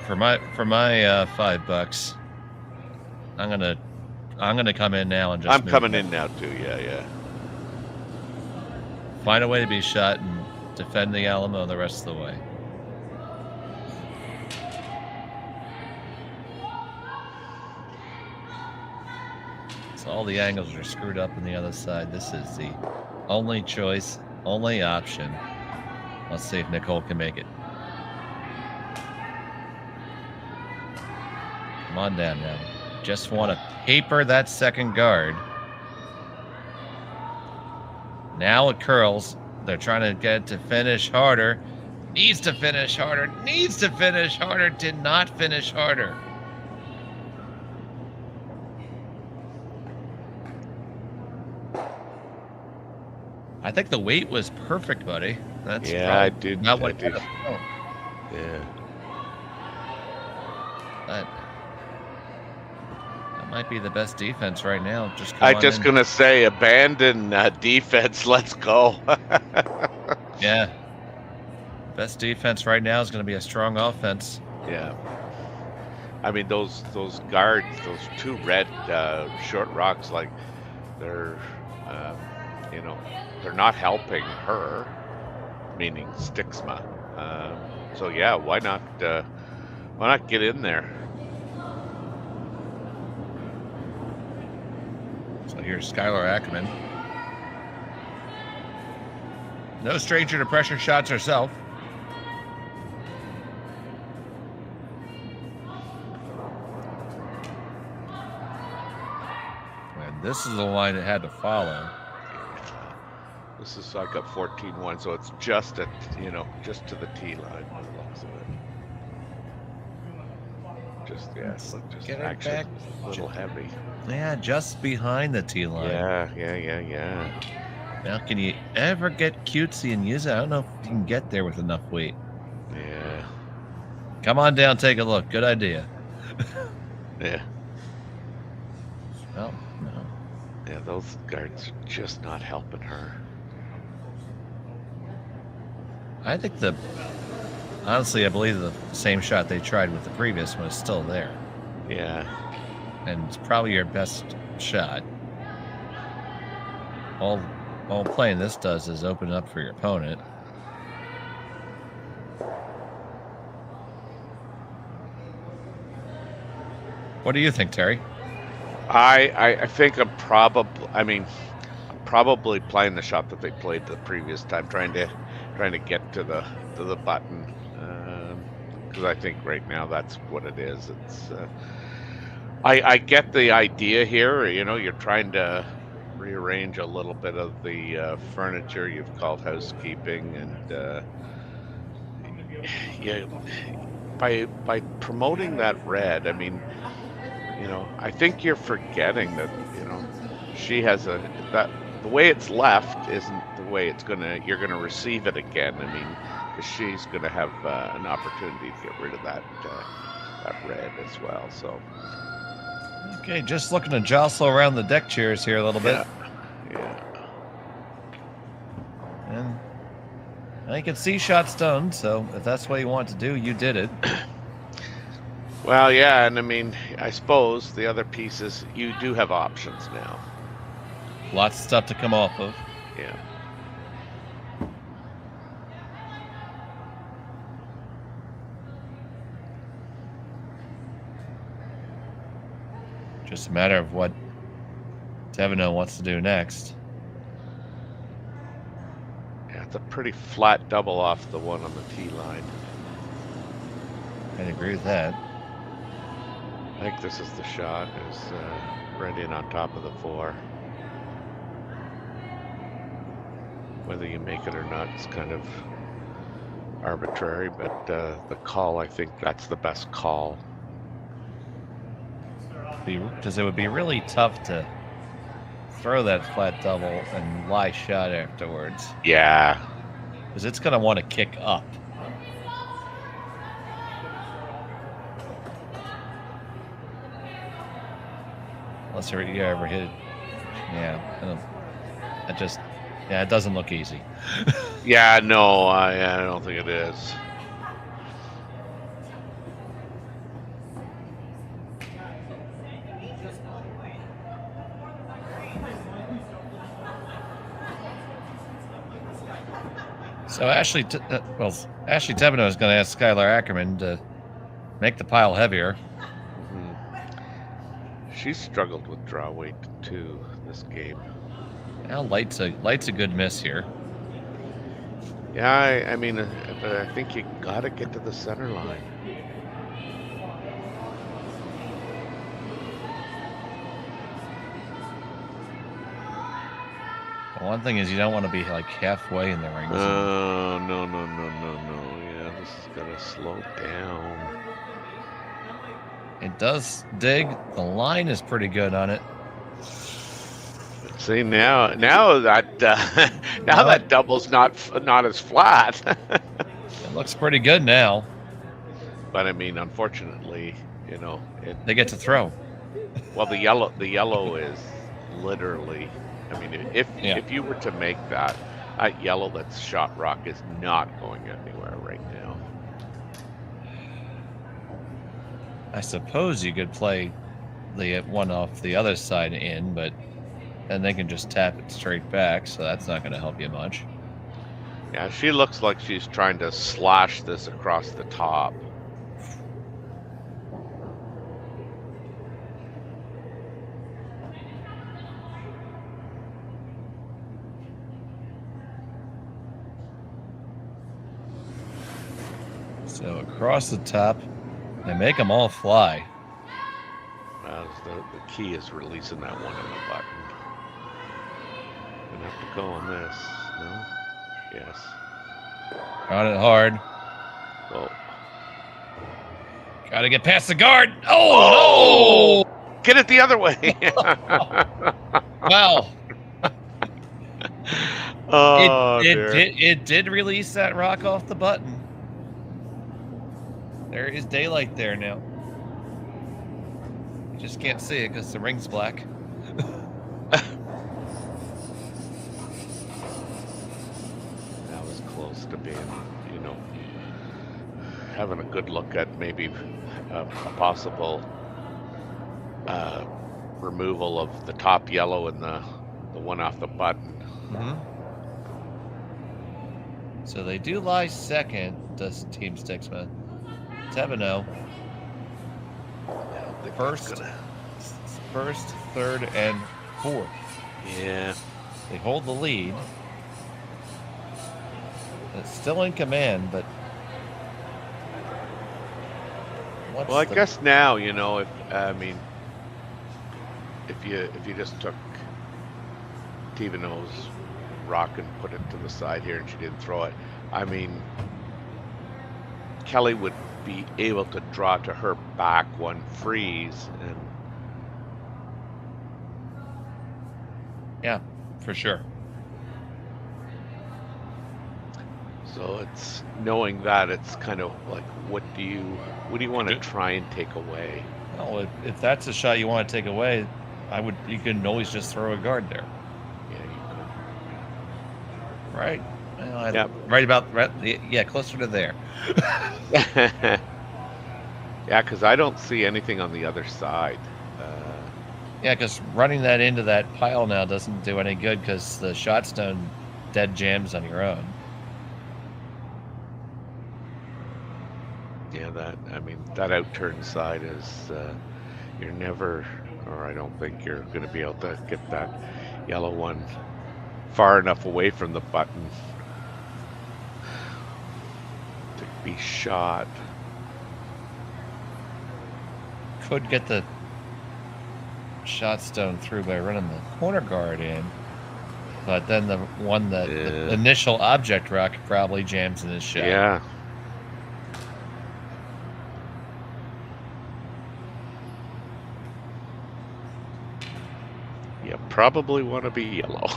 For my $5, I'm gonna come in now and just. I'm coming in now too. Yeah. Find a way to be shot and defend the Alamo the rest of the way. So all the angles are screwed up on the other side. This is the only choice, only option. Let's see if Nicole can make it. Come on down now. Just want to paper that second guard. Now it curls. They're trying to get it to finish harder. Needs to finish harder. Needs to finish harder. Did not finish harder. I think the weight was perfect, buddy. That's I did. Not what yeah. That might be the best defense right now. I'm just gonna say, abandon defense. Let's go. Yeah. Best defense right now is going to be a strong offense. Yeah. I mean, those guards, those two red short rocks, like they're they're not helping her, meaning Stiksma. So yeah, why not get in there? So here's Skylar Ackerman. No stranger to pressure shots herself. And this is the line it had to follow. This is, I got 14-1, so it's just at, just to the tee line by the looks of it. Just, just get it actually back a little heavy. Yeah, just behind the tee line. Yeah. Now, can you ever get cutesy and use it? I don't know if you can get there with enough weight. Yeah. Come on down, take a look. Good idea. Yeah. Well, no. Yeah, those guards are just not helping her. I think honestly, I believe the same shot they tried with the previous one is still there. Yeah. And it's probably your best shot. All playing this does is open up for your opponent. What do you think, Terry? I think I'm probably playing the shot that they played the previous time, trying to get to the button, because I think right now that's what it is. It's I get the idea here. You know, you're trying to rearrange a little bit of the furniture. You've called housekeeping, and yeah, by promoting that red, I mean, you know, I think you're forgetting that, you know, she has that the way it's left isn't the way you're gonna receive it again. I mean, 'cause she's gonna have an opportunity to get rid of that red as well. So okay, just looking to jostle around the deck chairs here a little bit. Yeah. And you can see shots done, so if that's what you want to do, you did it. Well, yeah, and I mean, I suppose the other piece is you do have options now. Lots of stuff to come off of. Yeah. Just a matter of what Thevenot wants to do next. Yeah, it's a pretty flat double off the one on the tee line. I'd agree with that. I think this is the shot. Is right in on top of the 4. Whether you make it or not is kind of arbitrary, but the call, I think that's the best call. Because it would be really tough to throw that flat double and lie shot afterwards. Yeah. Because it's going to want to kick up. Unless you ever hit it. Yeah. It doesn't look easy. Yeah, no, I don't think it is. So Ashley Thevenot is going to ask Skylar Ackerman to make the pile heavier. She's struggled with draw weight too this game. Now light's a good miss here. Yeah, I mean, I think you got to get to the center line. One thing is you don't want to be like halfway in the ring. Oh, no. Yeah, this is going to slow down. It does dig. The line is pretty good on it. See, now that that double's not as flat. It looks pretty good now. But I mean, unfortunately, you know, they get to throw. Well, the yellow is literally. I mean, if you were to make that yellow that's shot rock is not going anywhere right now. I suppose you could play the one off the other side in, but then they can just tap it straight back, so that's not going to help you much. Yeah, she looks like she's trying to slash this across the top. So across the top, they make them all fly. The key is releasing that one on the button. Gonna have to go on this. No? Yes. Got it hard. Well. Gotta get past the guard. Oh! No! Get it the other way. Wow. Oh, it did release that rock off the button. There is daylight there now. You just can't see it because the ring's black. That was close to being, you know, having a good look at maybe a possible removal of the top yellow and the one off the button. Mm-hmm. So they do lie second, does Team Stiksma. Thevenot First, third, and fourth. Yeah. They hold the lead. It's still in command, but well, I guess now, you know, if you just took Thevenot's rock and put it to the side here and she didn't throw it, I mean, Kellie would be able to draw to her back one freeze, and yeah, for sure. So it's knowing that, it's kind of like, what do you want to try and take away? Well, if that's a shot you want to take away, you can always just throw a guard there. Yeah, you could. Right. Well, Yep. Yeah, closer to there. Yeah, because I don't see anything on the other side. Yeah, because running that into that pile now doesn't do any good because the shot stone dead jams on your own. Yeah, that outturn side is, you're never, or I don't think you're going to be able to get that yellow one far enough away from the button to be shot. Could get the shot stone through by running the corner guard in, but then the initial object rock probably jams in his shot. Yeah. You probably want to be yellow.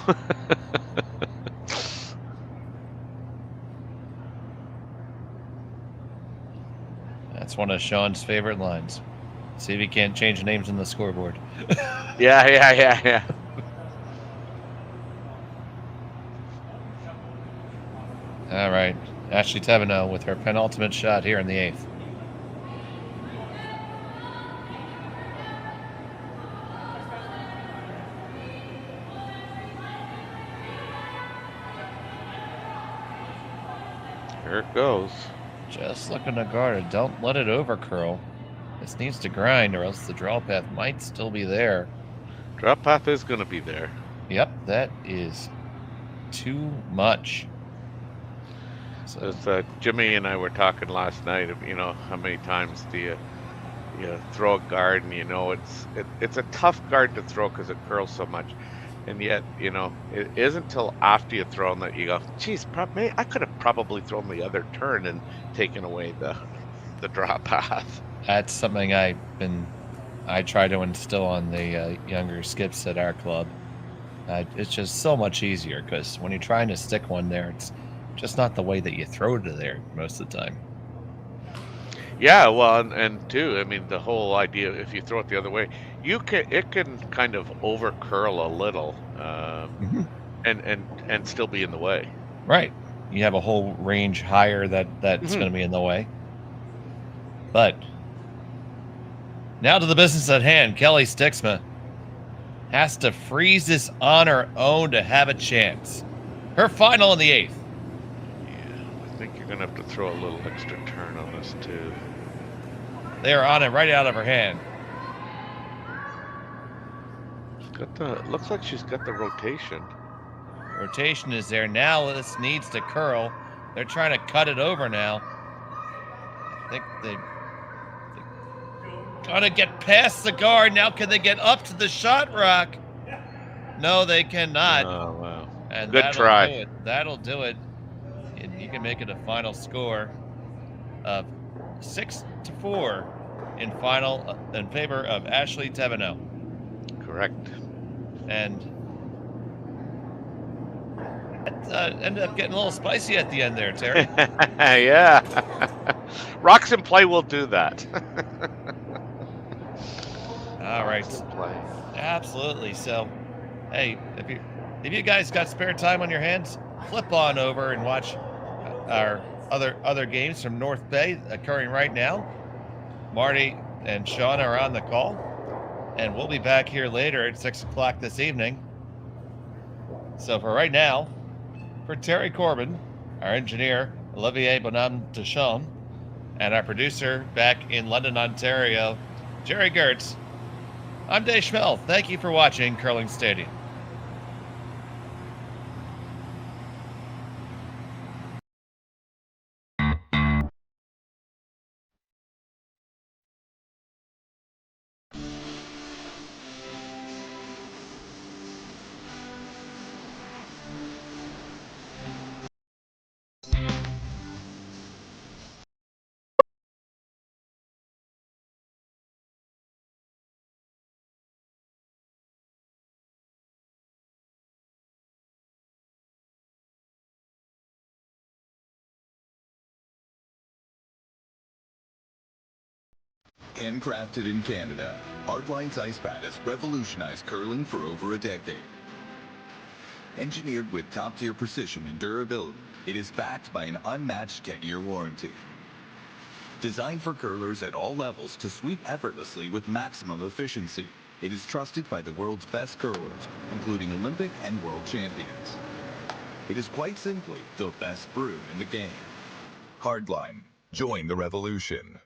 That's one of Sean's favorite lines. See if he can't change names in the scoreboard. Yeah. All right. Ashley Thevenot with her penultimate shot here in the 8th. Here it goes. Just looking to guard it. Don't let it over curl. This needs to grind or else the draw path might still be there. Draw path is going to be there. Yep, that is too much. So As Jimmy and I were talking last night, you know, how many times do you throw a guard, and you know it's a tough guard to throw because it curls so much, and yet, you know, it isn't until after you throw them that you go, geez, I could have probably thrown the other turn and taken away the draw path. that's something I try to instill on the younger skips at our club. It's just so much easier because when you're trying to stick one there, it's just not the way that you throw it there most of the time. Yeah, well, and too, I mean, the whole idea, if you throw it the other way, it can kind of over curl a little, and still be in the way. Right. You have a whole range higher that's going to be in the way. But now to the business at hand. Kellie Stiksma has to freeze this on her own to have a chance. Her final in the 8th. Yeah, I think you're going to have to throw a little extra turn on this too. They are on it right out of her hand. Looks like she's got the rotation. Rotation is there. Now this needs to curl. They're trying to cut it over now. I think they gotta get past the guard. Now can they get up to the shot rock? No, they cannot. Oh, wow. And good try. Do it. That'll do it. And you can make it a final score of 6-4 in favor of Ashley Thevenot. Correct. And it ended up getting a little spicy at the end there, Terry. Yeah. Rocks in play will do that. All right. Rocks in play. Absolutely. So, hey, if you guys got spare time on your hands, flip on over and watch our other games from North Bay occurring right now. Marty and Sean are on the call, and we'll be back here later at 6 o'clock this evening. So for right now, for Terry Corbin, our engineer, Olivier Bonin-Ducharme, and our producer back in London, Ontario, Jerry Gertz. I'm Dave Schmel. Thank you for watching Curling Stadium. Handcrafted in Canada, Hardline's ice pad has revolutionized curling for over a decade. Engineered with top-tier precision and durability, it is backed by an unmatched 10-year warranty. Designed for curlers at all levels to sweep effortlessly with maximum efficiency, it is trusted by the world's best curlers, including Olympic and world champions. It is quite simply the best brew in the game. Hardline. Join the revolution.